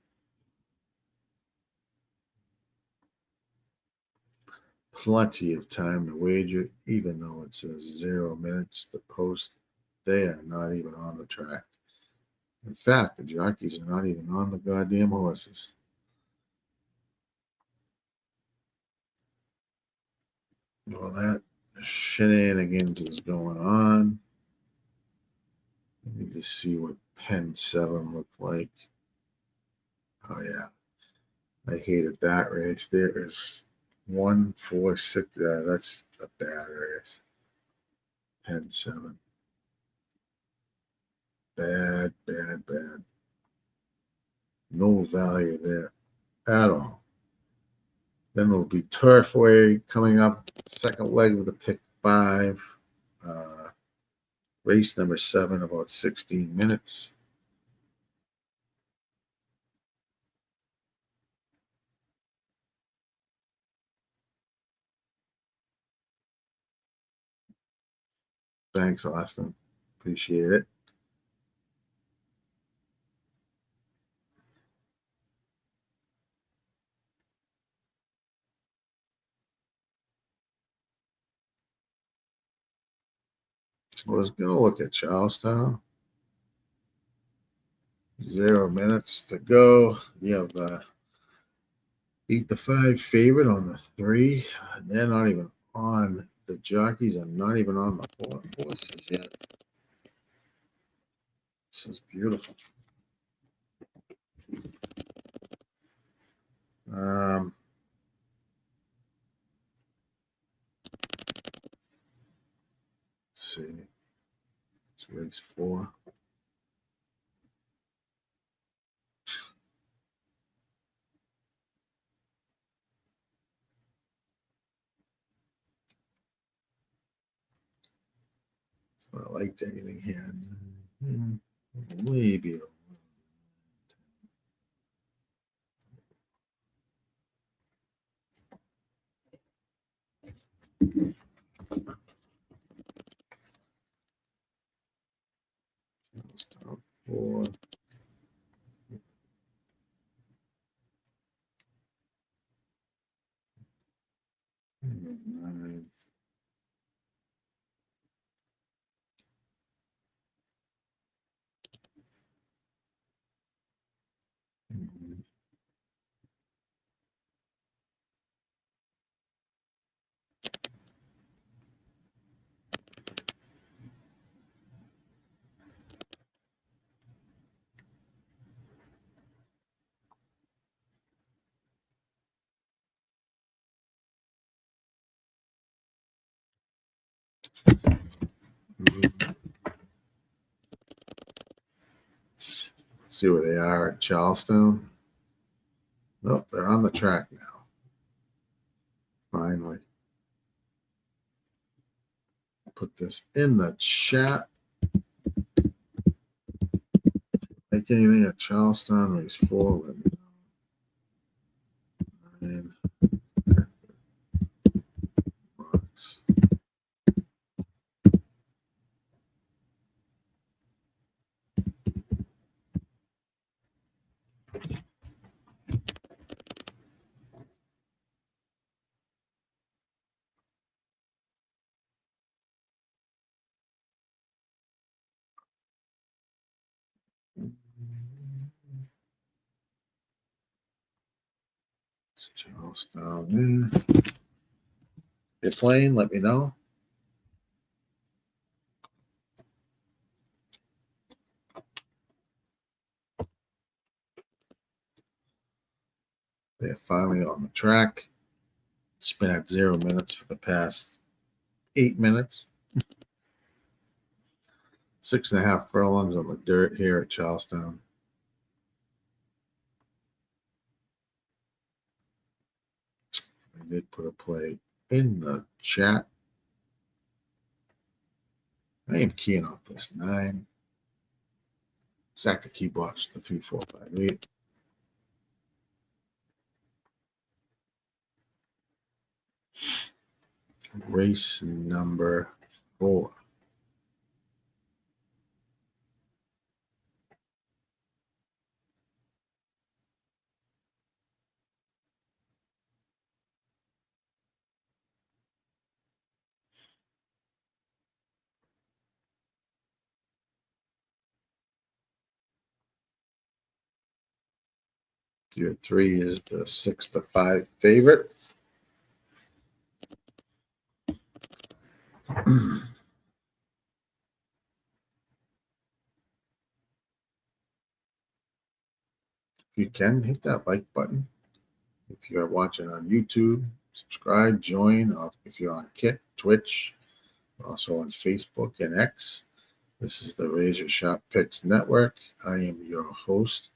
Plenty of time to wager, even though it says 0 minutes. The post, they are not even on the track. In fact, the jockeys are not even on the goddamn horses. Well, that shenanigans is going on. Let me just see what Penn 7 looked like. Oh, yeah. I hated that race. There's 1, 4, 6. That's a bad race. Penn 7. Bad, bad, bad. No value there at all. Then it'll be Turfway coming up, second leg with a pick 5. Race number 7, about 16 minutes. Thanks, Austin. Appreciate it. I was going to look at Charlestown. 0 minutes to go. You have beat the 5 favorite on the 3. They're not even on. The jockeys are not even on the horses yet. This is beautiful. Let's see. It's race 4. So I liked anything here. Maybe. Stop 4. Nine. See where they are at Charlestown. Nope, they're on the track now. Finally. Put this in the chat. Like anything at Charlestown, race 4, let me know. 9. Rocks. Charlestown there. If you're playing, let me know. They're finally on the track. It's been at 0 minutes for the past 8 minutes. 6.5 furlongs on the dirt here at Charlestown. I did put a play in the chat. I am keying off this 9. Sack the key box, the 3, 4, 5, 8. Race number 4. Your 3 is the 6-5 favorite. If you can, hit that like button. If you're watching on YouTube, subscribe, join. If you're on Kick, Twitch, also on Facebook and X. This is the RazorSharpPicks Network. I am your host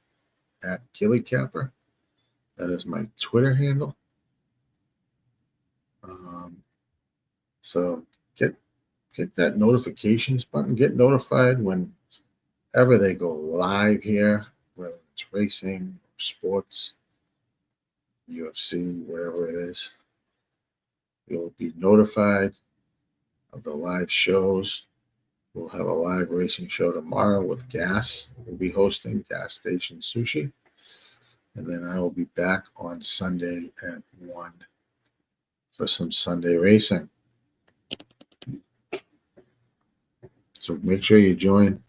at Gilly Capper. That is my Twitter handle. So get that notifications button. Get notified whenever they go live here, whether it's racing, sports, UFC, whatever it is. You'll be notified of the live shows. We'll have a live racing show tomorrow with Gas. We'll be hosting Gas Station Sushi. And then I will be back on Sunday at 1 for some Sunday racing. So make sure you join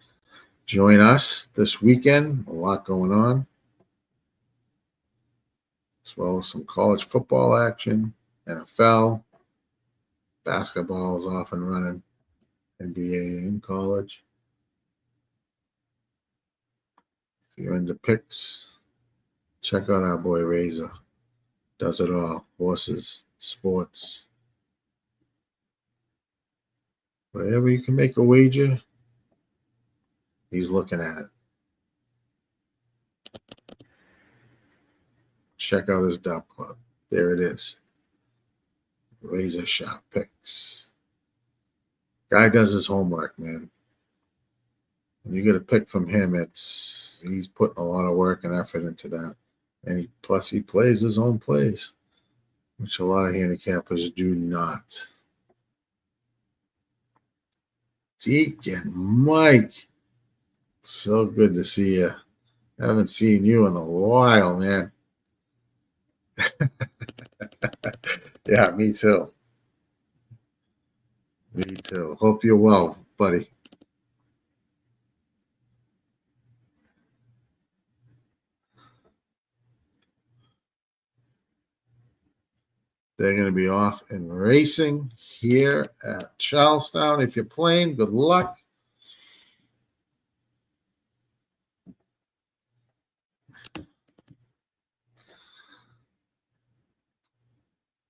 us this weekend. A lot going on, as well as some college football action, NFL, basketball is off and running, NBA in college. If you're into picks, check out our boy Razor. Does it all. Horses, sports. Wherever you can make a wager, he's looking at it. Check out his Dub Club. There it is. RazorSharpPicks. Guy does his homework, man. When you get a pick from him, he's putting a lot of work and effort into that. And he plays his own plays, which a lot of handicappers do not. Deacon Mike, so good to see you. Haven't seen you in a while, man. Yeah, me too. Me too. Hope you're well, buddy. They're going to be off and racing here at Charlestown. If you're playing, good luck.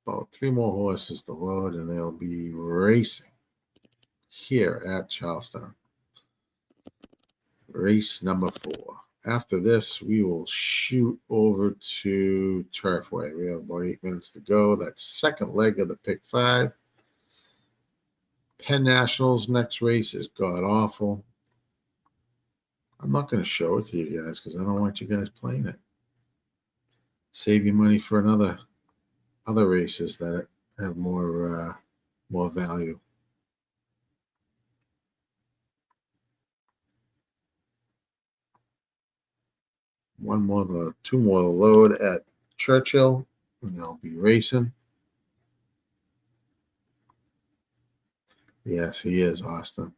About 3 more horses to load, and they'll be racing here at Charlestown. Race number 4. After this, we will shoot over to Turfway. We have about 8 minutes to go. That second leg of the pick 5. Penn National's next race is god awful. I'm not going to show it to you guys because I don't want you guys playing it. Save you money for other races that have more value. Two more to load at Churchill, and they'll be racing. Yes, he is, Austin.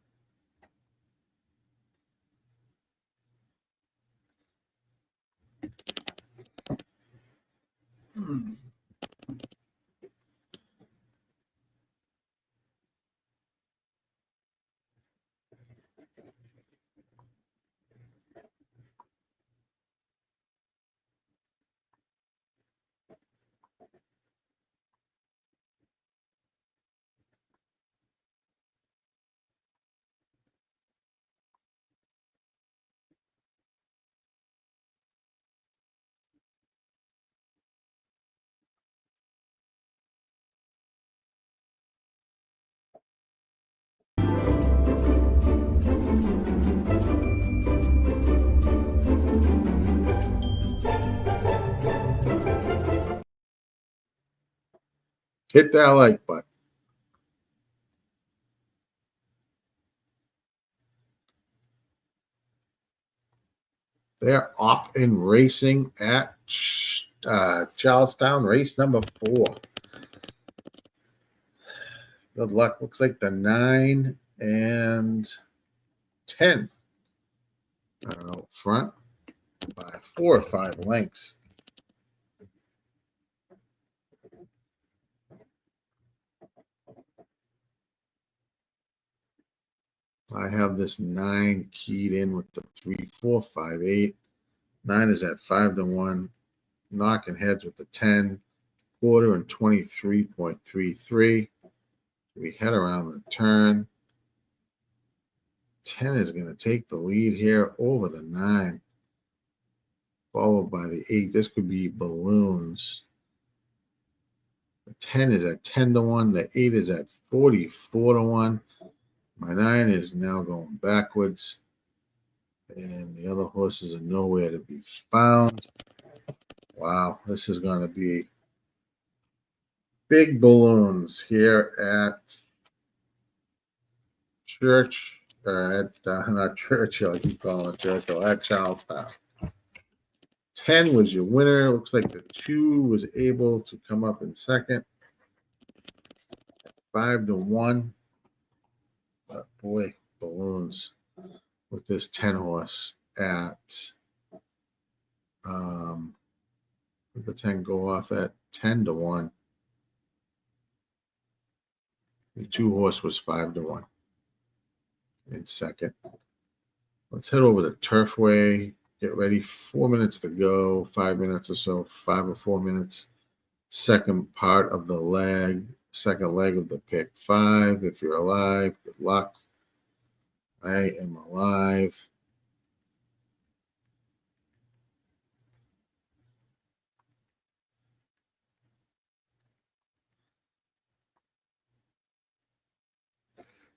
Hit that like button. They're off and racing at Charlestown, race number 4. Good luck. Looks like the 9 and 10 are out front by 4 or 5 lengths. I have this 9 keyed in with the 3, 4, 5, 8. 9 is at 5-1. Knocking heads with the 10, quarter, and 23.33. We head around the turn. 10 is going to take the lead here over the 9, followed by the 8. This could be balloons. The 10 is at 10-1. The 8 is at 44-1. My 9 is now going backwards, and the other horses are nowhere to be found. Wow, this is going to be big balloons here at not Churchill, I keep calling it Churchill, at Charlestown. 10 was your winner. Looks like the 2 was able to come up in second. 5-1. But boy, balloons with this 10 horse at the 10 go off at 10-1. The 2 horse was 5-1 in second. Let's head over to Turfway. Get ready. 4 minutes to go. 5 minutes or so. 5 or 4 minutes. Second part of the leg. Second leg of the pick 5. If you're alive, good luck. I am alive.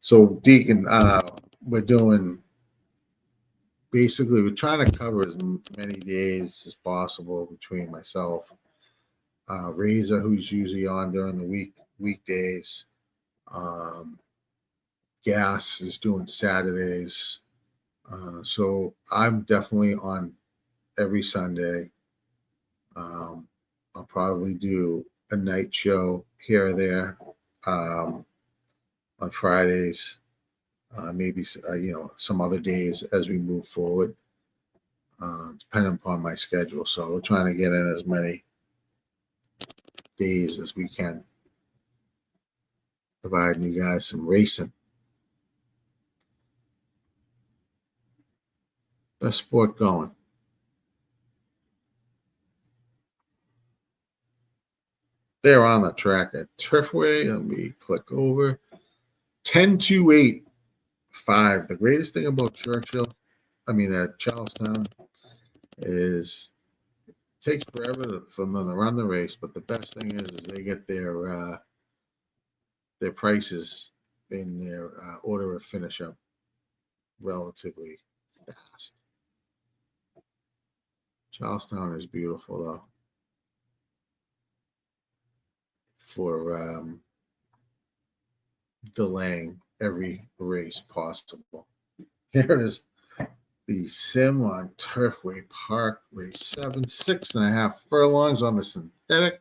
So, Deacon, we're doing basically, we're trying to cover as many days as possible between myself, Razor, who's usually on during the weekdays. Gas is doing Saturdays. So I'm definitely on every Sunday. I'll probably do a night show here or there on Fridays. Maybe some other days as we move forward, depending upon my schedule. So we're trying to get in as many days as we can, providing you guys some racing. Best sport going. They're on the track at Turfway. Let me click over. 10-2-8-5. The greatest thing about at Charlestown, is it takes forever for them to run the race, but the best thing is they get their prices in their order of finish up relatively fast. Charlestown is beautiful, though, for delaying every race possible. Here is the sim on Turfway Park, race 7, 6.5 furlongs on the synthetic.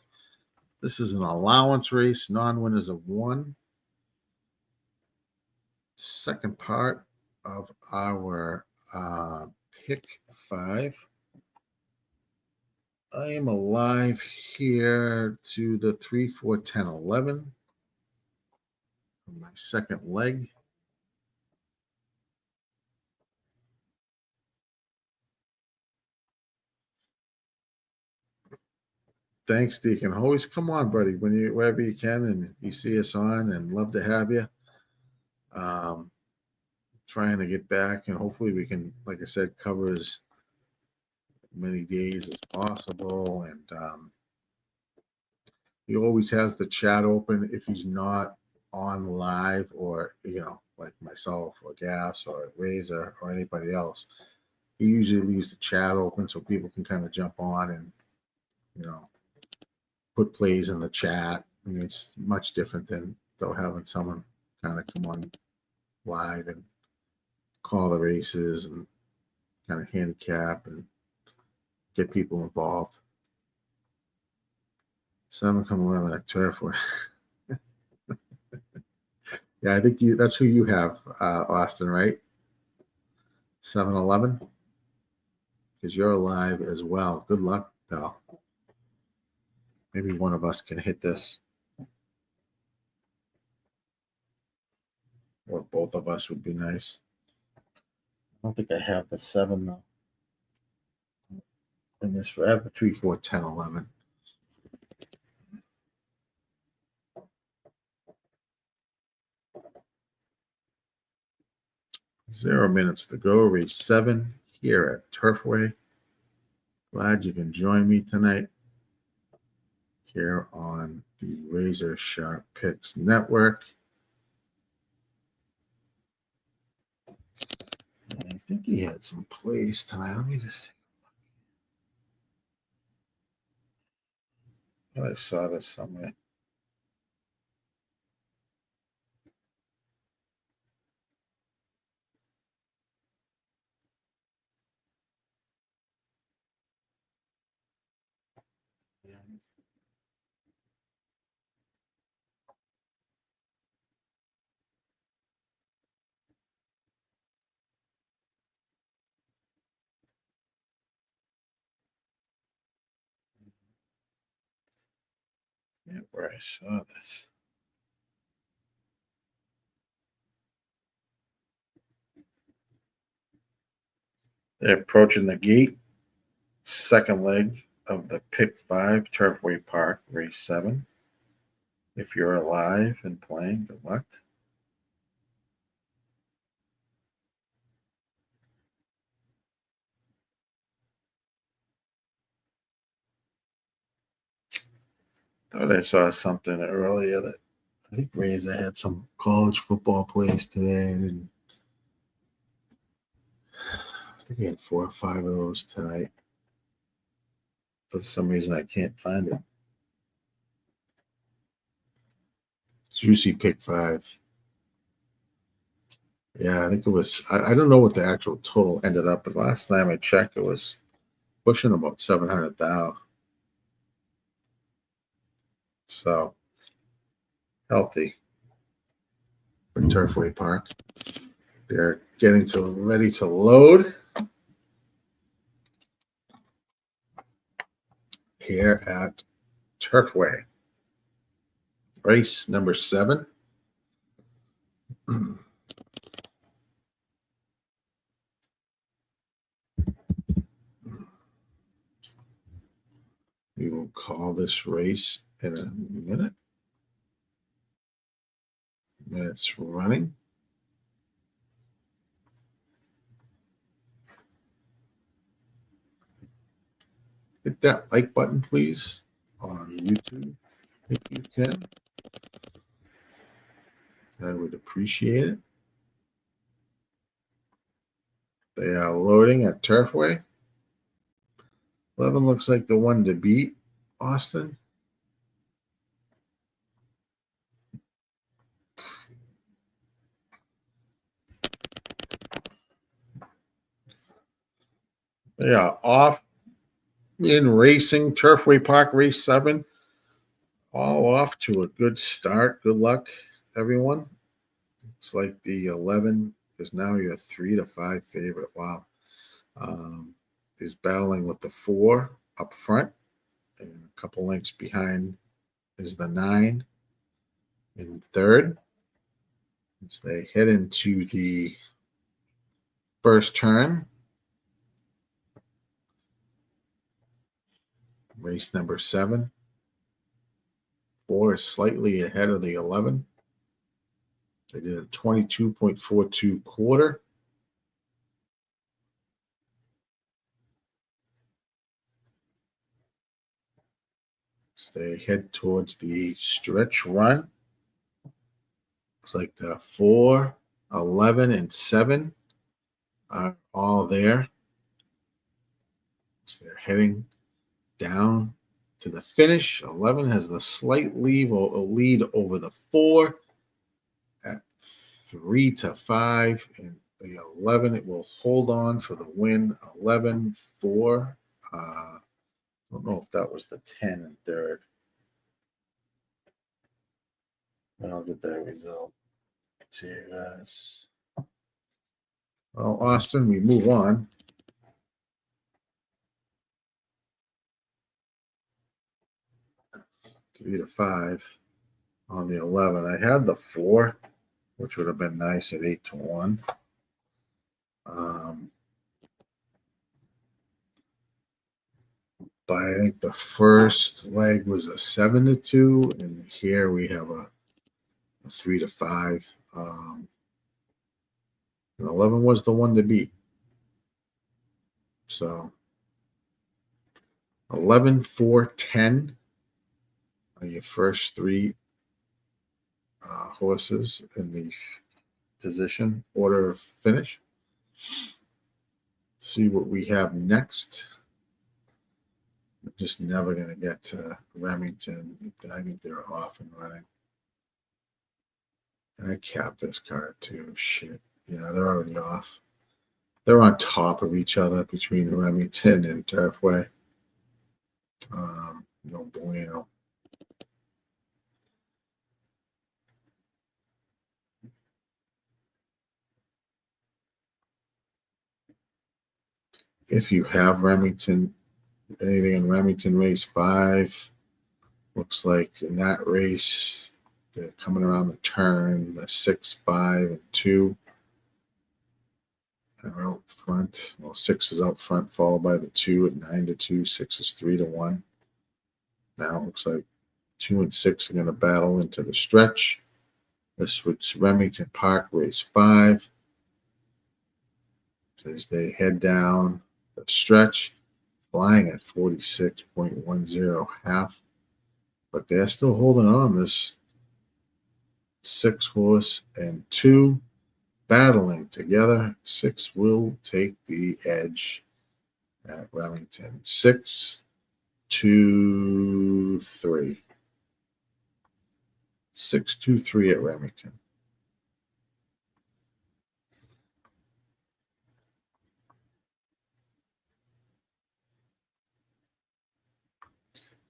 This is an allowance race, non-winners of 1. Second part of our pick 5. I am alive here to the 3, 4, 10, 11. My second leg. Thanks, Deacon. Always come on, buddy, wherever you can and you see us on, and love to have you. Trying to get back, and hopefully we can, like I said, cover as many days as possible. And he always has the chat open if he's not on live, or like myself or Gas or Razor or anybody else. He usually leaves the chat open so people can kind of jump on and put plays in the chat I mean, it's much different than though having someone kind of come on live and call the races and kind of handicap and get people involved. 7 come 11 at Turfway. Yeah, I think that's who you have, Austin, right? 7-11? Because you're alive as well. Good luck, pal. Maybe one of us can hit this. Or both of us would be nice. I don't think I have the 7, though. In this, I have the 3, 4, 10, 11. 0 minutes to go. Race 7 here at Turfway. Glad you can join me tonight here on the Razor Sharp Picks Network. And I think he had some plays tonight. Let me just take a look. I saw this somewhere. Yeah, where I saw this. They're approaching the gate. Second leg of the Pick 5 Turfway Park, race 7. If you're alive and playing, good luck. Thought I saw something earlier that I think Razor had some college football plays today. And I think he had 4 or 5 of those tonight. For some reason, I can't find it. Juicy Pick 5. Yeah, I think it was. I don't know what the actual total ended up, but last time I checked, it was pushing about 700,000. So healthy for Turfway Park. They're getting ready to load here at Turfway. Race number 7. We will call this race in a minute. Minutes running. Hit that like button, please, on YouTube if you can. I would appreciate it. They are loading at Turfway. 11 looks like the one to beat, Austin. They are off in racing. Turfway Park race 7. All off to a good start. Good luck, everyone. Looks like the 11 is now your 3 to 5 favorite. Wow. Is battling with the 4 up front. And a couple lengths behind is the 9 in third. As they head into the first turn. Race number 7. 4 is slightly ahead of the 11. They did a 22.42 quarter. As they head towards the stretch run. Looks like the 4, 11, and 7 are all there. So they're heading down to the finish. 11 has the slight lead over the 4 at 3-5. And the 11, it will hold on for the win. 11-4. I don't know if that was the 10 and third. I'll get that result to us. Well, Austin, we move on. Three to 5 on the 11. I had the 4, which would have been nice at 8-1. But I think the first leg was a 7-2, and here we have a 3-5. And 11 was the one to beat. So 11, 4, 10 are your first 3 horses in the position order of finish. Let's see what we have next. I'm just never going to get to Remington. I think they're off and running. And I capped this card too. Shit. Yeah, they're already off. They're on top of each other between Remington and Turfway. No bueno. If you have Remington, anything in Remington race 5, looks like in that race, they're coming around the turn, the 6, 5, and 2 are out front. Well, 6 is out front, followed by the 2 at 9-2. 6 is 3-1. Now it looks like 2 and 6 are going to battle into the stretch. This was Remington Park race 5. As they head down the stretch, flying at 46.10 half, but they're still holding on. This 6 horse and 2 battling together. 6 will take the edge at Remington. 6, 2, 3. 6, 2, 3 at Remington.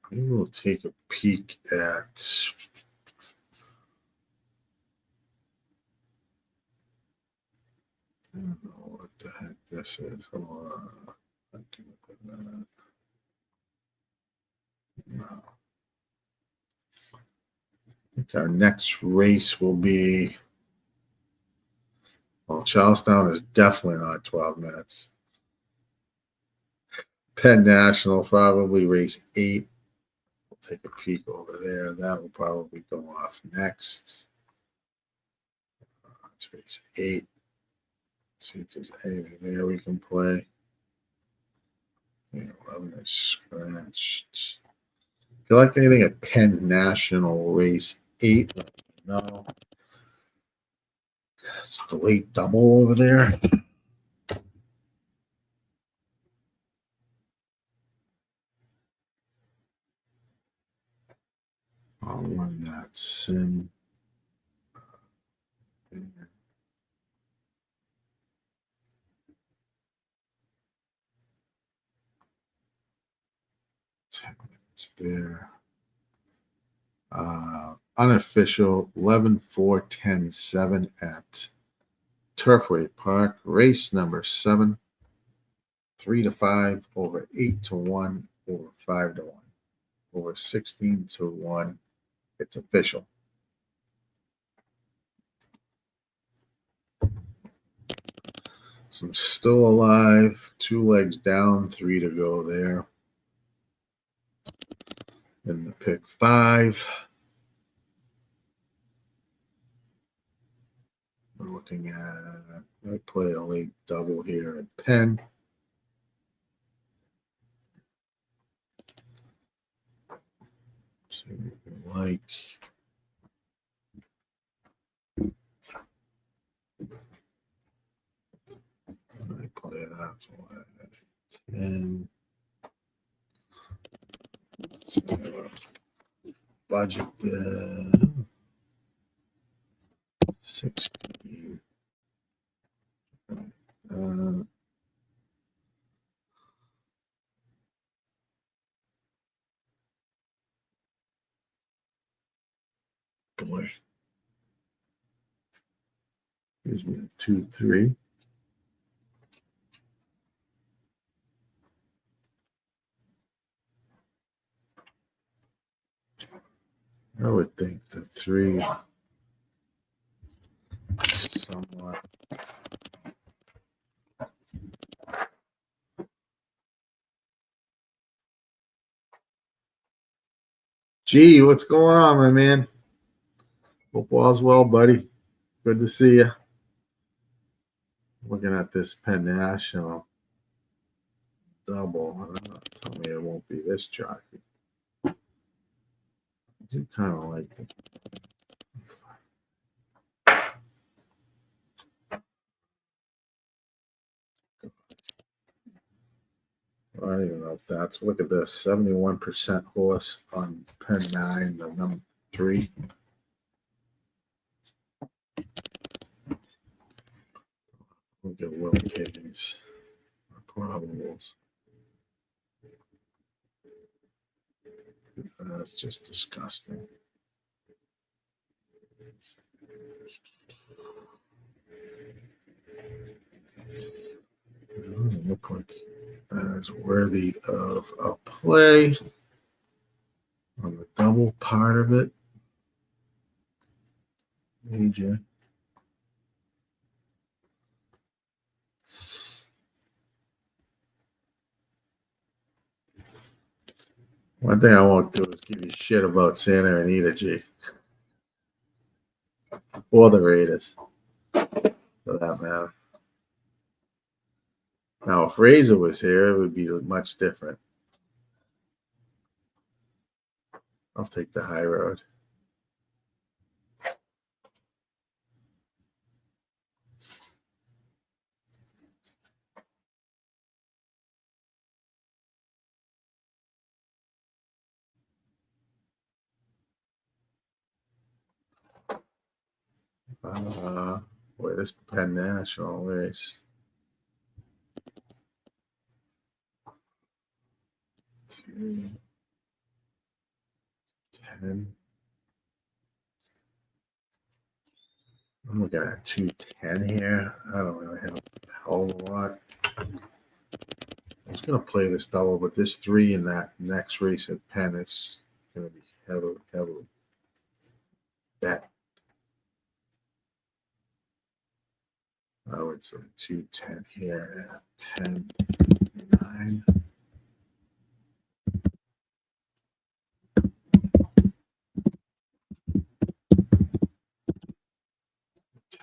Maybe we'll take a peek at I don't know what the heck this is. Hold on. I can look at that. No. I think our next race will be, well, Charlestown is definitely not 12 minutes. Penn National, probably race 8. We'll take a peek over there. That will probably go off next. It's race 8. See if there's anything there we can play. 11 is scratched. If you like anything at Penn National race 8, let me know. It's the late double over there. I'll run that sim. There. 10 minutes there. Unofficial 11, 4, 10, 7 at Turfway Park. Race number 7. 3-5 over 8-1 over 5-1 over 16-1. It's official. So I'm still alive. 2 legs down, 3 to go there. In the pick 5. We're looking at, I play a late double here at Penn. See what we like. I play that for 10. Budget 16. Boy. Gives me a 2-3. I would think the 3 somewhat. Gee, what's going on, my man? Hope all's well, buddy. Good to see you. Looking at this Penn National double. Tell me it won't be this jockey. I do kind of like the I don't even know if that's. Look at this, 71% horse on Penn 9, the number 3. Look at Will K's probables. That's just disgusting. It doesn't look like that is worthy of a play on the double part of it. AJ. One thing I won't do is give you shit about Santa Anita, G. Or the Raiders, for that matter. Now, if Razor was here, it would be much different. I'll take the high road. Boy, this Penn National race. 2, 10. I'm looking at 210 here. I don't really have a whole lot. I was going to play this double, but this 3 in that next race at Penn is going to be heavily bet. I would say 210 here at Penn 9.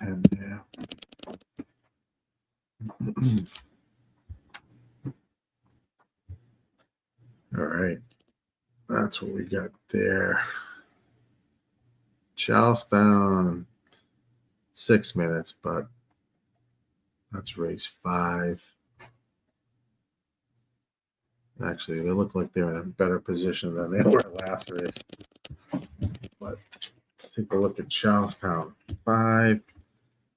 Yeah. All right. That's what we got there. Charlestown, 6 minutes, but that's race 5. Actually, they look like they're in a better position than they were last race. But let's take a look at Charlestown 5.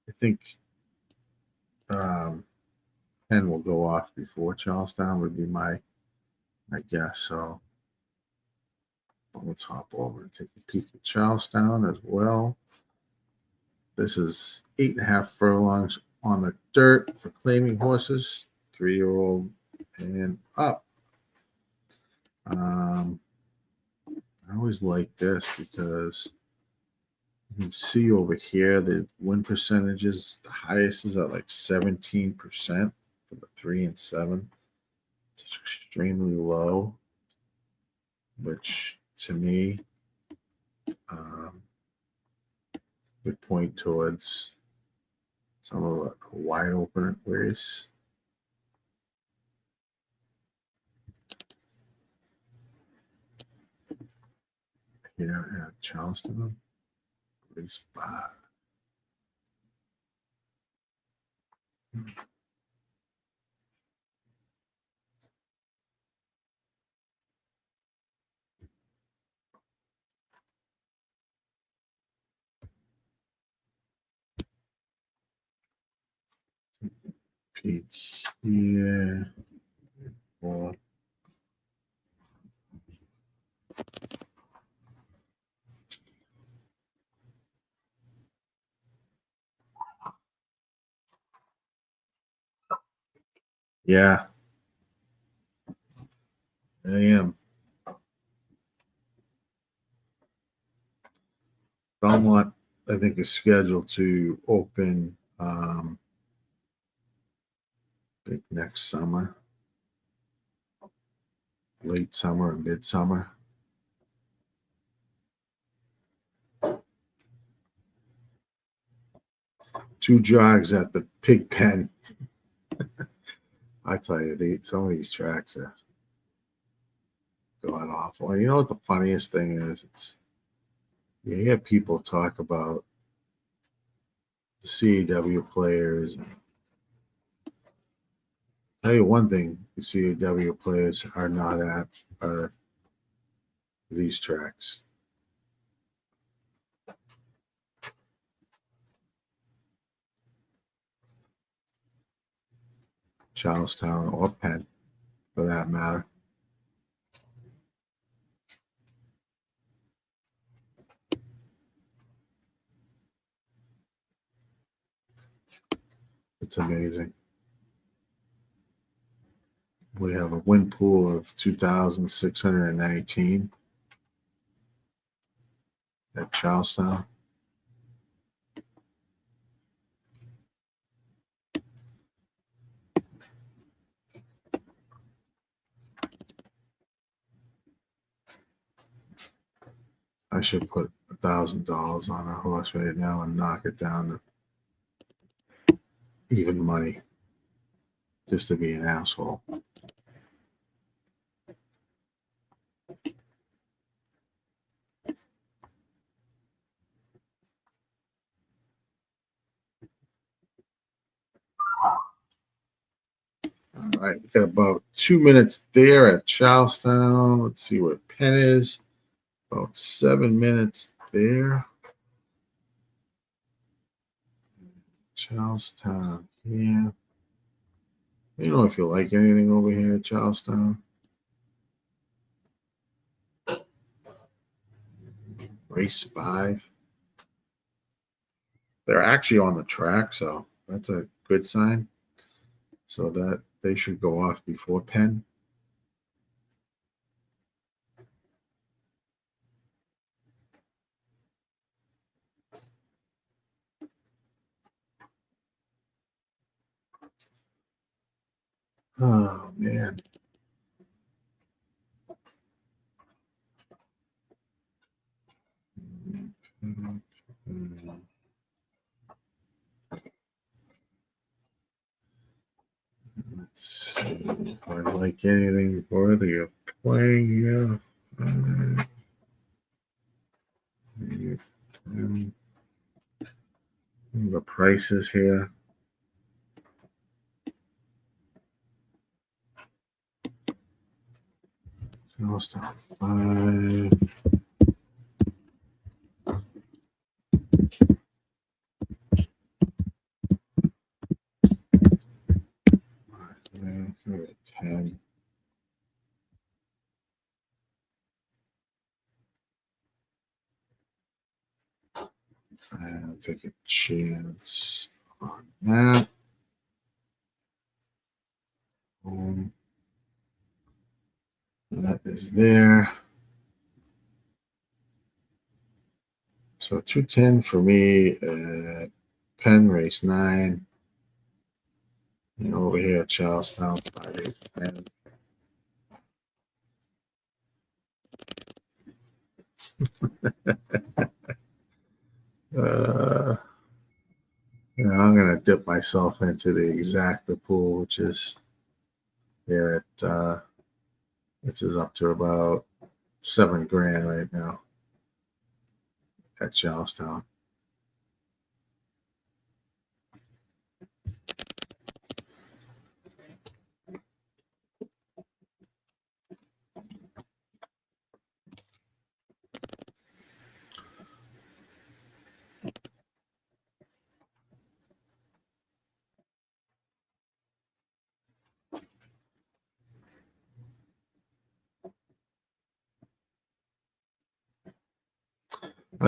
I think 10 will go off before Charlestown would be my guess. So let's hop over and take a peek at Charlestown as well. This is 8.5 furlongs on the dirt for claiming horses, 3-year-old and up. I always like this because you can see over here the win percentages. The highest is at like 17% for the 3 and 7. It's extremely low, which to me would point towards some of the wide open race. Here at Charleston, race 5. peek here. Well, yeah, I am. Belmont, I think, is scheduled to open I think next summer, late summer or midsummer. Two jogs at the pig pen. I tell you, some of these tracks are god awful. And you know what the funniest thing is? You hear people talk about the CAW players. Tell you one thing, the CAW players are not at are these tracks. Charlestown or Penn, for that matter. It's amazing. We have a win pool of 2,619 at Charlestown. I should put $1,000 on a horse right now and knock it down to even money, just to be an asshole. All right, we got about 2 minutes there at Charlestown. Let's see where Penn is. About 7 minutes there. Charlestown here. You know, if you like anything over here at Charlestown. Race 5. They're actually on the track, so that's a good sign. So that they should go off before Penn. Oh, man. Let's see if I like anything worthy of playing here. The prices here. Charlestown 5. Yeah, 10. I'll take a chance on that. That is there. So 210 for me at Penn race 9. And over here at Charlestown 5, 8, 10. I'm going to dip myself into the exacta pool, which is here at which is up to about $7,000 right now at Charlestown.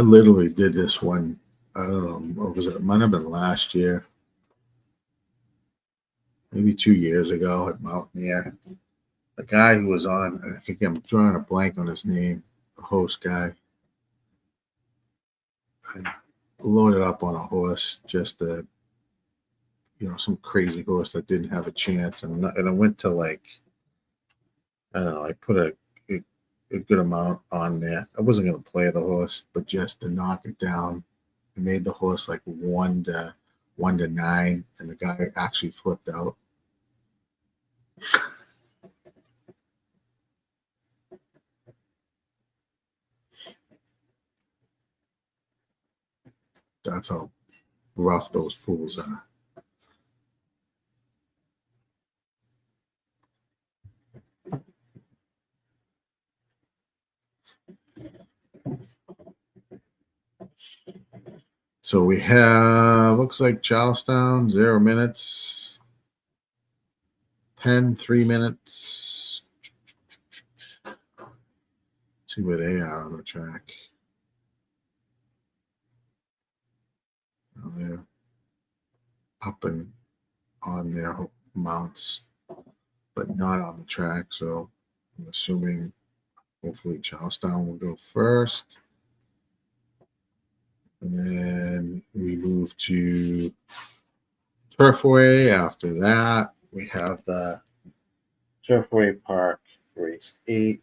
I literally did this one. I don't know. What was it? It might have been last year, maybe 2 years ago at Mountaineer. The guy who was on, I think I'm drawing a blank on his name, the host guy. I loaded up on a horse, just a, some crazy horse that didn't have a chance, and I went to, like, I don't know. I put a good amount on there. I wasn't going to play the horse, but just to knock it down, I made the horse like 1-9, and the guy actually flipped out. That's how rough those pools are. So we have, looks like Charlestown, 0 minutes. Penn, 3 minutes. See where they are on the track. They're up and on their mounts, but not on the track. So I'm assuming hopefully Charlestown will go first. And then we move to Turfway. After that, we have the Turfway Park race 8.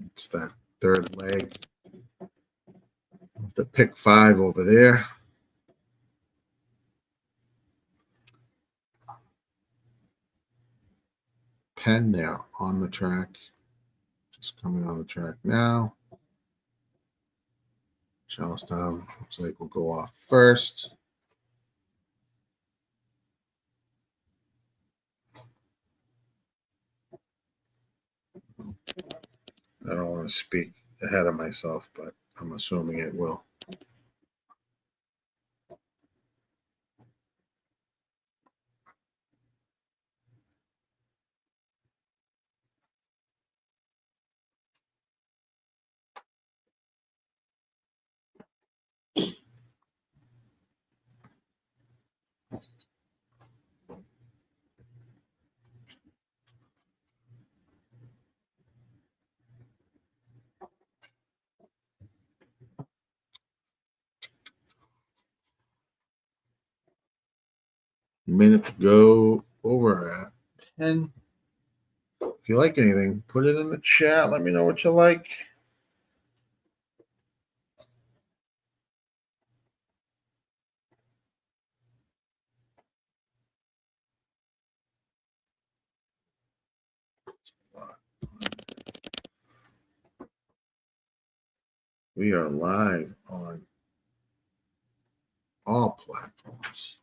It's that third leg of the pick 5 over there. Penn there on the track. Just coming on the track now. Charlestown looks like we'll go off first. I don't want to speak ahead of myself, but I'm assuming it will. Minute to go over at Penn. If you like anything, put it in the chat. Let me know what you like. We are live on all platforms: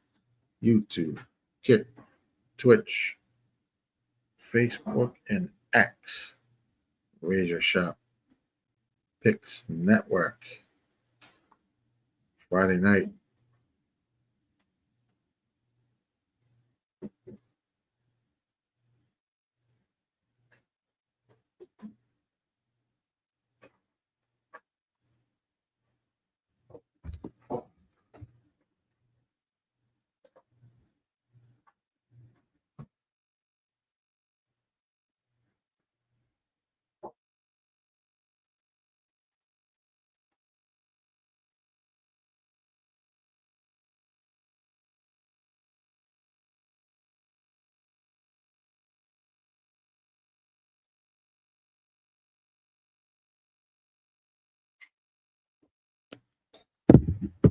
YouTube, Kick, Twitch, Facebook, and X. RazorSharpPicks Network. Friday night.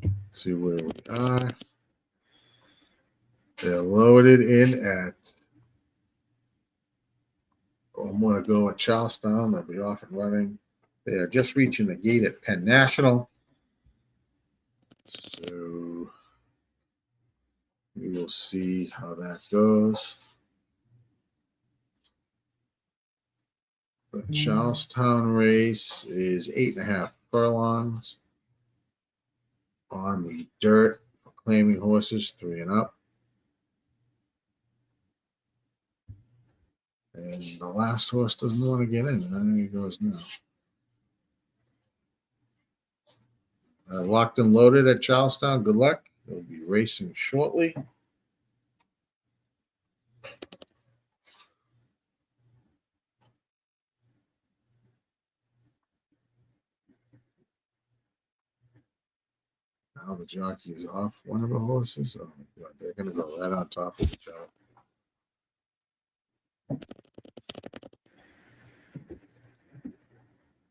Let's see where we are. They're loaded in at. I'm going to go at Charlestown. They'll be off and running. They are just reaching the gate at Penn National. So we will see how that goes. The Charlestown race is 8.5 furlongs on the dirt for claiming horses 3 and up. And the last horse doesn't want to get in. I think he goes now. Locked and loaded at Charlestown. Good luck. They'll be racing shortly. Now the jockey is off one of the horses. Oh my God, they're going to go right on top of each other.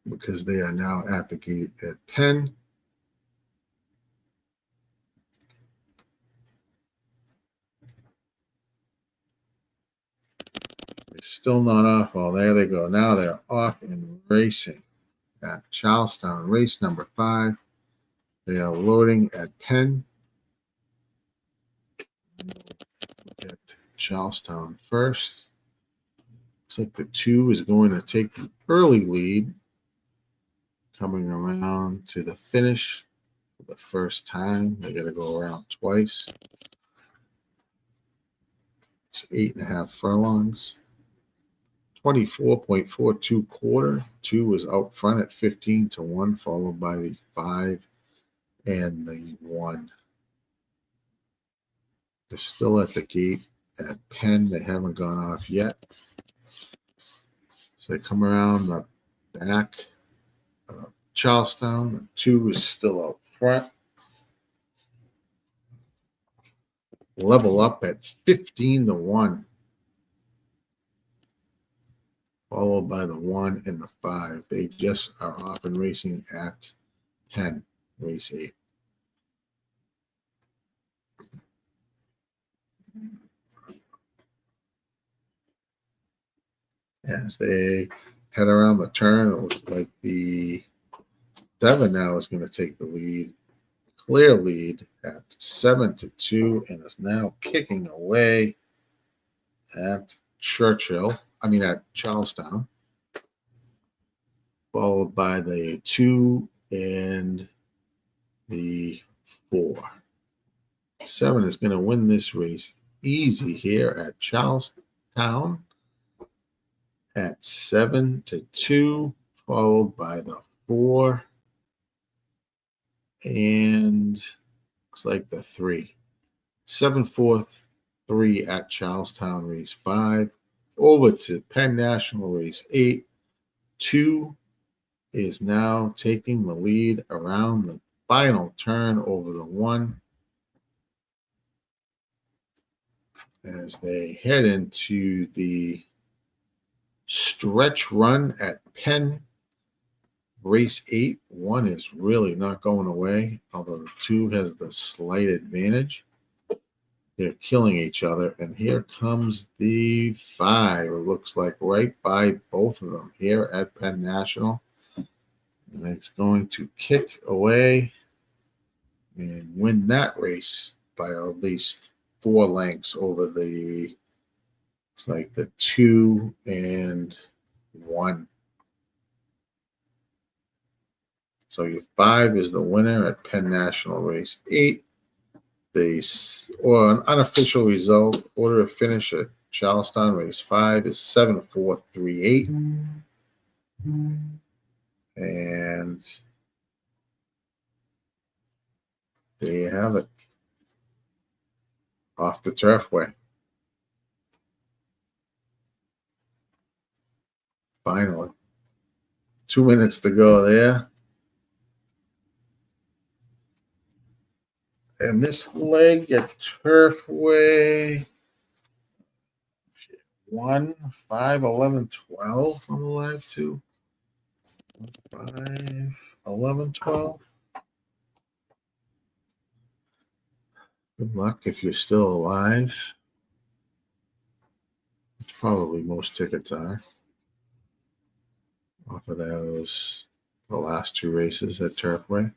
Because they are now at the gate at Penn. They're still not off. Oh, there they go. Now they're off and racing at Charlestown. Race number 5. They are loading at Penn. Look at Charlestown first. Looks like the 2 is going to take the early lead. Coming around to the finish for the first time. They got to go around twice. It's 8.5 furlongs. 24.42 quarter. 2 is out front at 15-1, followed by the 5 and the 1. They're still at the gate at Penn. They haven't gone off yet. So they come around the back. Charlestown, the 2 is still out front. Level up at 15-1. Followed by the 1 and the 5. They just are off and racing at Penn, race 8. As they head around the turn, it looks like the 7 now is going to take the lead. Clear lead at 7-2 and is now kicking away at at Charlestown. Followed by the 2 and the 4. 7 is going to win this race easy here at Charlestown at 7-2, followed by the 4 and looks like the 3. 7-4-3 at Charlestown race 5. Over to Penn National race 8. 2 is now taking the lead around the final turn over the 1 as they head into the stretch run at Penn race 8. 1 is really not going away, although 2 has the slight advantage. They're killing each other, and here comes the 5. It looks like right by both of them here at Penn National. And it's going to kick away and win that race by at least 4 lengths over the, it's like the 2 and 1. So your 5 is the winner at Penn National race 8. An unofficial result, order of finish at Charlestown race 5 is 7-4-3-8. And there you have it. Off the Turfway. Finally. 2 minutes to go there. And this leg at Turfway 1, 5, 11, 12 on the live too. 5, 11, 12. Good luck if you're still alive. It's probably most tickets are. Off of those, the last 2 races at Turfway.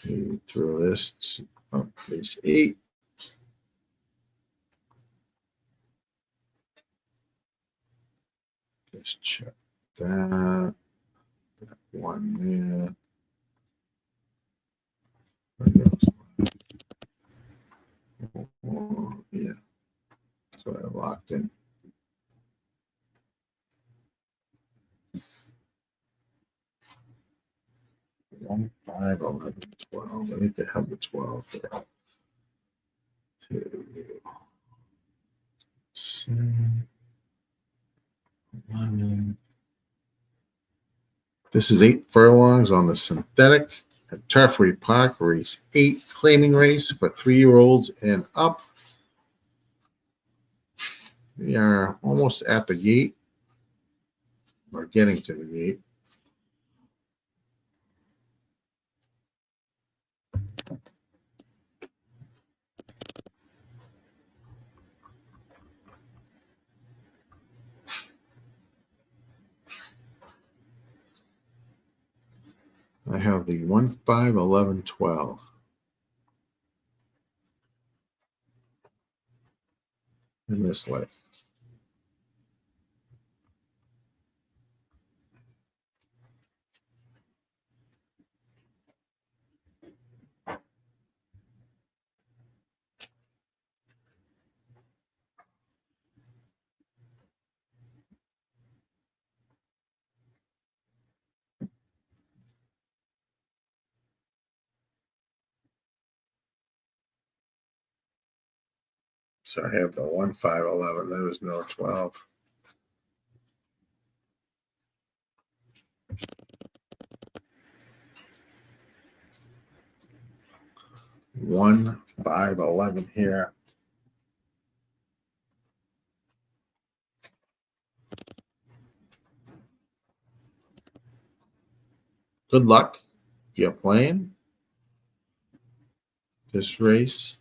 Through this up race 8. Just check that 1 there. Oh, yeah, that's what I locked in. 1, 5, 11, 12. I think they have the 12 there. 2, 7, 11. This is 8 furlongs on the synthetic at Turfway Park, race 8, claiming race for 3-year-olds and up. We are almost at the gate. We're getting to the gate. I have the 1, 5, 11, 12. In this light. So I have the 1, 5, 11. There was no 12. One, 5, 11 here. Good luck if you're playing this race.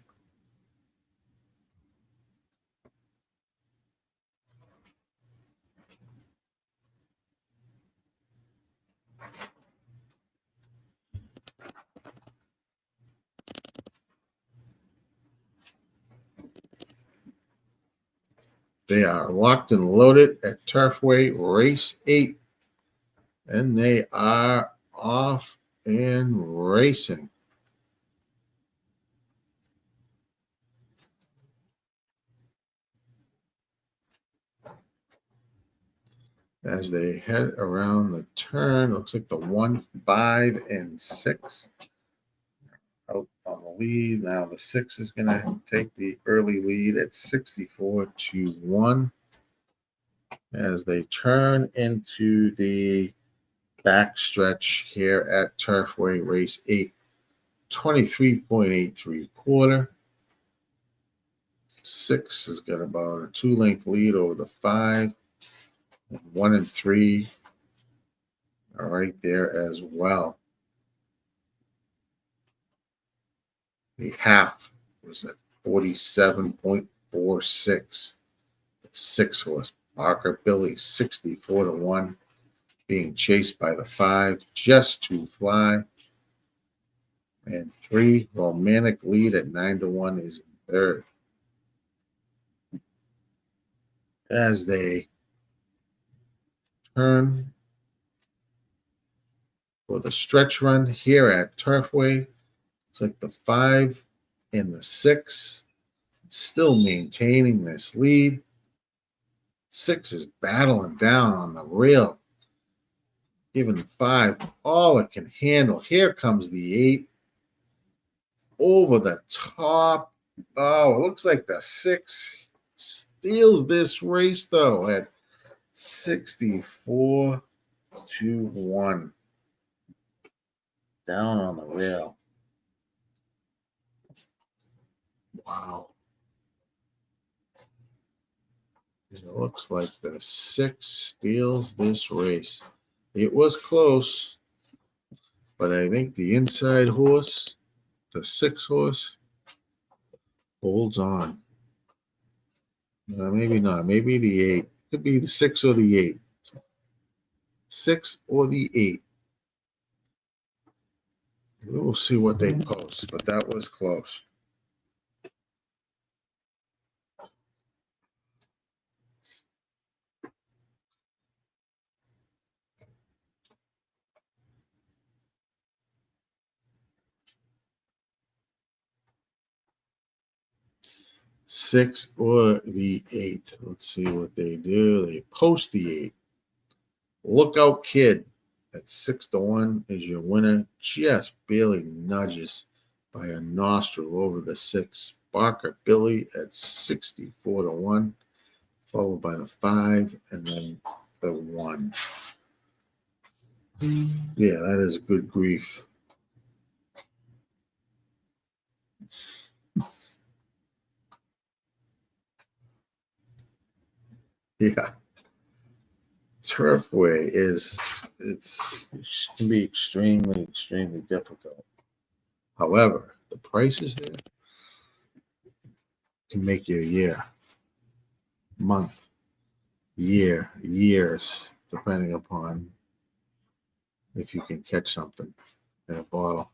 They are locked and loaded at Turfway race 8. And they are off and racing. As they head around the turn, looks like the 1, 5, and 6 out on the lead. Now the 6 is going to take the early lead at 64-1 as they turn into the backstretch here at Turfway race 8. 23.83 quarter. 6 has got about a 2-length lead over the 5. 1 and 3 are right there as well. The half was at 47.46. The 6-horse Parker Billy 64-1, being chased by the 5 just to fly. And 3 Romantic Lead at 9-1 is in third. As they turn for the stretch run here at Turfway, it's like the 5 and the 6 still maintaining this lead. 6 is battling down on the rail, giving the 5 all it can handle. Here comes the 8 over the top. Oh, it looks like the 6 steals this race, though, at 64-1. Down on the rail. Wow. It looks like the 6 steals this race. It was close, but I think the inside horse, the 6 horse, holds on. Maybe not. Maybe the 8. Could be the 6 or the 8. 6 or the 8. We will see what they post, but that was close. Six or the 8. Let's see what they do. They post the 8. Look out, kid. at 6-1 is your winner. Just barely nudges by a nostril over the 6. Barker Billy at 64-1, followed by the 5 and then the 1. Yeah, that is good grief. Yeah. Turfway it can be extremely difficult. However, the prices there can make your year, month, year, years, depending upon if you can catch something in a bottle.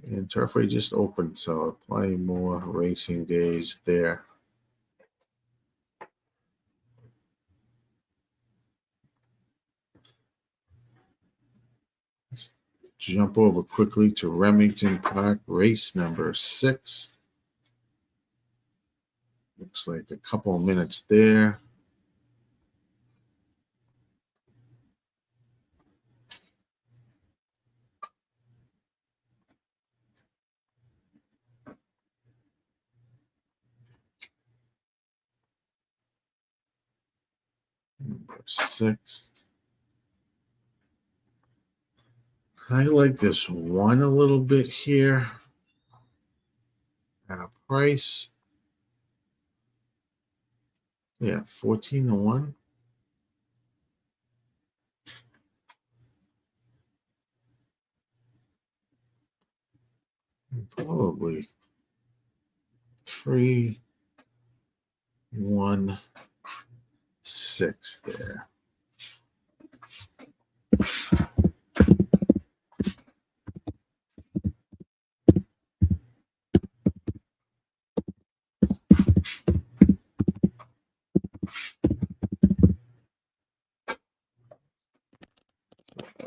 And Turfway just opened, so plenty more racing days there. Let's jump over quickly to Remington Park, race number 6. Looks like a couple of minutes there. Number 6. I like this one a little bit here at a price. Yeah, 14-1. Probably 3-1-6 there.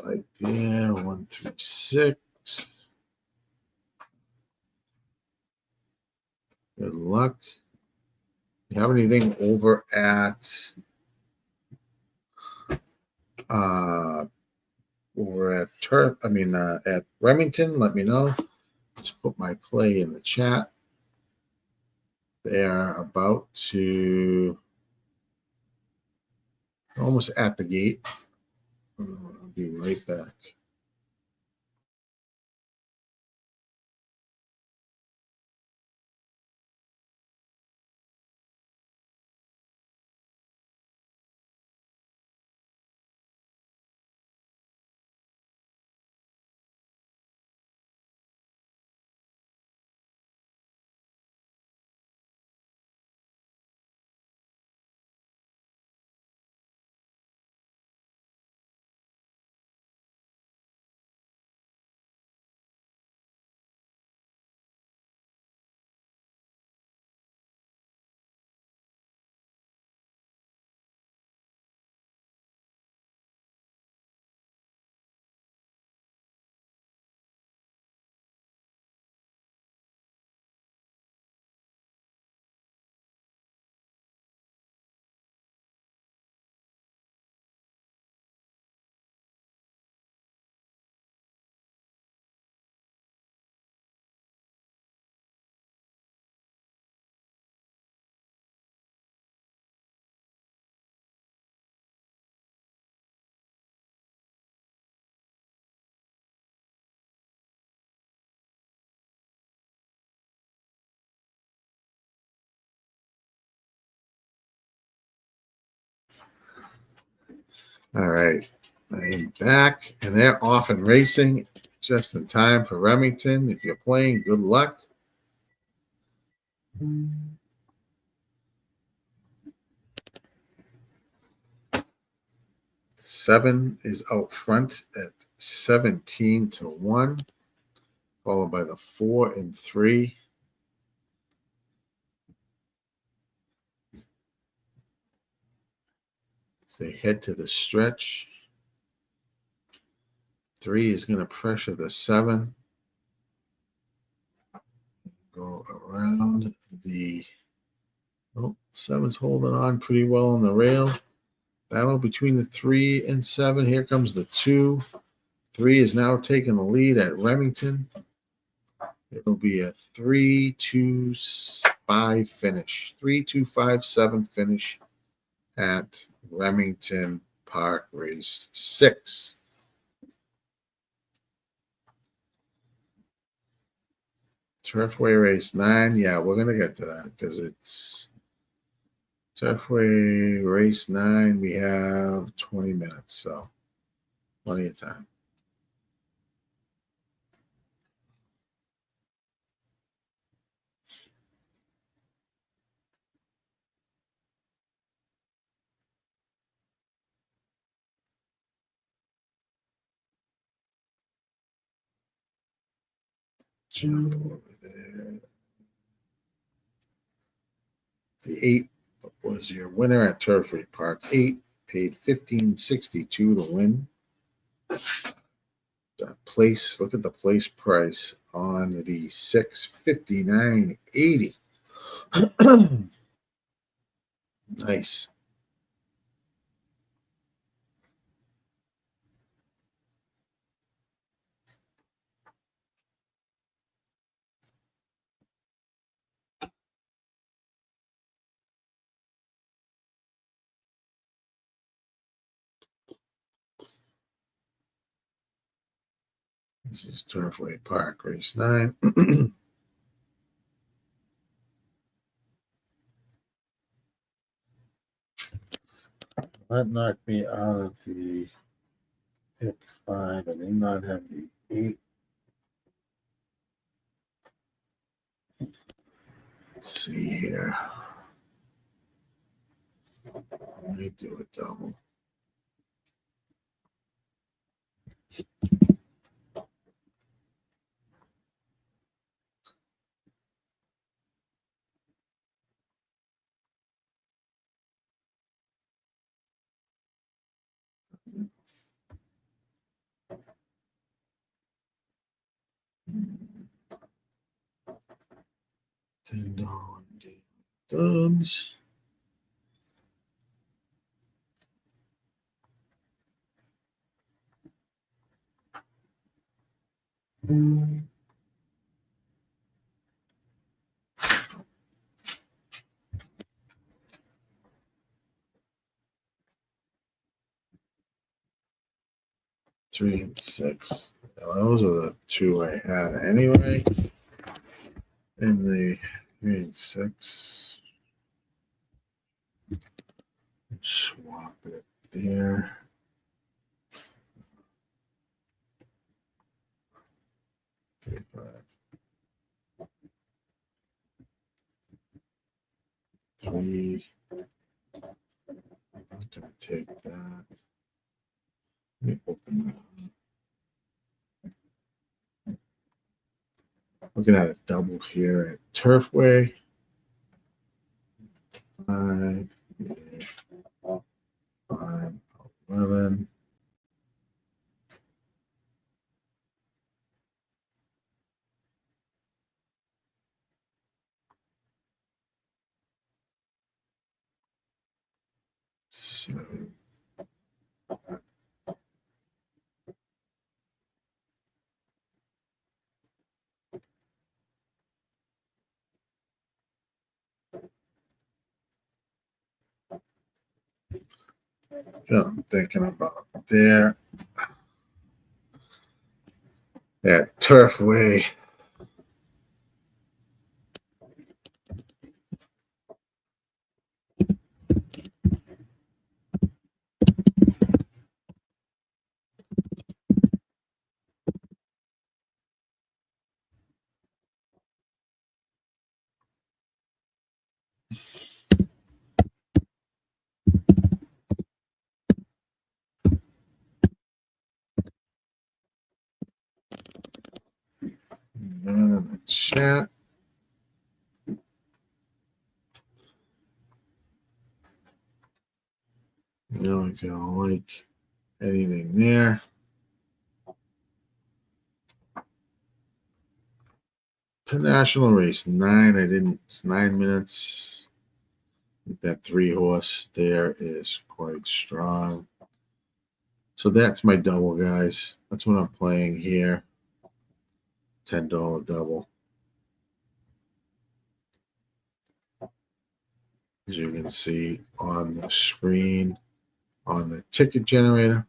Right there, 1-3-6. Good luck. You have anything over at at Remington? Let me know. Just put my play in the chat. They're about to almost at the gate. I'll be right back. All right, I am back, and they're off and racing just in time for Remington. If you're playing, good luck. Seven is out front at 17-1, followed by the 4 and 3. As they head to the stretch, 3 is going to pressure the 7. Go around the Oh, 7's holding on pretty well on the rail. Battle between the 3 and 7. Here comes the 2. 3 is now taking the lead at Remington. It'll be a 3-2-5 finish. 3-2-5-7 finish at Remington Park, race 6. Turfway race 9. Yeah, we're going to get to that because it's Turfway race 9. We have 20 minutes, so plenty of time. Jump over there. The 8 was your winner at Turfway Park. 8 paid $15.62 to win. The place, look at the place price on the 6, $59.80. Nice. This is Turfway Park, race 9. That knocked me out of the pick 5. I did not have the 8. Let's see here. Let me do a double. $10 dubs. Three and 6. Those are the 2 I had anyway. In the 3 and 6. Swap it there. Three. I'm gonna take that. Let me open that. Looking at a double here at Turfway. 5, 5, 11. $7. I'm thinking about there at Turfway. In the chat. There we go. Like anything there. Penn National race 9. It's 9 minutes. That 3-horse there is quite strong. So that's my double, guys. That's what I'm playing here. $10 double. As you can see on the screen, on the ticket generator.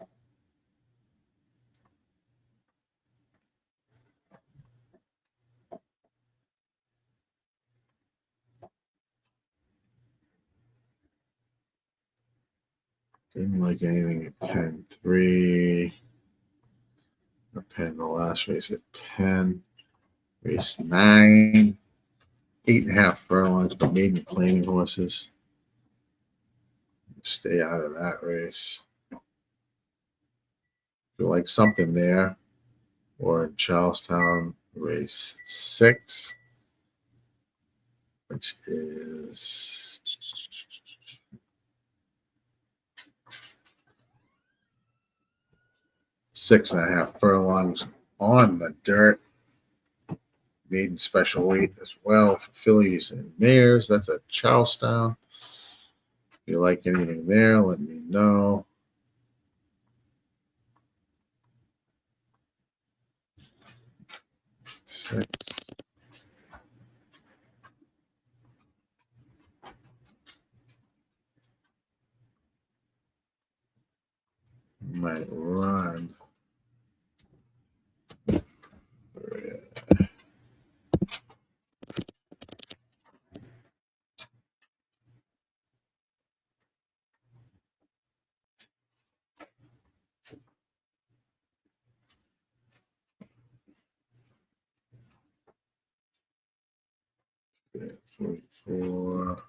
Didn't like anything at Penn 3. Or Penn, the last race at Penn. Race 9. 8.5 furlongs, but maiden claiming horses. Stay out of that race. Feel like something there. Or in Charlestown, race 6, which is 6.5 furlongs on the dirt. Maiden special weight as well for fillies and mares. That's at Charlestown. If you like anything there, let me know. Six. Might run. Yeah, 44.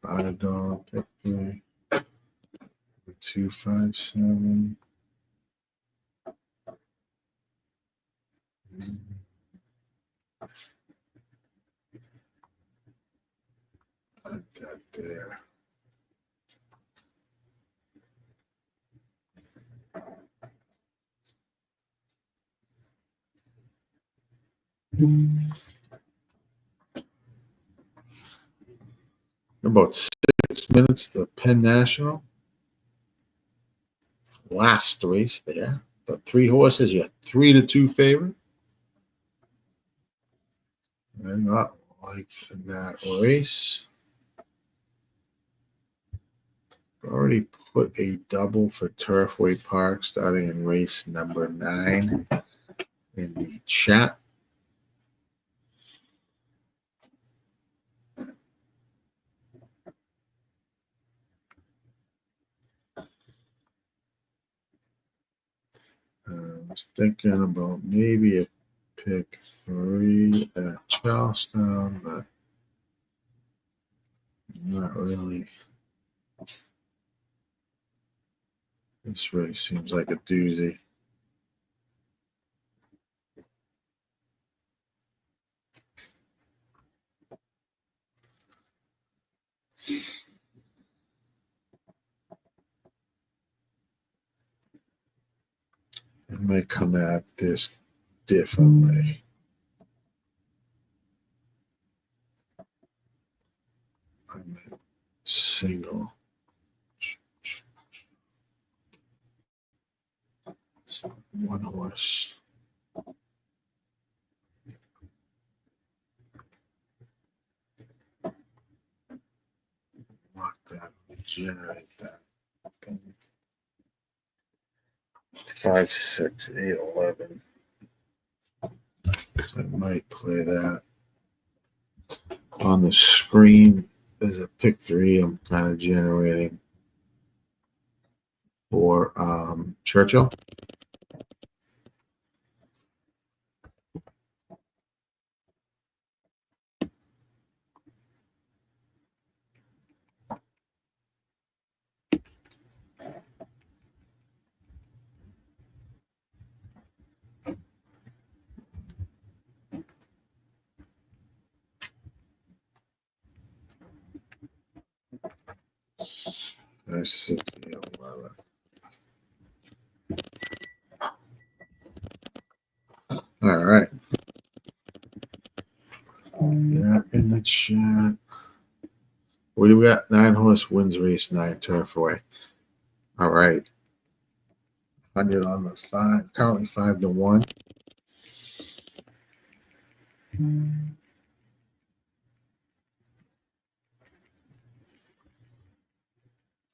$5 pick 3. 257. Like that there. About 6 minutes, the Penn National. Last race there. The 3 horses, you got 3-2 favorite. And not like that race. Already put a double for Turfway Park starting in race number 9 in the chat. I was thinking about maybe a pick 3 at Charlestown, but not really. This race seems like a doozy. I might come at this differently. I might single. It's 1 horse. Lock that. Generate that. 5, 6, 8, 11. So I might play that. On the screen is a pick 3 I'm kind of generating for Churchill. There's 6, 8, 11. All right. chat. What do we got? 9 horse wins race 9 Turfway. All right. 100 on the 5. Currently 5-1.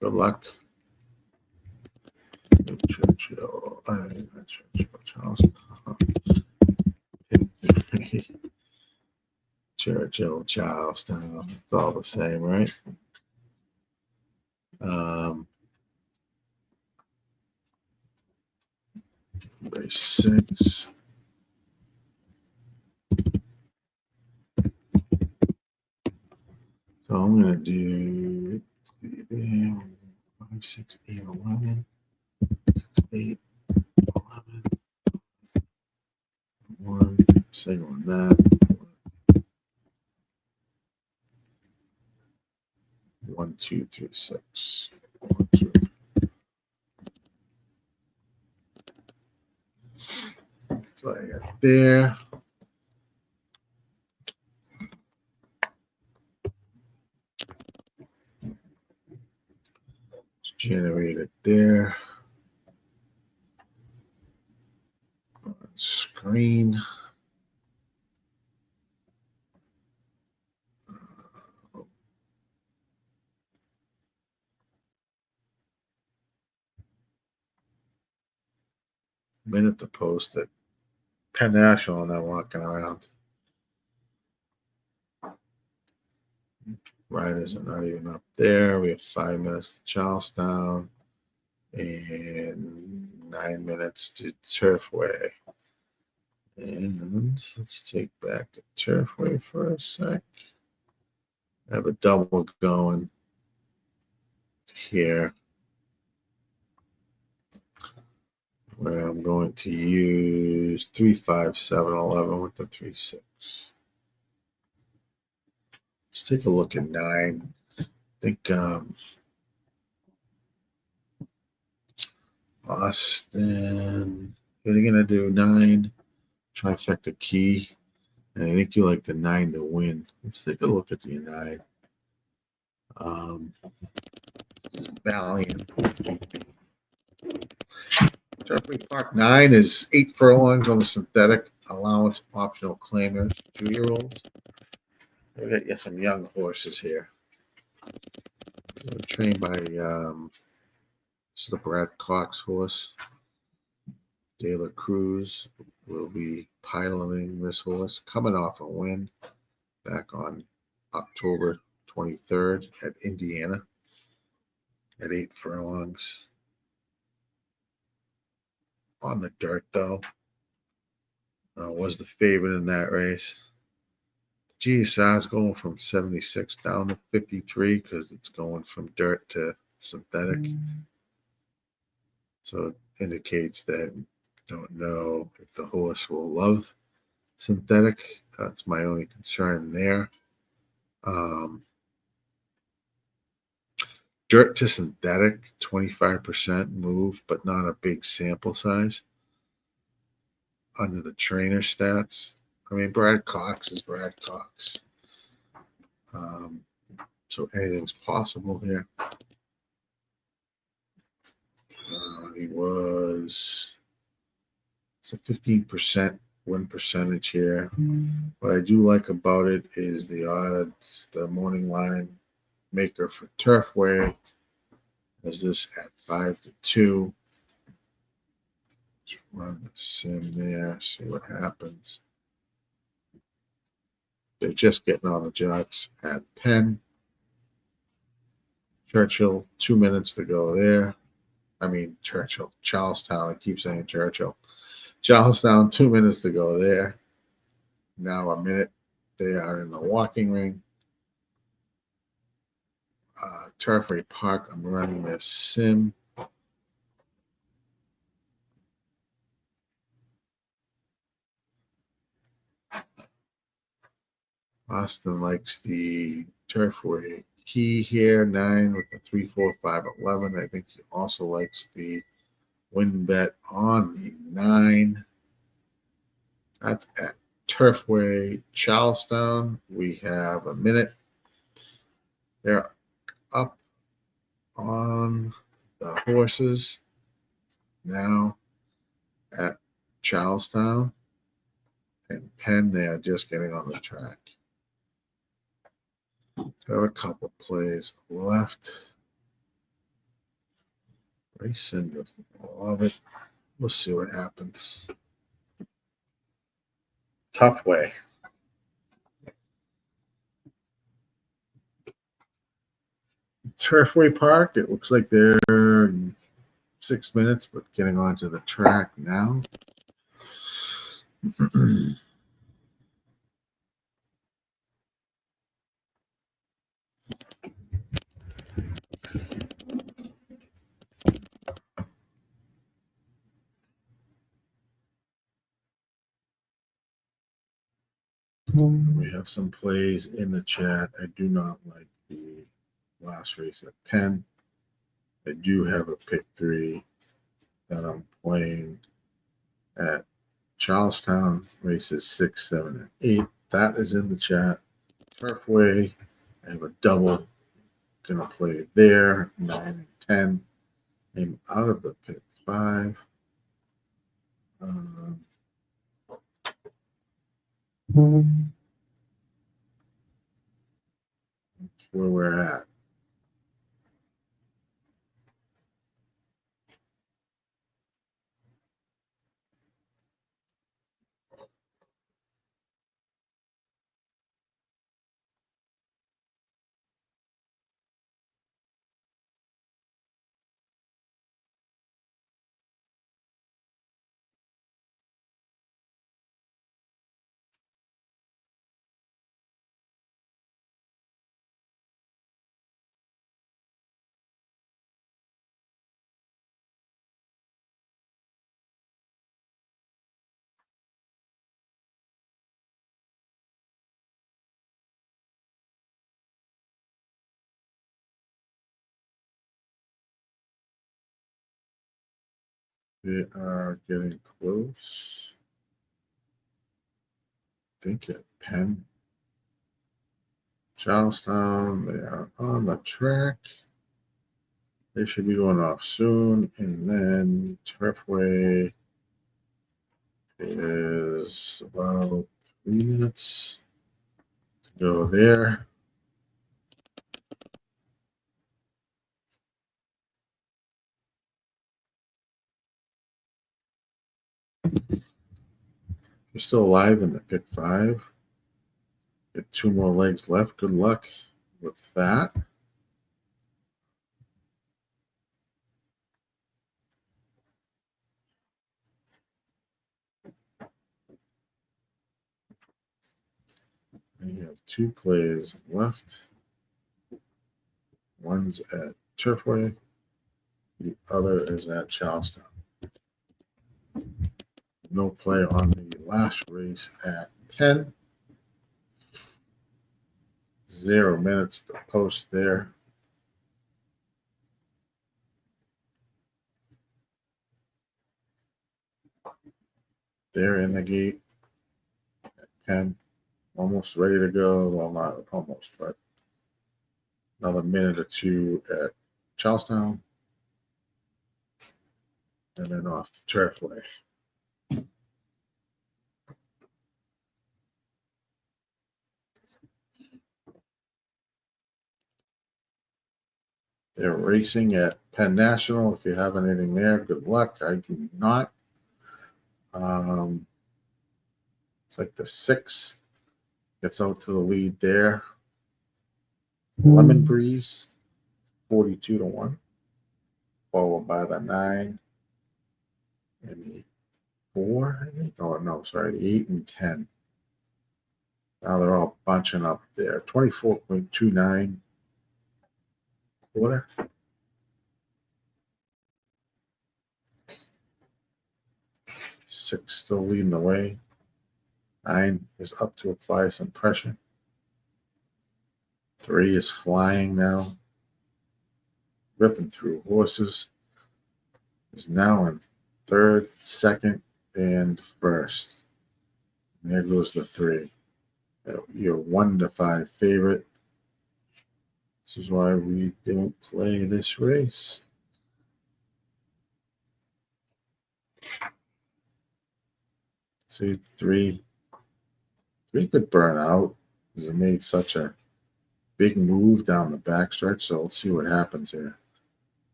Good luck. Churchill. Churchill, Charlestown. It's all the same, right? Race 6. So I'm going to do 5, 6, 8, 11. 6, 8, 11. 1. Single on that. 1, 2, 3, 6. 1, 2. That's what I got there. It's generated there. On screen. Minute to post it. Penn National and they're walking around. Riders are not even up there. We have 5 minutes to Charlestown and 9 minutes to Turfway. And let's take back to Turfway for a sec. I have a double going here where I'm going to use 3, 5, 7, 11 with the 3, 6. Let's take a look at 9. I think Austin, what are you going to do? 9, trifecta key. And I think you like the 9 to win. Let's take a look at the 9. Valiant. Turfway Park 9 is 8 furlongs on the synthetic allowance optional claimers, 2-year-olds. We got some young horses here. They're trained by this is the Brad Cox horse. De La Cruz will be piloting this horse, coming off a win back on October 23rd at Indiana at 8 furlongs. On the dirt, though, was the favorite in that race. GSI is going from 76 down to 53 because it's going from dirt to synthetic. So it indicates that don't know if the horse will love synthetic. That's my only concern there. Dirt to synthetic, 25% move, but not a big sample size. Under the trainer stats, I mean, Brad Cox is Brad Cox. So anything's possible here. It's a 15% win percentage here. What I do like about it is the odds, the morning line maker for Turfway is this at 5-2. Let's run the sim there, see what happens. They're just getting on the jocks at Penn. Churchill, 2 minutes to go there. I mean, Churchill, Charlestown. I keep saying Churchill. Charlestown, 2 minutes to go there. Now a minute. They are in the walking ring. Turfway Park, I'm running this sim. Austin likes the Turfway key here, 9 with the 3, 4, 5, 11. I think he also likes the win bet on the 9. That's at Turfway Charlestown. We have a minute. They're up on the horses now at Charlestown. And Penn, they are just getting on the track. Got a couple plays left. Racing doesn't love it. We'll see what happens. Tough way. Turfway Park. It looks like they're in 6 minutes, but getting onto the track now. We have some plays in the chat. I do not like the last race at Penn. I do have a pick 3 that I'm playing at Charlestown, races 6, 7, and 8. That is in the chat. Turfway, I have a double. Gonna play it there. 9 and 10. I'm out of the pick 5. That's where we're at. We are getting close. I think at Penn. Charlestown, they are on the track. They should be going off soon. And then Turfway is about 3 minutes to go there. You're still alive in the pick 5. Get 2 more legs left. Good luck with that. We have 2 plays left. One's at Turfway. The other is at Charlestown. No play on the last race at Penn. 0 minutes to post there. They're in the gate at Penn. Almost ready to go. Well, not almost, but another minute or 2 at Charlestown. And then off to Turfway. They're racing at Penn National. If you have anything there, good luck. I do not. It's like the 6 gets out to the lead there. Lemon Breeze, 42-1, followed by the 9 and the 4, I think. Oh, no, sorry, the 8 and 10. Now they're all bunching up there. 24.29 quarter. 6 still leading the way. 9 is up to apply some pressure. 3 is flying now. Ripping through horses. Is now in 3rd, 2nd, and 1st. And there goes the 3. Your 1 to 5 favorite. This is why we don't play this race. See, 3 could burn out because it made such a big move down the backstretch. So let's see what happens here.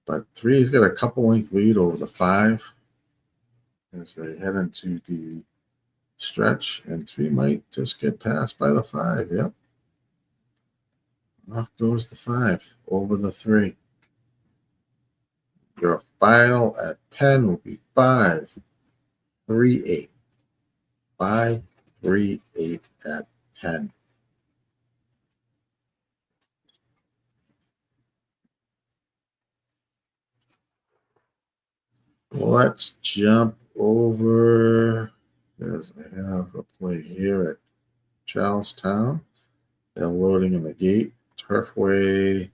But 3's got a couple length lead over the 5 as they head into the stretch, and 3 might just get passed by the 5. Yep. Off goes the 5 over the 3. Your final at Penn will be 5-3-8. 5-3-8 at Penn. Let's jump over, as I have a play here at Charlestown. They're loading in the gate. Turfway,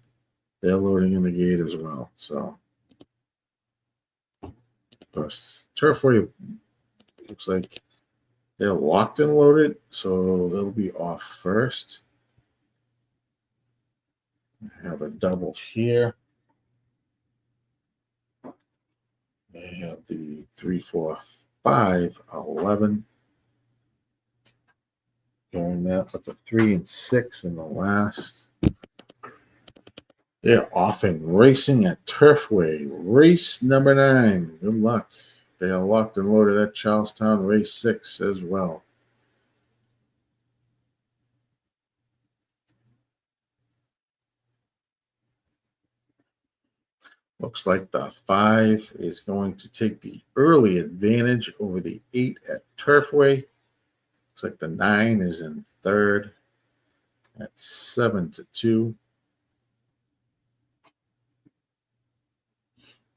they're loading in the gate as well. So Turfway looks like they're locked and loaded, so they'll be off first. I have a double here. They have the 3, 4, 5, 11. Going that with the 3 and 6 in the last. They're off and racing at Turfway. Race number 9. Good luck. They are locked and loaded at Charlestown. Race 6 as well. Looks like the 5 is going to take the early advantage over the 8 at Turfway. Looks like the 9 is in third at 7-2.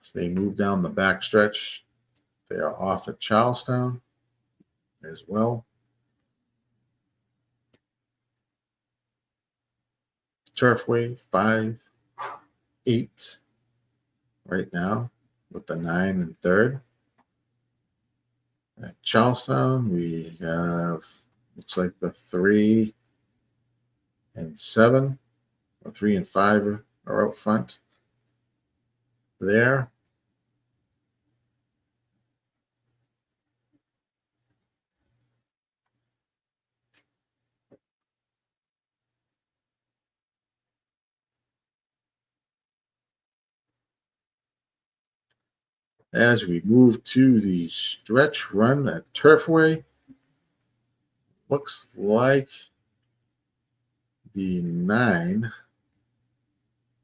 So they move down the backstretch. They are off at Charlestown as well. Turfway 5-8 right now with the 9 in third. At Charlestown, we have, looks like the 3 and 7, or 3 and 5 are out front there. As we move to the stretch run at Turfway, looks like the 9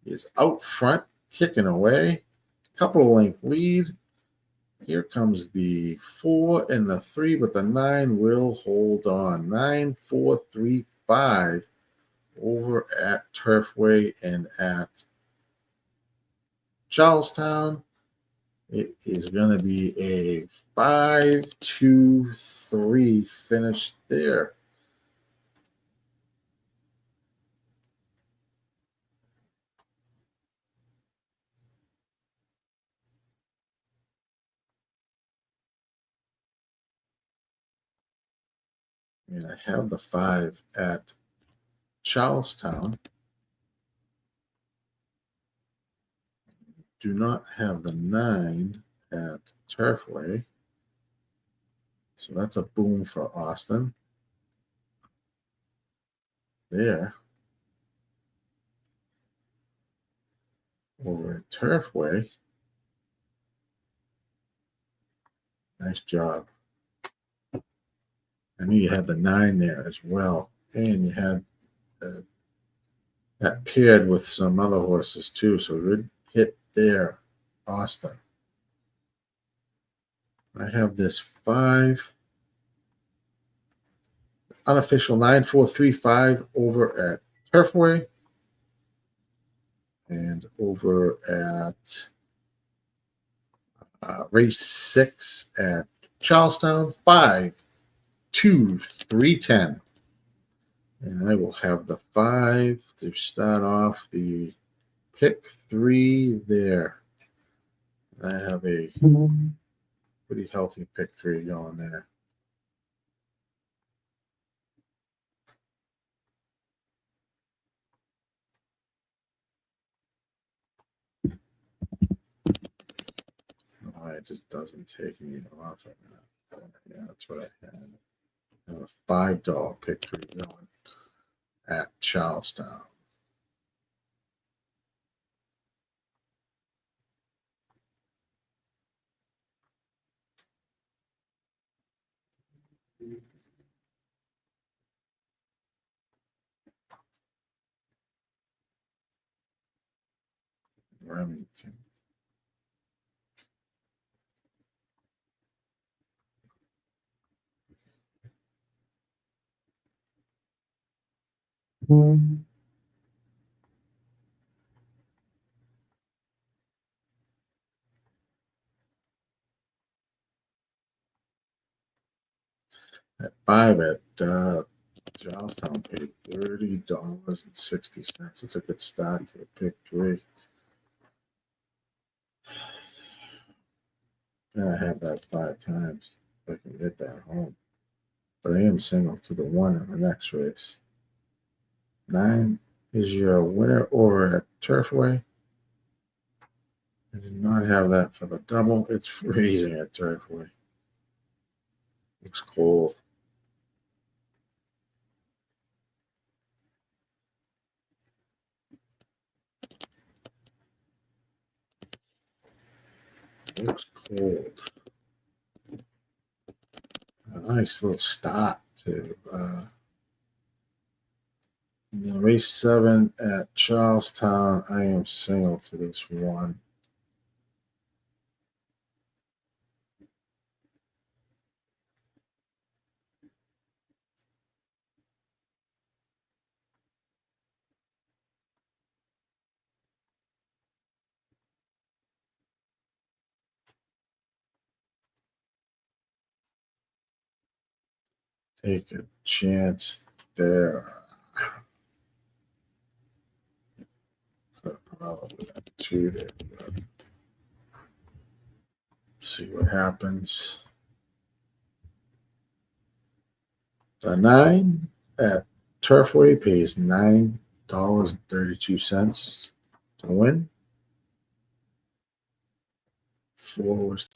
is out front, kicking away. Couple of length lead. Here comes the 4 and the 3, but the 9 will hold on. 9-4-3-5 over at Turfway and at Charlestown. It is going to be a 5-2-3 finish there. And I have the 5 at Charlestown. Do not have the 9 at Turfway. So that's a boom for Austin. There. Over at Turfway. Nice job. I knew you had the 9 there as well. And you had that paired with some other horses too. So good hit there, Austin. I have this 5. Unofficial 9-4-3-5 over at Turfway. And over at race 6 at Charlestown, 5-2-3-10. And I will have the 5 to start off the pick 3 there. I have a pretty healthy pick 3 going there. it just doesn't take me off of that. Yeah, that's what I have. I have a $5 pick 3 going at Charlestown. Remington. At 5 at Charlestown paid $30.60. It's a good start to the pick 3. Gotta have that 5 times if I can get that home. But I am single to the 1 in the next race. 9 is your winner over at Turfway. I did not have that for the double. It's freezing at Turfway. It's cold. Looks cold. A nice little start to and then race 7 at Charlestown. I am single to this 1. Take a chance there. Probably got 2 there. But see what happens. The 9 at Turfway pays $9.32 to win. 4 was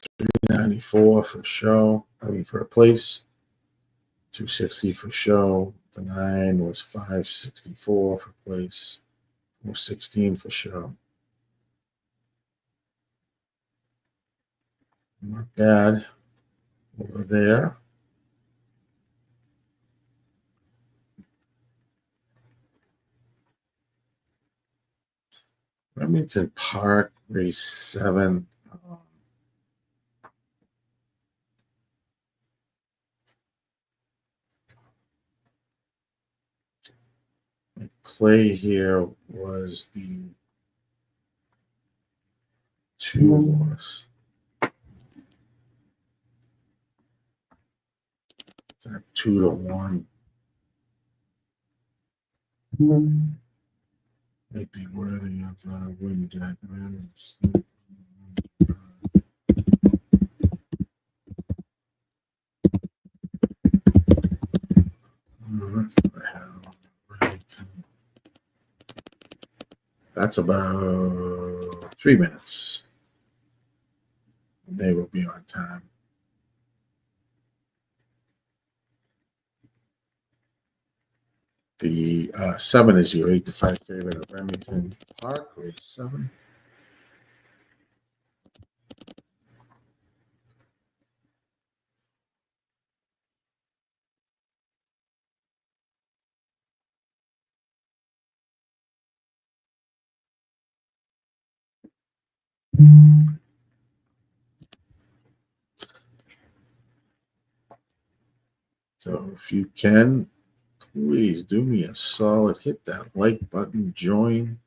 $3.94 for show. For a place. $2.60 for show. The 9 was $5.64 for place. $4.16 for show. Not bad over there. Remington Park, race 7. My play here was the 2 horse. It's at 2 to 1. Might be worthy of win jack. That's about 3 minutes. They will be on time. The 7 is your 8 to 5 favorite of Remington Park, race 7. So if you can, please do me a solid, hit that like button, join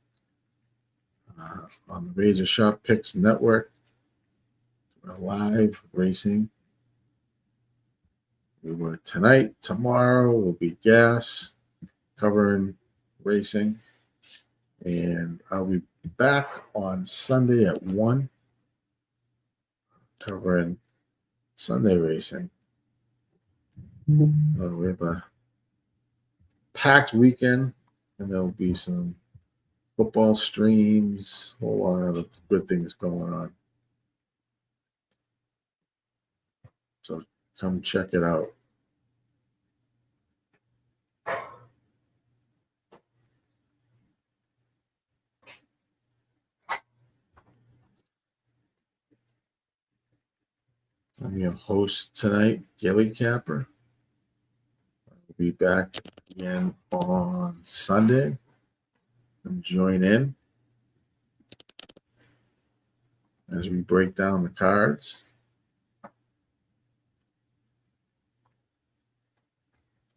on the RazorSharpPicks network. We're live racing. We were tonight. Tomorrow will be gas, covering racing. And I'll be back on Sunday at 1, covering Sunday racing. We have a packed weekend, and there'll be some football streams, a whole lot of other good things going on. So come check it out. I'm your host tonight, Gilly Capper. I'll be back again on Sunday. And join in as we break down the cards.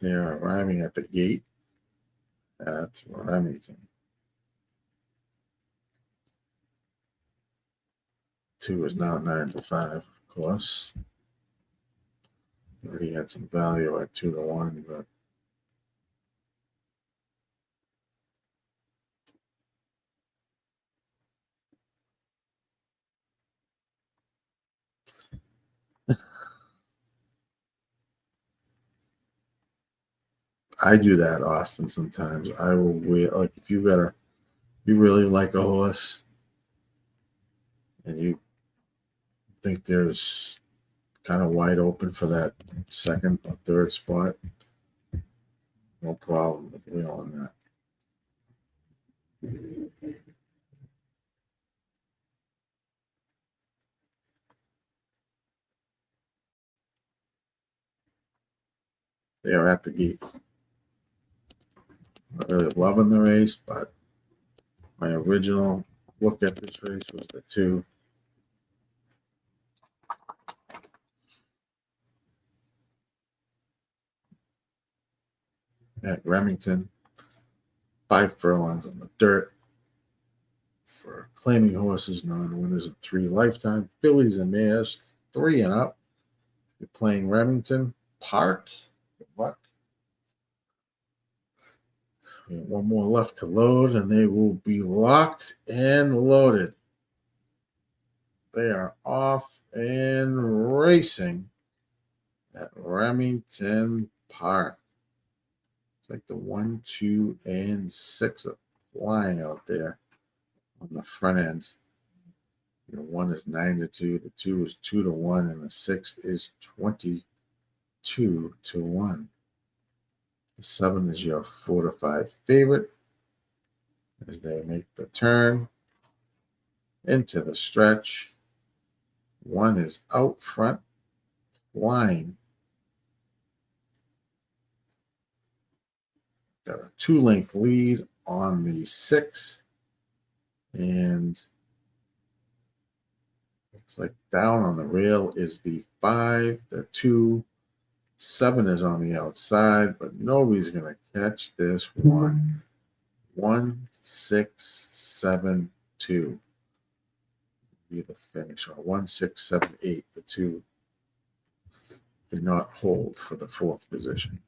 They are arriving at the gate at Remington. 2 is now 9 to 5, of course. Already had some value at 2 to 1, but I do that, Austin, sometimes. I will wait. Like, if you really like a horse and you think there's kind of wide open for that second or third spot, no problem with me on that. They are at the gate. Not really loving the race, but my original look at this race was the 2. At Remington, 5 furlongs on the dirt for claiming horses, non-winners of 3 lifetime fillies and mares, 3 and up. You're playing Remington Park. Good luck. We have one more left to load, and they will be locked and loaded. They are off and racing at Remington Park. It's like the 1, 2, and 6 are flying out there on the front end. The 1 is 9 to 2, the 2 is 2 to 1, and the 6 is 22 to 1. The 7 is your 4 to 5 favorite as they make the turn into the stretch. 1 is out front, flying. Got a 2-length lead on the 6, and looks like down on the rail is the 5, the 2, 7 is on the outside, but nobody's going to catch this one. 1, 6, 7, 2 be the finish, or 1, 6, 7, 8. The 2 did not hold for the 4th position.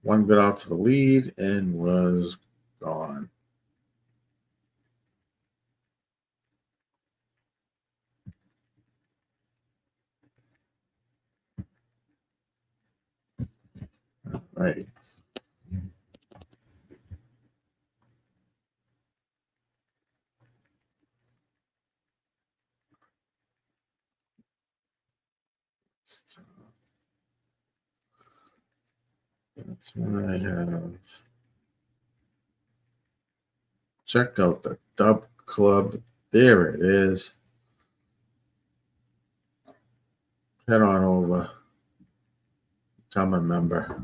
1 got out to the lead and was gone. All right. That's what I have. Check out the Dub Club. There it is. Head on over. Become a member.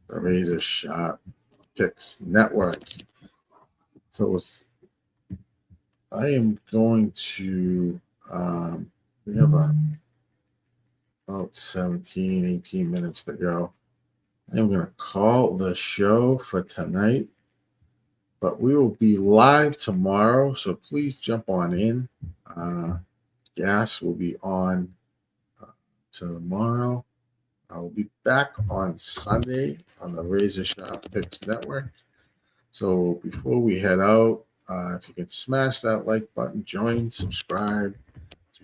The Razor Sharp Picks Network. So I am going to, we have about 17, 18 minutes to go. I'm going to call the show for tonight, but we will be live tomorrow, so please jump on in. Gas will be on tomorrow. I will be back on Sunday on the Razor Sharp Picks Network. So before we head out, if you can smash that like button, join, subscribe.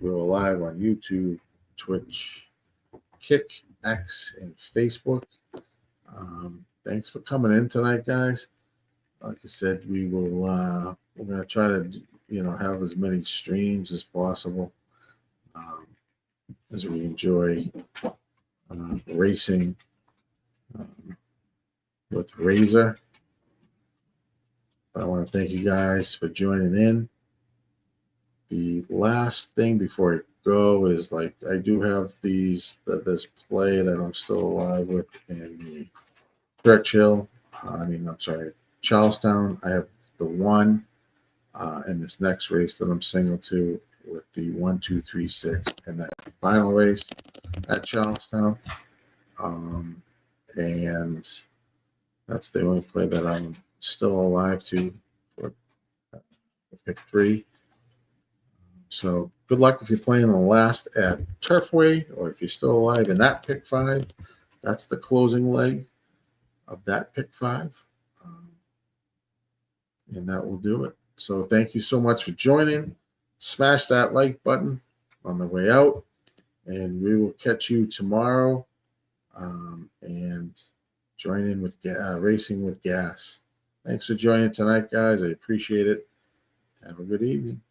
We're live on YouTube, Twitch, Kick, X, and Facebook. Thanks for coming in tonight, guys. Like I said, we're going to try to, have as many streams as possible. as we enjoy racing with Razor. But I want to thank you guys for joining in. The last thing before I go is, like, I do have this play that I'm still alive with in the Churchill. Charlestown. I have the one in this next race that I'm single to with the 1, 2, 3, 6 in that final race at Charlestown. And that's the only play that I'm still alive to for pick 3. So good luck if you're playing the last at Turfway, or if you're still alive in that pick 5. That's the closing leg of that pick 5. And that will do it. So thank you so much for joining. Smash that like button on the way out, and we will catch you tomorrow. And join in with Racing with Gas. Thanks for joining tonight, guys. I appreciate it. Have a good evening.